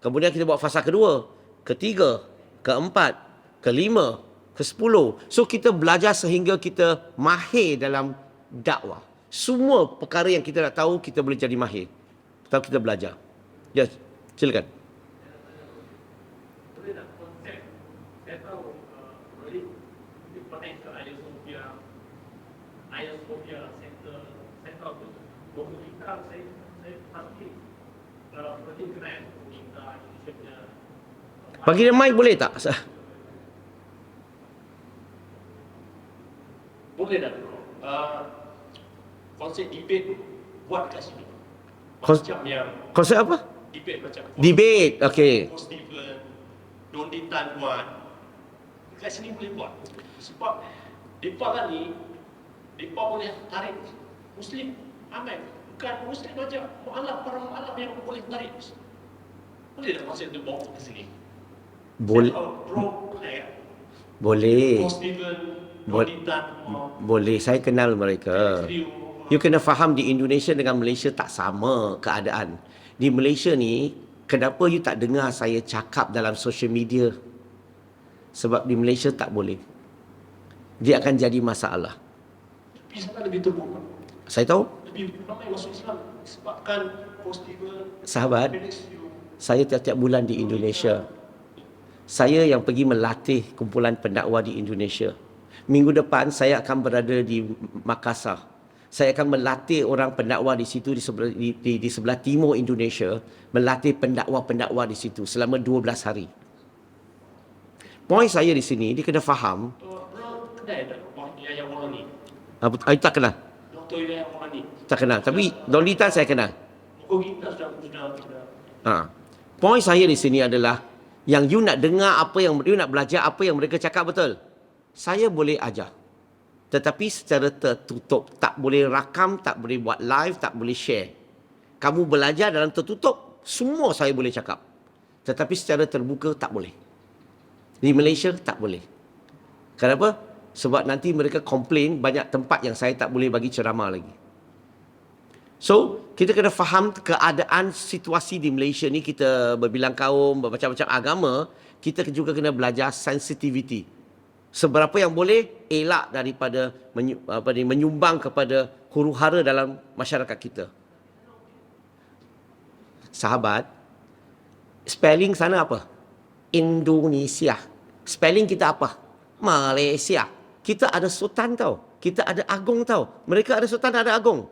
Kemudian kita buat fasa kedua, ketiga, keempat, kelima, ke-10. So kita belajar sehingga kita mahir dalam dakwah. Semua perkara yang kita nak tahu, kita boleh jadi mahir. Kalau kita belajar. Ya, silakan. Boleh tak konsep, saya tahu potensial Ayasofya Center, saya tahu tu. Buku kita, saya pasti seperti kena minta Indonesia punya. Bagi dia mic boleh tak? Boleh tak? Konsep debate buat kat sini. Konsep- Macam yang Konsep apa? debate macam Debate, okey. Steven, Don Tan buat. Kat sini boleh buat. Sebab mereka kan ni, mereka boleh tarik Muslim ramai. Bukan Muslim saja, para mu'alaf yang boleh tarik. Boleh tak konsep tu bawa ke sini? Boleh. Boleh. Steven, Bol- Don Tan, Boleh, saya kenal mereka. You kena faham di Indonesia dengan Malaysia tak sama keadaan. Di Malaysia ni, kenapa you tak dengar saya cakap dalam social media? Sebab di Malaysia tak boleh. Dia akan jadi masalah. Tapi sana lebih terbuka. Saya tahu, Lebih ramai masuk Islam. Sebabkan Steven, sahabat, Felix Yu, saya tiap-tiap bulan di Indonesia. Saya yang pergi melatih kumpulan pendakwa di Indonesia. Minggu depan saya akan berada di Makassar. Saya akan melatih orang pendakwa di situ di sebelah timur Indonesia, melatih pendakwa-pendakwa di situ selama 12 hari. Poin saya di sini, dia kena faham. Bro, kenal tak yang orang ni? Tak kenal. Doktor yang orang ni. Tak kenal. Tapi Don Litan saya kenal. Muka kita sudah. Poin saya di sini adalah yang you nak dengar apa yang you nak belajar apa yang mereka cakap betul. Saya boleh ajar. Tetapi secara tertutup, tak boleh rakam, tak boleh buat live, tak boleh share. Kamu belajar dalam tertutup, semua saya boleh cakap. Tetapi secara terbuka tak boleh. Di Malaysia tak boleh. Kenapa? Sebab nanti mereka komplain banyak tempat yang saya tak boleh bagi ceramah lagi. So, kita kena faham keadaan situasi di Malaysia ni, kita berbilang kaum, bermacam-macam agama, kita juga kena belajar sensitivity. Seberapa yang boleh elak daripada menyumbang kepada huru-hara dalam masyarakat kita. Sahabat, spelling sana apa? Indonesia. Spelling kita apa? Malaysia. Kita ada sultan tau. Kita ada agung tau. Mereka ada sultan, ada agung.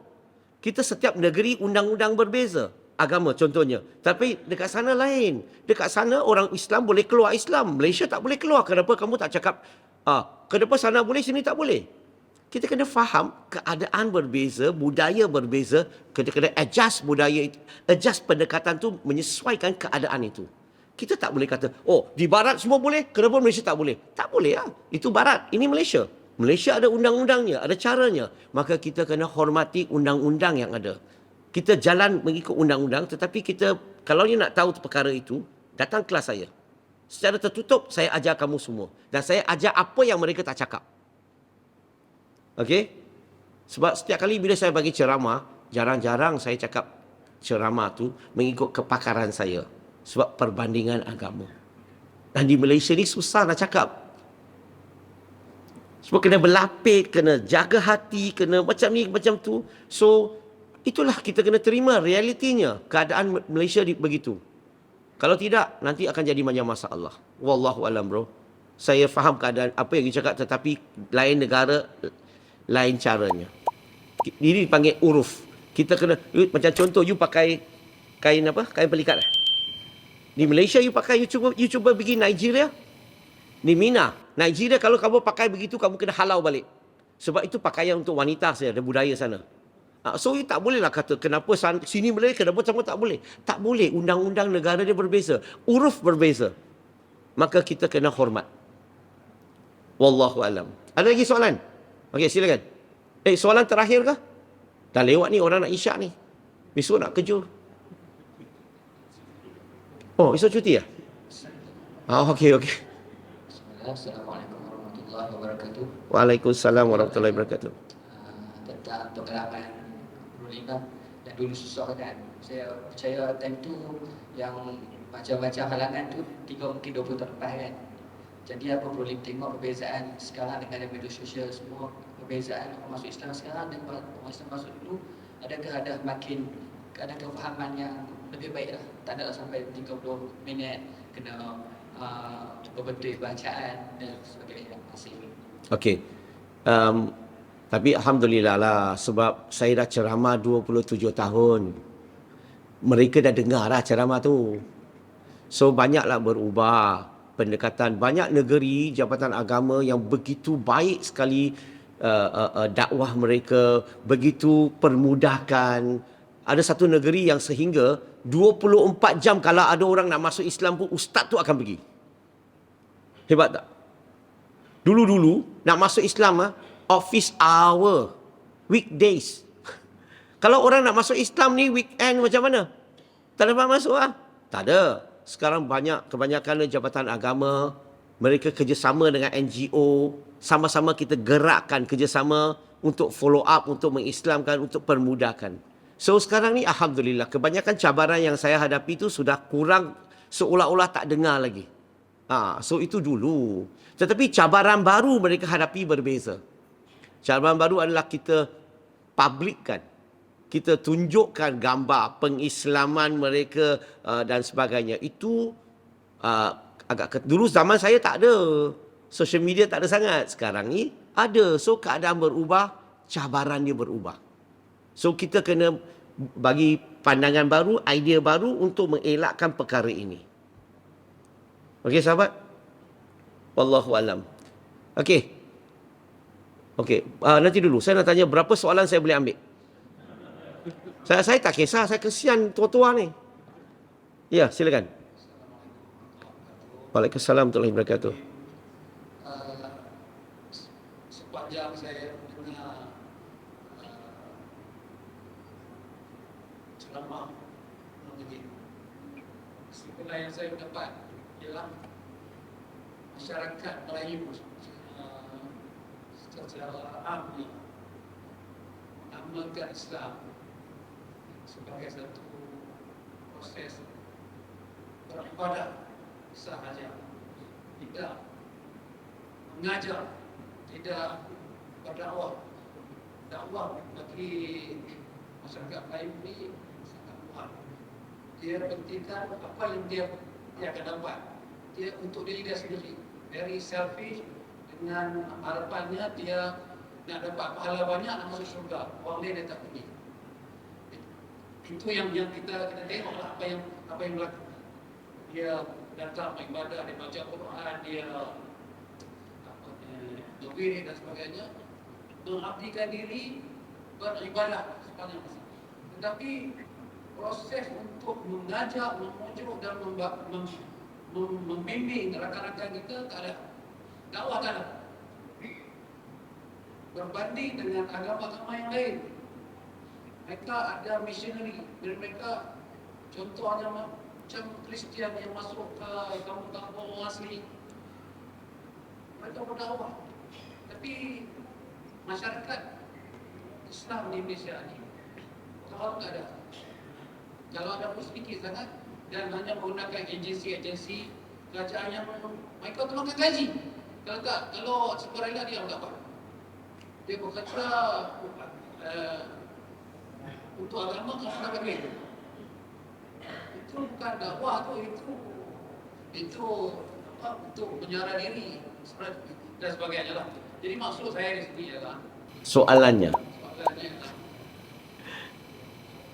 Kita setiap negeri undang-undang berbeza. Agama contohnya. Tapi dekat sana lain. Dekat sana orang Islam boleh keluar Islam. Malaysia tak boleh keluar. Kenapa kamu tak cakap, kenapa sana boleh, sini tak boleh? Kita kena faham keadaan berbeza, budaya berbeza. Kita kena adjust budaya itu. Adjust pendekatan tu menyesuaikan keadaan itu. Kita tak boleh kata, di barat semua boleh, kenapa Malaysia tak boleh? Tak boleh lah. Itu barat, ini Malaysia. Malaysia ada undang-undangnya, ada caranya. Maka kita kena hormati undang-undang yang ada. Kita jalan mengikut undang-undang, tetapi kita, kalau you nak tahu perkara itu, datang kelas saya. Secara tertutup, saya ajar kamu semua. Dan saya ajar apa yang mereka tak cakap. Okey? Sebab setiap kali bila saya bagi ceramah, jarang-jarang saya cakap ceramah tu mengikut kepakaran saya. Sebab perbandingan agama. Dan di Malaysia ni susah nak cakap. Sebab kena berlapik, kena jaga hati, kena macam ni, macam tu. So, itulah kita kena terima realitinya. Keadaan Malaysia begitu. Kalau tidak, nanti akan jadi banyak masalah. Wallahu alam bro. Saya faham keadaan apa yang dicakap, tetapi lain negara, lain caranya. Ini dipanggil uruf. Kita kena, macam contoh, you pakai kain apa? Kain pelikat. Di Malaysia, you pakai, you cuba pergi Nigeria. Di Mina, Nigeria, kalau kamu pakai begitu, kamu kena halau balik. Sebab itu pakaian untuk wanita saja, ada budaya sana. So, you tak bolehlah kata, kenapa sini boleh, kenapa sama tak boleh. Tak boleh, undang-undang negara dia berbeza. Uruf berbeza. Maka kita kena hormat. Wallahu alam. Ada lagi soalan? Okey, silakan. Soalan terakhir kah? Dah lewat ni, orang nak isyak ni. Besok nak kerja. Esok cuti ya? Okey. Assalamualaikum warahmatullahi wabarakatuh. Waalaikumsalam warahmatullahi wabarakatuh. Tentang pengalaman Rulina dan dulu susah kan. Saya percaya time tu yang macam-macam halangan tu tinggal mungkin 20 tahun lepas kan. Jadi apa boleh tengok perbezaan sekarang dengan media sosial semua, perbezaan orang masuk Islam sekarang dan orang Islam masuk dulu, adakah ada makin ada kefahaman yang lebih baik lah. Tak adalah sampai 30 minit kena berbetul bacaan dan sebagainya. Okey. Tapi Alhamdulillah lah, sebab saya dah ceramah 27 tahun. Mereka dah dengar lah ceramah tu. So banyaklah berubah pendekatan. Banyak negeri, jabatan agama yang begitu baik sekali dakwah mereka, begitu permudahkan. Ada satu negeri yang sehingga 24 jam kalau ada orang nak masuk Islam pun, ustaz tu akan pergi. Hebat tak? Dulu-dulu nak masuk Islam, office hour, weekdays. Kalau orang nak masuk Islam ni weekend macam mana? Tak dapat masuk lah. Tak ada. Sekarang kebanyakan jabatan agama, mereka kerjasama dengan NGO, sama-sama kita gerakkan kerjasama untuk follow up, untuk mengislamkan, untuk permudahkan. So sekarang ni Alhamdulillah, kebanyakan cabaran yang saya hadapi tu sudah kurang, seolah-olah tak dengar lagi. So itu dulu. Tetapi cabaran baru mereka hadapi berbeza. Cabaran baru adalah kita publikkan. Kita tunjukkan gambar pengislaman mereka dan sebagainya. Itu dulu zaman saya tak ada. Social media tak ada sangat. Sekarang ni ada. So keadaan berubah, cabaran dia berubah. So kita kena bagi pandangan baru, idea baru untuk mengelakkan perkara ini. Okey sahabat? Wallahu alam. Okey. Okey, nanti dulu saya nak tanya berapa soalan saya boleh ambil. Saya tak kisah, saya kesian tua-tua ni. Ya, silakan. Waalaikumsalam warahmatullahi wabarakatuh. Sepanjang saya dengar ceramah begini, kesimpulan yang saya dapat ialah masyarakat Melayu secara am mengamalkan Islam sebagai satu proses beribadah sahaja, tidak mengajar, tidak berdakwah. Dakwah bagi masyarakat Melayu ini sangat luas. Dia pentingkan apa yang dia akan dapat. Dia untuk diri dia sendiri, very selfish, dengan harapannya dia nak dapat pahala banyak, nak masuk syurga. Orang lain dia tak pergi. Itu yang kita tengok lah apa yang berlaku. Dia datang beribadah, dia baca Quran, dia berwirid dan sebagainya, mengabdikan diri, beribadah sepanjang masa. Tetapi proses untuk mengajak, memujuk dan membimbing rakan-rakan kita tak ada. Dakwah tak ada. Berbanding dengan agama-agama yang lain, mereka ada missionary. Mereka contohnya macam Kristian yang masuk ke kampung-kampung asli, mereka berdakwah. Tapi masyarakat Islam di Malaysia ni kalau tak ada, kalau ada pun sedikit sangat, dan hanya menggunakan agensi-agensi kerajaan yang mereka tolongkan gaji. Kalau tak, kalau sukarela dia tak apa. Dia berkata untuk agama kamu dapat duit. Itu bukan dakwah tu, itu apa, untuk menyara diri dan sebagainya lah. Jadi maksud saya di sini ialah Soalannya.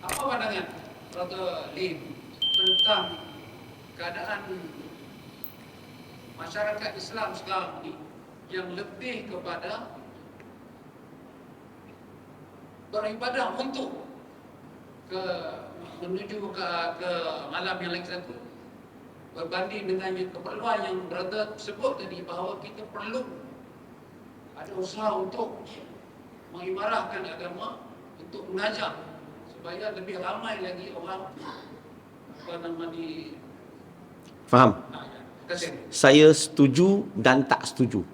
Apa pandangan Brother Lim tentang keadaan masyarakat Islam sekarang ini yang lebih kepada beribadah untuk menuju ke malam yang lagi satu, berbanding dengan keperluan yang Brother sebut tadi, bahawa kita perlu ada usaha untuk mengimarahkan agama, untuk mengajar supaya lebih ramai lagi orang Faham? Terima kasih. Saya setuju dan tak setuju.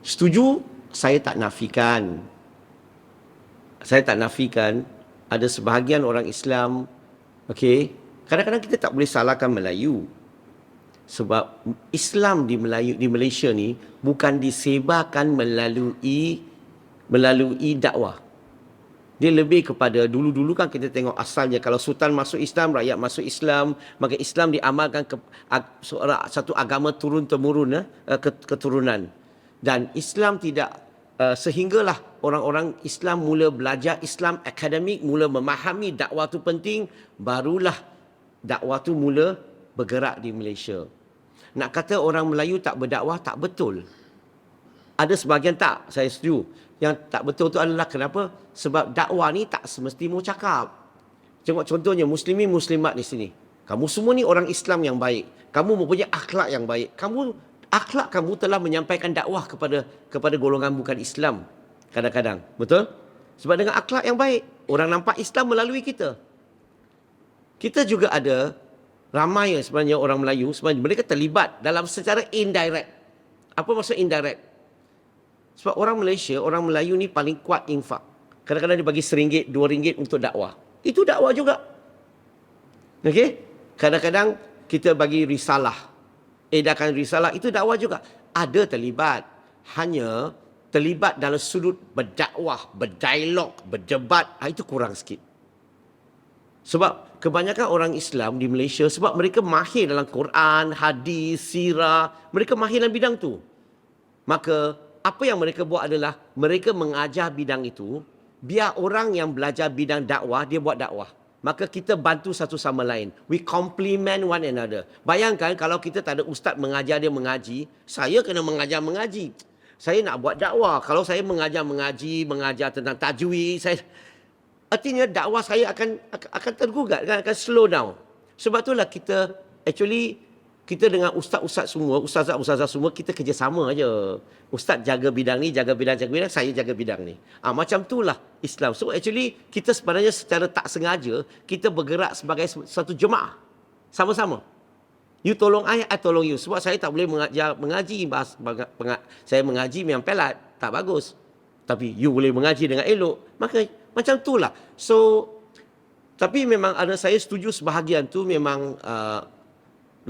Setuju, saya tak nafikan. Saya tak nafikan ada sebahagian orang Islam, okey, kadang-kadang kita tak boleh salahkan Melayu. Sebab Islam di Malaysia ni bukan disebarkan melalui dakwah. Dia lebih kepada dulu-dulu kan kita tengok asalnya kalau sultan masuk Islam, rakyat masuk Islam, maka Islam diamalkan satu agama turun-temurun, keturunan. Dan Islam tidak sehinggalah orang-orang Islam mula belajar Islam akademik, mula memahami dakwah tu penting, barulah dakwah tu mula bergerak di Malaysia. Nak kata orang Melayu tak berdakwah, tak betul. Ada sebahagian tak, saya setuju. Yang tak betul tu adalah kenapa? Sebab dakwah ni tak semesti mau cakap. Tengok contohnya muslimin muslimat di sini. Kamu semua ni orang Islam yang baik. Kamu mempunyai akhlak yang baik. Akhlak kamu telah menyampaikan dakwah kepada golongan bukan Islam. Kadang-kadang, betul? Sebab dengan akhlak yang baik, orang nampak Islam melalui kita. Kita juga ada ramai sebenarnya orang Melayu, sebenarnya mereka terlibat dalam secara indirect. Apa maksud indirect? Sebab orang Malaysia, orang Melayu ni paling kuat infak. Kadang-kadang dia bagi RM1, RM2 untuk dakwah. Itu dakwah juga. Okey? Kadang-kadang kita bagi risalah. Edarkan risalah, itu dakwah juga. Ada terlibat. Hanya terlibat dalam sudut berdakwah, berdialog, berdebat. Itu kurang sikit. Sebab kebanyakan orang Islam di Malaysia, sebab mereka mahir dalam Quran, hadis, sirah. Mereka mahir dalam bidang tu. Maka apa yang mereka buat adalah mereka mengajar bidang itu biar orang yang belajar bidang dakwah, dia buat dakwah. Maka kita bantu satu sama lain. We complement one another. Bayangkan kalau kita tak ada ustaz mengajar dia mengaji, saya kena mengajar mengaji. Saya nak buat dakwah. Kalau saya mengajar mengaji, mengajar tentang tajwid, artinya dakwah saya akan tergugat, akan slow down. Sebab itulah kita dengan ustaz-ustaz semua, ustazah-ustazah semua, kita kerjasama aja. Ustaz jaga bidang ni, jaga bidang, saya jaga bidang ni. Macam itulah Islam. So actually, kita sebenarnya secara tak sengaja, kita bergerak sebagai satu jemaah. Sama-sama. You tolong I tolong you. Sebab saya tak boleh mengaji. Saya mengaji memang pelat. Tak bagus. Tapi you boleh mengaji dengan elok. Maka macam itulah. So, tapi memang saya setuju sebahagian tu memang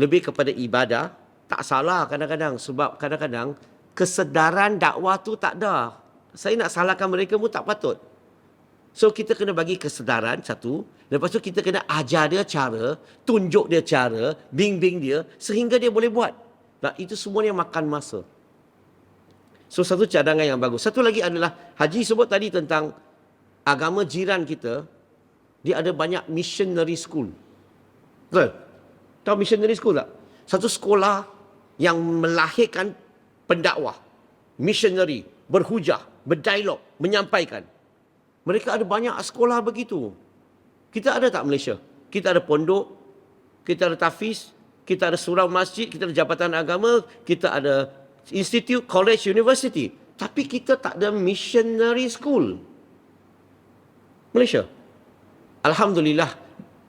lebih kepada ibadah. Tak salah kadang-kadang. Sebab kadang-kadang kesedaran dakwah tu tak ada. Saya nak salahkan mereka pun tak patut. So kita kena bagi kesedaran satu. Lepas tu kita kena ajar dia cara, tunjuk dia cara, bimbing dia sehingga dia boleh buat. Nah, itu semuanya makan masa. So satu cadangan yang bagus. Satu lagi adalah Haji sebut tadi tentang agama jiran kita. Dia ada banyak missionary school. Betul? Tahu missionary school tak? Satu sekolah yang melahirkan pendakwah, missionary, berhujah, berdialog, menyampaikan. Mereka ada banyak sekolah begitu. Kita ada tak Malaysia? Kita ada pondok, kita ada tafiz, kita ada surau masjid, kita ada jabatan agama, kita ada institute, college, university. Tapi kita tak ada missionary school. Malaysia. Alhamdulillah,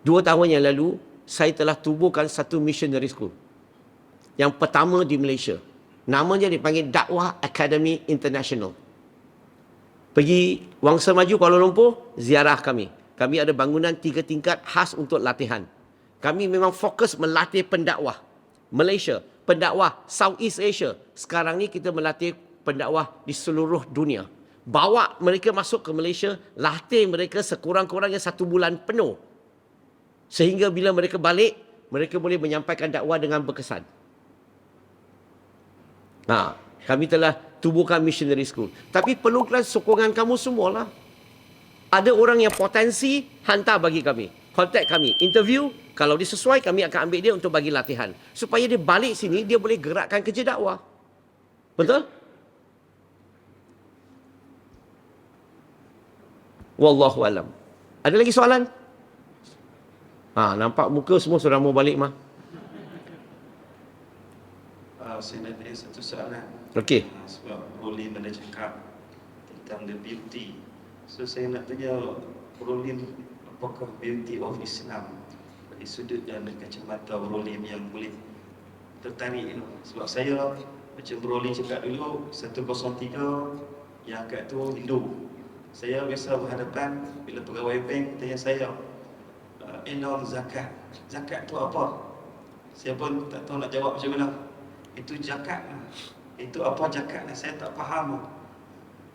2 tahun yang lalu, saya telah tubuhkan satu missionary school. Yang pertama di Malaysia. Namanya dipanggil Dakwah Academy International. Pergi Wangsa Maju, Kuala Lumpur, ziarah kami. Kami ada bangunan 3 tingkat khas untuk latihan. Kami memang fokus melatih pendakwah Malaysia, pendakwah Southeast Asia. Sekarang ni kita melatih pendakwah di seluruh dunia. Bawa mereka masuk ke Malaysia, latih mereka sekurang-kurangnya 1 bulan penuh. Sehingga bila mereka balik, mereka boleh menyampaikan dakwah dengan berkesan. Kami telah tubuhkan missionary school. Tapi perlukan sokongan kamu semualah. Ada orang yang potensi, hantar bagi kami. Contact kami, interview. Kalau dia sesuai, kami akan ambil dia untuk bagi latihan. Supaya dia balik sini, dia boleh gerakkan kerja dakwah. Betul? Wallahu alam. Ada lagi soalan? Nampak muka semua sudah mau balik mah. Saya nak tanya satu soalan. Okey. Sebab Rolim ada cakap tentang the beauty. So saya nak tanya Rolim, apakah beauty of Islam dari sudut dan kacamata Rolim yang boleh tertarik? Sebab saya macam Rolim cakap dulu 103 yang kat tu Hindu. Saya biasa berhadapan bila pegawai bank tanya saya, enon zakat. Zakat tu apa? Saya pun tak tahu nak jawab macam mana. Itu zakat lah. Itu apa zakat lah? Saya tak faham.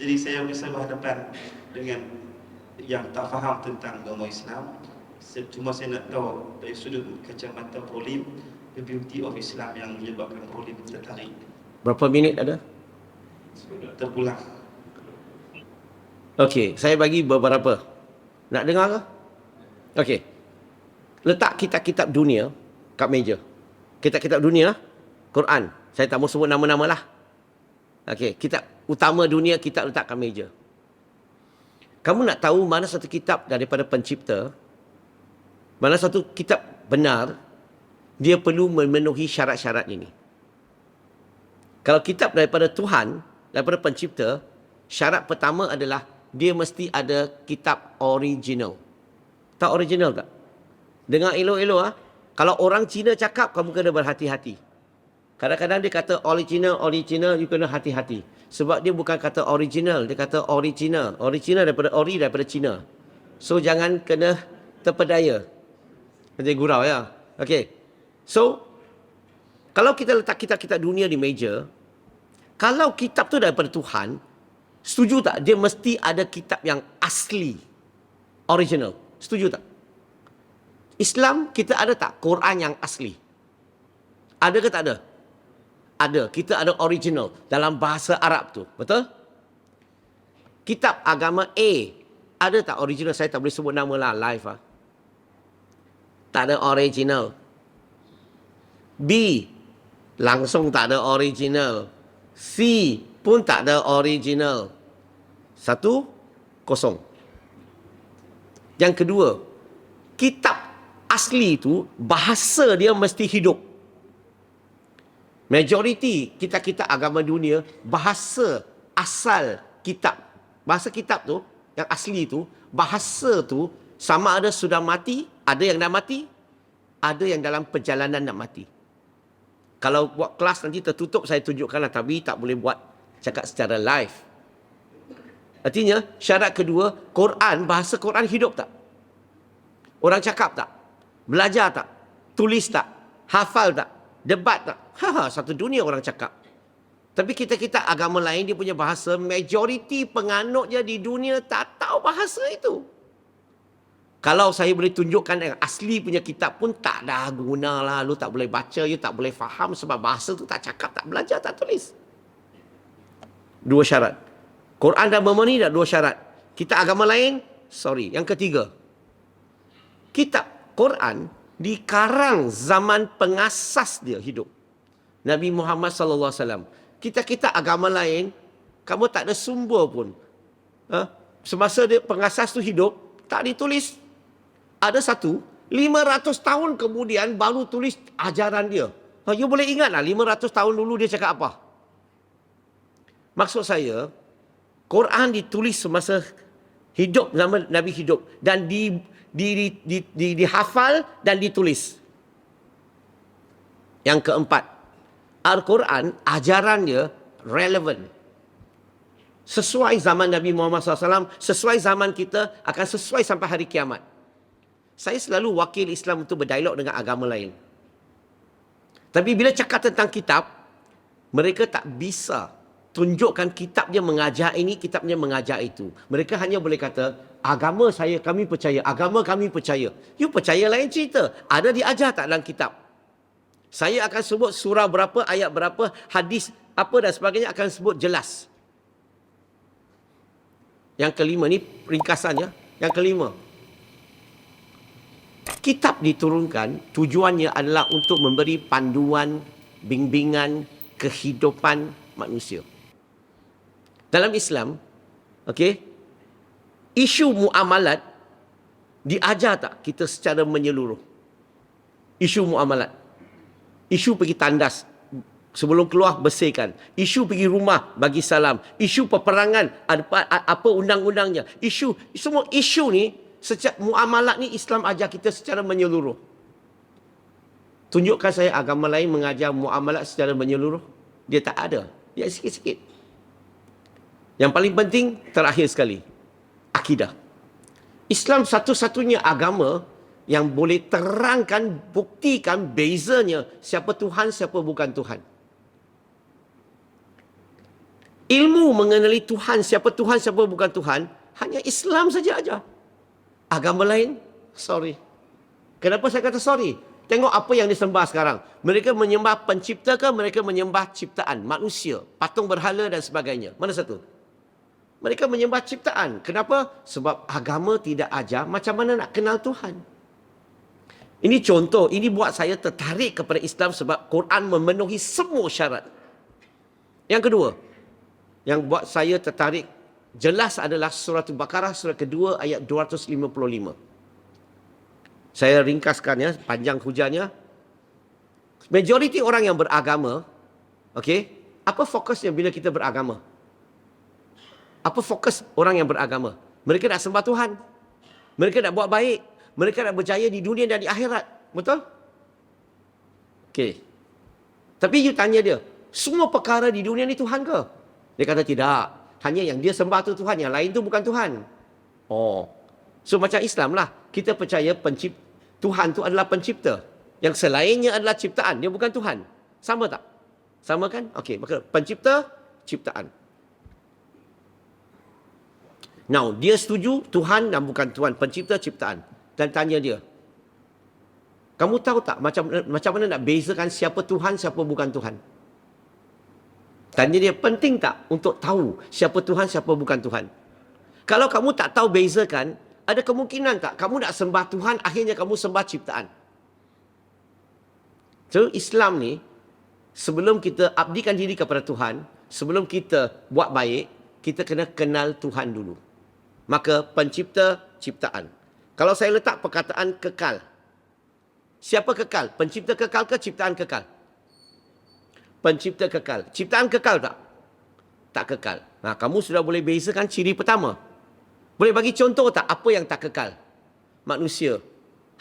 Jadi saya biasa berhadapan dengan yang tak faham tentang agama Islam. Cuma saya nak tahu dari sudut kacamata Rolim, the beauty of Islam yang menyebabkan Rolim tertarik. Berapa minit ada? Terpulang. Okey, saya bagi beberapa. Nak dengar ke? Okey. Letak kitab-kitab dunia kat meja. Kitab-kitab dunia, Quran. Saya tak mau sebut nama-nama lah. Okey, kitab utama dunia kita letak kat meja. Kamu nak tahu mana satu kitab daripada pencipta, mana satu kitab benar, dia perlu memenuhi syarat-syarat ini. Kalau kitab daripada Tuhan, daripada pencipta, syarat pertama adalah dia mesti ada kitab original. Tak original tak? Dengar elok-elok . Kalau orang Cina cakap, kamu kena berhati-hati. Kadang-kadang dia kata original, you kena hati-hati. Sebab dia bukan kata original, dia kata original. Original daripada Cina. So, jangan kena terpedaya. Macam gurau ya. Okey. So, kalau kita letak kitab-kitab dunia di meja, kalau kitab tu daripada Tuhan, setuju tak? Dia mesti ada kitab yang asli. Original. Setuju tak? Islam, kita ada tak Quran yang asli? Ada ke tak ada? Ada. Kita ada original dalam bahasa Arab tu. Betul? Kitab agama A Ada tak original? Saya tak boleh sebut nama lah live lah. Tak ada original. B, langsung tak ada original. C pun tak ada original. 1-0. Yang kedua, kitab asli itu bahasa dia mesti hidup. Majoriti kita agama dunia, bahasa asal kitab, bahasa kitab tu yang asli tu, bahasa tu sama ada sudah mati, ada yang dah mati, ada yang dalam perjalanan nak mati. Kalau buat kelas nanti tertutup saya tunjukkanlah, tapi tak boleh buat cakap secara live. Artinya syarat kedua, Quran, bahasa Quran hidup tak? Orang cakap tak? Belajar tak? Tulis tak? Hafal tak? Debat tak? Satu dunia orang cakap. Tapi kita agama lain dia punya bahasa, majoriti penganutnya di dunia tak tahu bahasa itu. Kalau saya boleh tunjukkan yang asli punya kitab pun tak ada guna lah. Lu tak boleh baca, you tak boleh faham sebab bahasa tu tak cakap, tak belajar, tak tulis. Dua syarat. Quran dah memenuhi dah dua syarat. Kita agama lain, sorry. Yang ketiga, kitab Quran dikarang zaman pengasas dia hidup. Nabi Muhammad sallallahu alaihi wasallam. Kita agama lain, kamu tak ada sumber pun. Semasa dia pengasas tu hidup, tak ditulis. Ada 500 tahun kemudian baru tulis ajaran dia. You boleh ingat lah 500 tahun dulu dia cakap apa? Maksud saya, Quran ditulis semasa hidup, zaman Nabi hidup. Dan dihafal dan ditulis. Yang keempat, Al-Quran, ajaran dia relevan. Sesuai zaman Nabi Muhammad SAW, sesuai zaman kita, akan sesuai sampai hari kiamat. Saya selalu wakil Islam untuk berdialog dengan agama lain. Tapi bila cakap tentang kitab, mereka tak bisa tunjukkan kitabnya mengajar ini, kitabnya mengajar itu. Mereka hanya boleh kata, agama saya, kami percaya. Agama kami percaya. You percaya lain cerita. Ada diajar tak dalam kitab? Saya akan sebut surah berapa, ayat berapa, hadis apa dan sebagainya akan sebut jelas. Yang kelima, ni ringkasannya. Yang kelima, kitab diturunkan, tujuannya adalah untuk memberi panduan, bimbingan, kehidupan manusia. Dalam Islam, okey, isu muamalat diajar tak kita secara menyeluruh? Isu muamalat. Isu pergi tandas, sebelum keluar bersihkan. Isu pergi rumah bagi salam. Isu peperangan, apa undang-undangnya. Semua isu ni, secara muamalat ni Islam ajar kita secara menyeluruh. Tunjukkan saya agama lain mengajar muamalat secara menyeluruh. Dia tak ada. Dia sikit-sikit. Yang paling penting, terakhir sekali, akidah. Islam satu-satunya agama yang boleh terangkan, buktikan bezanya siapa Tuhan, siapa bukan Tuhan. Ilmu mengenali Tuhan, siapa bukan Tuhan, hanya Islam saja aja. Agama lain, sorry. Kenapa saya kata sorry? Tengok apa yang disembah sekarang. Mereka menyembah pencipta ke mereka menyembah ciptaan, manusia, patung berhala dan sebagainya? Mana satu? Mereka menyembah ciptaan. Kenapa? Sebab agama tidak ajar macam mana nak kenal Tuhan. Ini contoh, ini buat saya tertarik kepada Islam sebab Quran memenuhi semua syarat. Yang kedua, yang buat saya tertarik jelas adalah surah Al-Baqarah, surah kedua ayat 255. Saya ringkaskan ya, panjang hujannya. Majoriti orang yang beragama, okey, apa fokusnya bila kita beragama? Apa fokus orang yang beragama? Mereka nak sembah Tuhan. Mereka nak buat baik. Mereka nak berjaya di dunia dan di akhirat. Betul? Okey. Tapi you tanya dia, semua perkara di dunia ni Tuhan ke? Dia kata tidak. Hanya yang dia sembah tu Tuhan, yang lain tu bukan Tuhan. Oh. So macam Islam lah. Kita percaya Tuhan tu adalah pencipta. Yang selainnya adalah ciptaan. Dia bukan Tuhan. Sama tak? Sama kan? Okey, maka pencipta, ciptaan. Now, dia setuju Tuhan dan bukan Tuhan, pencipta, ciptaan. Dan tanya dia, kamu tahu tak macam mana nak bezakan siapa Tuhan, siapa bukan Tuhan? Tanya dia, penting tak untuk tahu siapa Tuhan, siapa bukan Tuhan? Kalau kamu tak tahu bezakan, ada kemungkinan tak kamu nak sembah Tuhan, akhirnya kamu sembah ciptaan. So, Islam ni, sebelum kita abdikan diri kepada Tuhan, sebelum kita buat baik, kita kena kenal Tuhan dulu. Maka pencipta ciptaan. Kalau saya letak perkataan kekal, siapa kekal? Pencipta kekal ke ciptaan kekal? Pencipta kekal. Ciptaan kekal tak? Tak kekal. Nah, kamu sudah boleh bezakan ciri pertama. Boleh bagi contoh tak apa yang tak kekal? Manusia,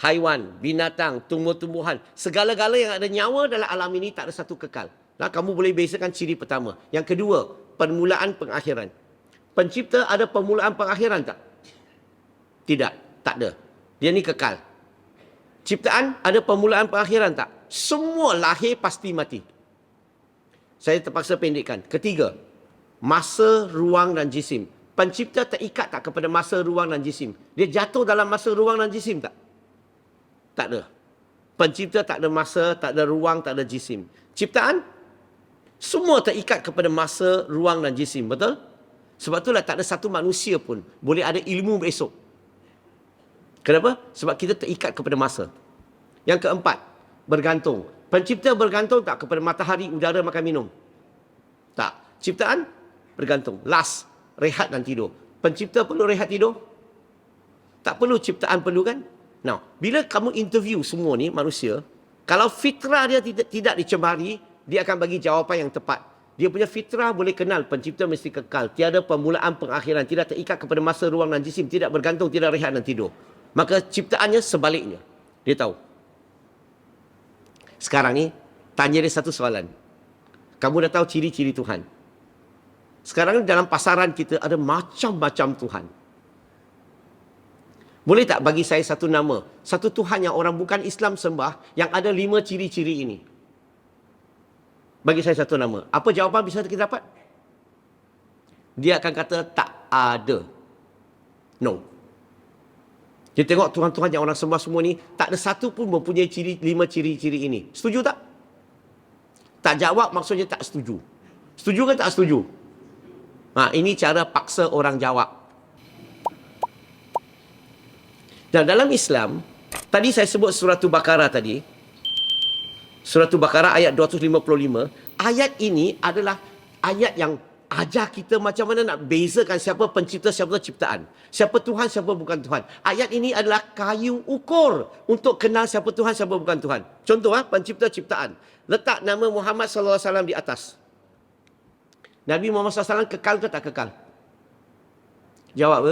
haiwan, binatang, tumbuh-tumbuhan, segala-gala yang ada nyawa dalam alam ini tak ada satu kekal. Nah, kamu boleh bezakan ciri pertama. Yang kedua, permulaan pengakhiran. Pencipta ada permulaan pengakhiran tak? Tidak, tak ada. Dia ni kekal. Ciptaan ada permulaan pengakhiran tak? Semua lahir pasti mati. Saya terpaksa pendekkan. Ketiga, masa, ruang dan jisim. Pencipta terikat tak kepada masa, ruang dan jisim? Dia jatuh dalam masa, ruang dan jisim tak? Tak ada. Pencipta tak ada masa, tak ada ruang, tak ada jisim. Ciptaan? Semua terikat kepada masa, ruang dan jisim. Betul? Sebab itulah tak ada satu manusia pun boleh ada ilmu esok. Kenapa? Sebab kita terikat kepada masa. Yang keempat, bergantung. Pencipta bergantung tak kepada matahari, udara, makan, minum? Tak. Ciptaan? Bergantung. Last, rehat dan tidur. Pencipta perlu rehat tidur? Tak perlu, ciptaan perlu kan? Now, bila kamu interview semua ni manusia, kalau fitrah dia tidak dicemari, dia akan bagi jawapan yang tepat. Dia punya fitrah boleh kenal pencipta mesti kekal, tiada permulaan pengakhiran, tidak terikat kepada masa, ruang dan jisim, tidak bergantung, tidak rehat dan tidur. Maka ciptaannya sebaliknya. Dia tahu. Sekarang ni, tanya dia satu soalan. Kamu dah tahu ciri-ciri Tuhan. Sekarang ni dalam pasaran kita ada macam-macam Tuhan. Boleh tak bagi saya satu nama? Satu Tuhan yang orang bukan Islam sembah, yang ada 5 ciri-ciri ini. Bagi saya satu nama. Apa jawapan bisa kita dapat? Dia akan kata tak ada. No. Dia tengok Tuhan-Tuhan yang orang sembah semua ni, tak ada satu pun mempunyai 5 ciri-ciri ini. Setuju tak? Tak jawab maksudnya tak setuju. Setuju ke tak setuju? Ini cara paksa orang jawab. Dan dalam Islam, tadi saya sebut surah Baqarah tadi. Surah Baqarah ayat 255. Ayat ini adalah ayat yang ajar kita macam mana nak bezakan siapa pencipta, siapa ciptaan. Siapa Tuhan, siapa bukan Tuhan. Ayat ini adalah kayu ukur untuk kenal siapa Tuhan, siapa bukan Tuhan. Contoh, pencipta ciptaan. Letak nama Muhammad SAW di atas. Nabi Muhammad SAW kekal ke tak kekal? Jawab,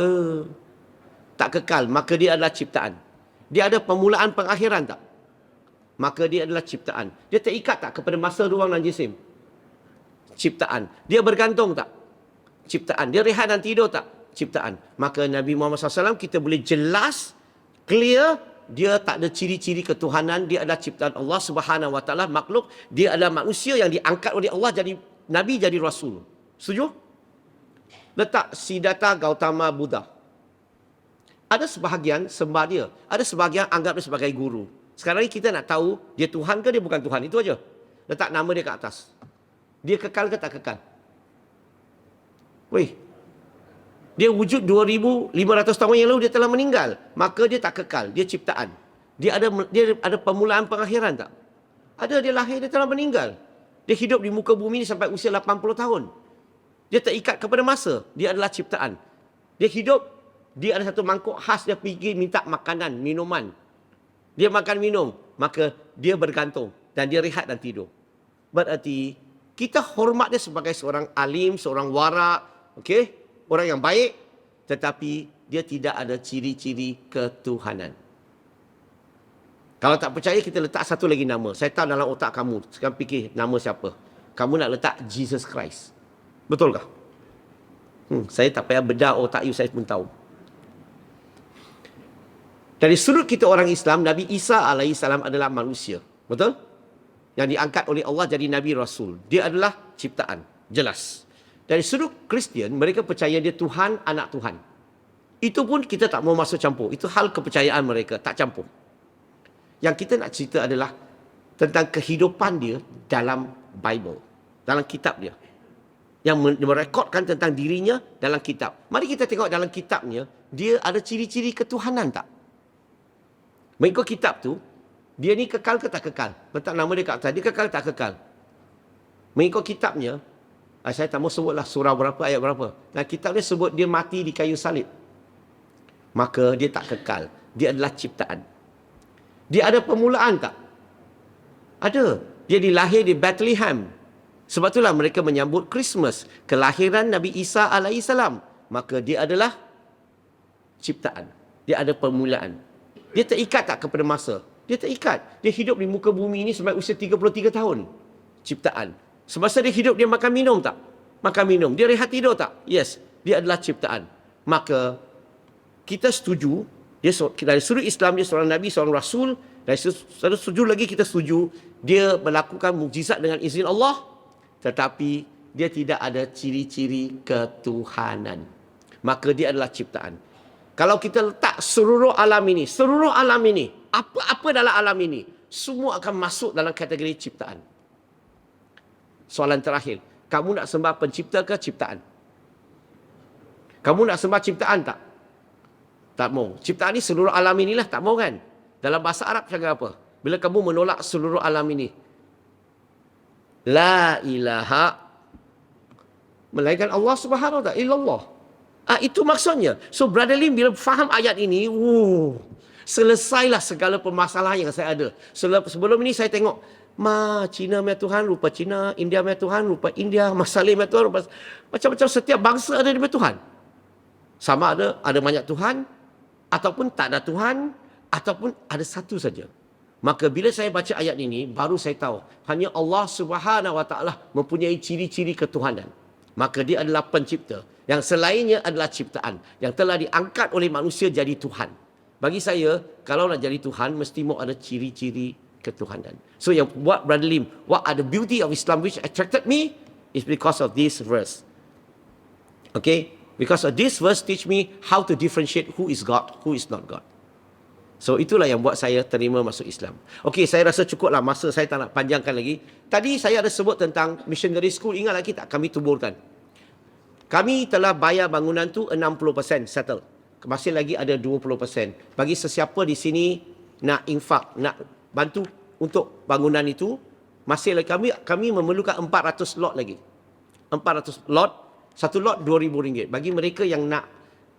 tak kekal. Maka dia adalah ciptaan. Dia ada permulaan pengakhiran tak? Maka dia adalah ciptaan. Dia terikat tak kepada masa, ruang dan jisim? Ciptaan. Dia bergantung tak? Ciptaan. Dia rehat dan tidur tak? Ciptaan. Maka Nabi Muhammad SAW kita boleh jelas, clear, dia tak ada ciri-ciri ketuhanan, dia adalah ciptaan Allah Subhanahu Wa Taala, makhluk, dia adalah manusia yang diangkat oleh Allah jadi Nabi, jadi Rasul. Setuju? Letak Siddhartha Gautama Buddha. Ada sebahagian sembah dia, ada sebahagian anggap dia sebagai guru. Sekarang ni kita nak tahu dia Tuhan ke dia bukan Tuhan, itu aja. Letak nama dia ke atas. Dia kekal ke tak kekal? Weh, dia wujud 2,500 tahun yang lalu, dia telah meninggal. Maka dia tak kekal, dia ciptaan. Dia ada permulaan pengakhiran tak? Ada, dia lahir, dia telah meninggal. Dia hidup di muka bumi ni sampai usia 80 tahun. Dia terikat kepada masa, dia adalah ciptaan. Dia hidup, dia ada satu mangkuk khas, dia pergi minta makanan, minuman. Dia makan minum, maka dia bergantung dan dia rehat dan tidur. Berarti kita hormat dia sebagai seorang alim, seorang wara, okey, orang yang baik, tetapi dia tidak ada ciri-ciri ketuhanan. Kalau tak percaya, kita letak satu lagi nama. Saya tahu dalam otak kamu, sekarang fikir nama siapa. Kamu nak letak Jesus Christ. Betul kah? Saya tak payah bedah otak you, saya pun tahu. Dari sudut kita orang Islam, Nabi Isa AS adalah manusia. Betul? Yang diangkat oleh Allah jadi Nabi Rasul. Dia adalah ciptaan. Jelas. Dari sudut Kristian, mereka percaya dia Tuhan, anak Tuhan. Itu pun kita tak mau masuk campur. Itu hal kepercayaan mereka, tak campur. Yang kita nak cerita adalah tentang kehidupan dia dalam Bible. Dalam kitab dia. yang merekodkan tentang dirinya dalam kitab. Mari kita tengok dalam kitabnya, dia ada ciri-ciri ketuhanan tak? Mengikut kitab tu, dia ni kekal ke tak kekal? Letak nama dia kat atas, dia kekal tak kekal? Mengikut kitabnya, saya tak mau sebutlah surah berapa, ayat berapa. Nah, kitab dia sebut dia mati di kayu salib. Maka dia tak kekal. Dia adalah ciptaan. Dia ada permulaan tak? Ada. Dia dilahir di Bethlehem. Sebab itulah mereka menyambut Christmas, kelahiran Nabi Isa alaihissalam. Maka dia adalah ciptaan. Dia ada permulaan. Dia terikat tak kepada masa? Dia terikat. Dia hidup di muka bumi ini sampai usia 33 tahun. Ciptaan. Semasa dia hidup, dia makan minum tak? Makan minum. Dia rehat tidur tak? Yes. Dia adalah ciptaan. Maka kita setuju, dari sudut Islam dia seorang Nabi, seorang Rasul. Dari sudut setuju lagi kita setuju, dia melakukan mukjizat dengan izin Allah. Tetapi dia tidak ada ciri-ciri ketuhanan. Maka dia adalah ciptaan. Kalau kita letak seluruh alam ini, apa-apa dalam alam ini, semua akan masuk dalam kategori ciptaan. Soalan terakhir, kamu nak sembah pencipta ke ciptaan? Kamu nak sembah ciptaan tak? Tak mau. Ciptaan ni seluruh alam inilah, tak mau kan? Dalam bahasa Arab cakap apa? Bila kamu menolak seluruh alam ini, la ilaha, melainkan Allah Subhanahu wa ta'ala, illallah. Itu maksudnya. So Brother Lim bila faham ayat ini, selesailah segala permasalahan yang saya ada. Sebelum ini saya tengok, Cina punya Tuhan rupa Cina, India punya Tuhan rupa India, Masalih punya Tuhan rupa macam-macam. Setiap bangsa ada dia punya Tuhan. Sama ada banyak Tuhan, ataupun tak ada Tuhan, ataupun ada satu saja. Maka bila saya baca ayat ini, baru saya tahu hanya Allah Subhanahu wa ta'ala mempunyai ciri-ciri ketuhanan. Maka dia adalah pencipta. Yang selainnya adalah ciptaan yang telah diangkat oleh manusia jadi Tuhan. Bagi saya, kalau nak jadi Tuhan, mesti mau ada ciri-ciri ketuhanan. So yang buat Brother Lim, what are the beauty of Islam which attracted me is because of this verse. Okay? Because of this verse teach me how to differentiate who is God, who is not God. So itulah yang buat saya terima masuk Islam. Okey, saya rasa cukuplah, masa saya tak nak panjangkan lagi. Tadi saya ada sebut tentang missionary school, ingat lagi tak kami tuburkan? Kami telah bayar bangunan tu 60% settle. Masih lagi ada 20%. Bagi sesiapa di sini nak infak, nak bantu untuk bangunan itu, masih lagi kami memerlukan 400 lot lagi. 400 lot, satu lot RM2,000. Bagi mereka yang nak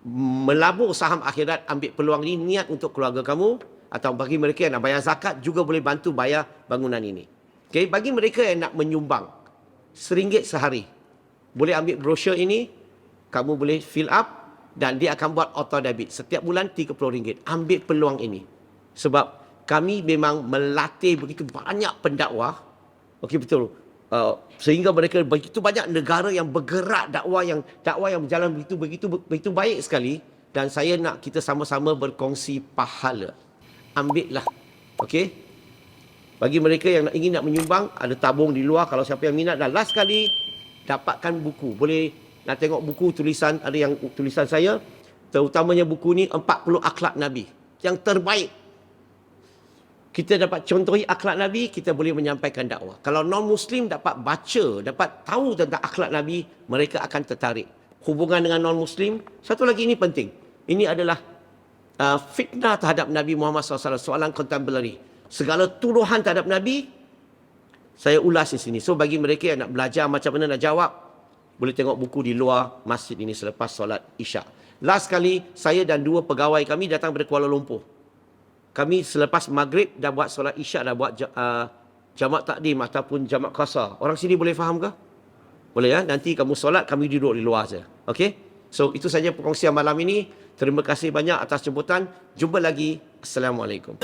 melabur saham akhirat, ambil peluang ini, niat untuk keluarga kamu, atau bagi mereka yang nak bayar zakat, juga boleh bantu bayar bangunan ini. Okay? Bagi mereka yang nak menyumbang RM1 sehari, boleh ambil brosur ini, kamu boleh fill up, dan dia akan buat auto debit. Setiap bulan RM30. Ambil peluang ini. Sebab kami memang melatih begitu banyak pendakwah. Okey, betul. Sehingga mereka begitu banyak negara yang bergerak dakwah yang berjalan begitu baik sekali, dan saya nak kita sama-sama berkongsi pahala. Ambillah. Okey. Bagi mereka yang ingin nak menyumbang, ada tabung di luar kalau siapa yang minat. Dan last kali, dapatkan buku. Boleh nak tengok buku tulisan, ada yang tulisan saya, terutamanya buku ni 40 akhlak Nabi yang terbaik. Kita dapat contohi akhlak Nabi, kita boleh menyampaikan dakwah. Kalau non-Muslim dapat baca, dapat tahu tentang akhlak Nabi, mereka akan tertarik. Hubungan dengan non-Muslim, satu lagi ini penting. Ini adalah fitnah terhadap Nabi Muhammad SAW, soalan contemporary. Segala tuduhan terhadap Nabi, saya ulas di sini. So bagi mereka yang nak belajar macam mana nak jawab, boleh tengok buku di luar masjid ini selepas solat Isyak. Last kali, saya dan 2 pegawai kami datang dari Kuala Lumpur. Kami selepas maghrib dah buat solat Isyak, dah buat jamak takdim ataupun jamak qasar. Orang sini boleh faham ke? Boleh ya? Nanti kamu solat, kami duduk di luar saja. Okey? So itu saja perkongsian malam ini. Terima kasih banyak atas jemputan. Jumpa lagi. Assalamualaikum.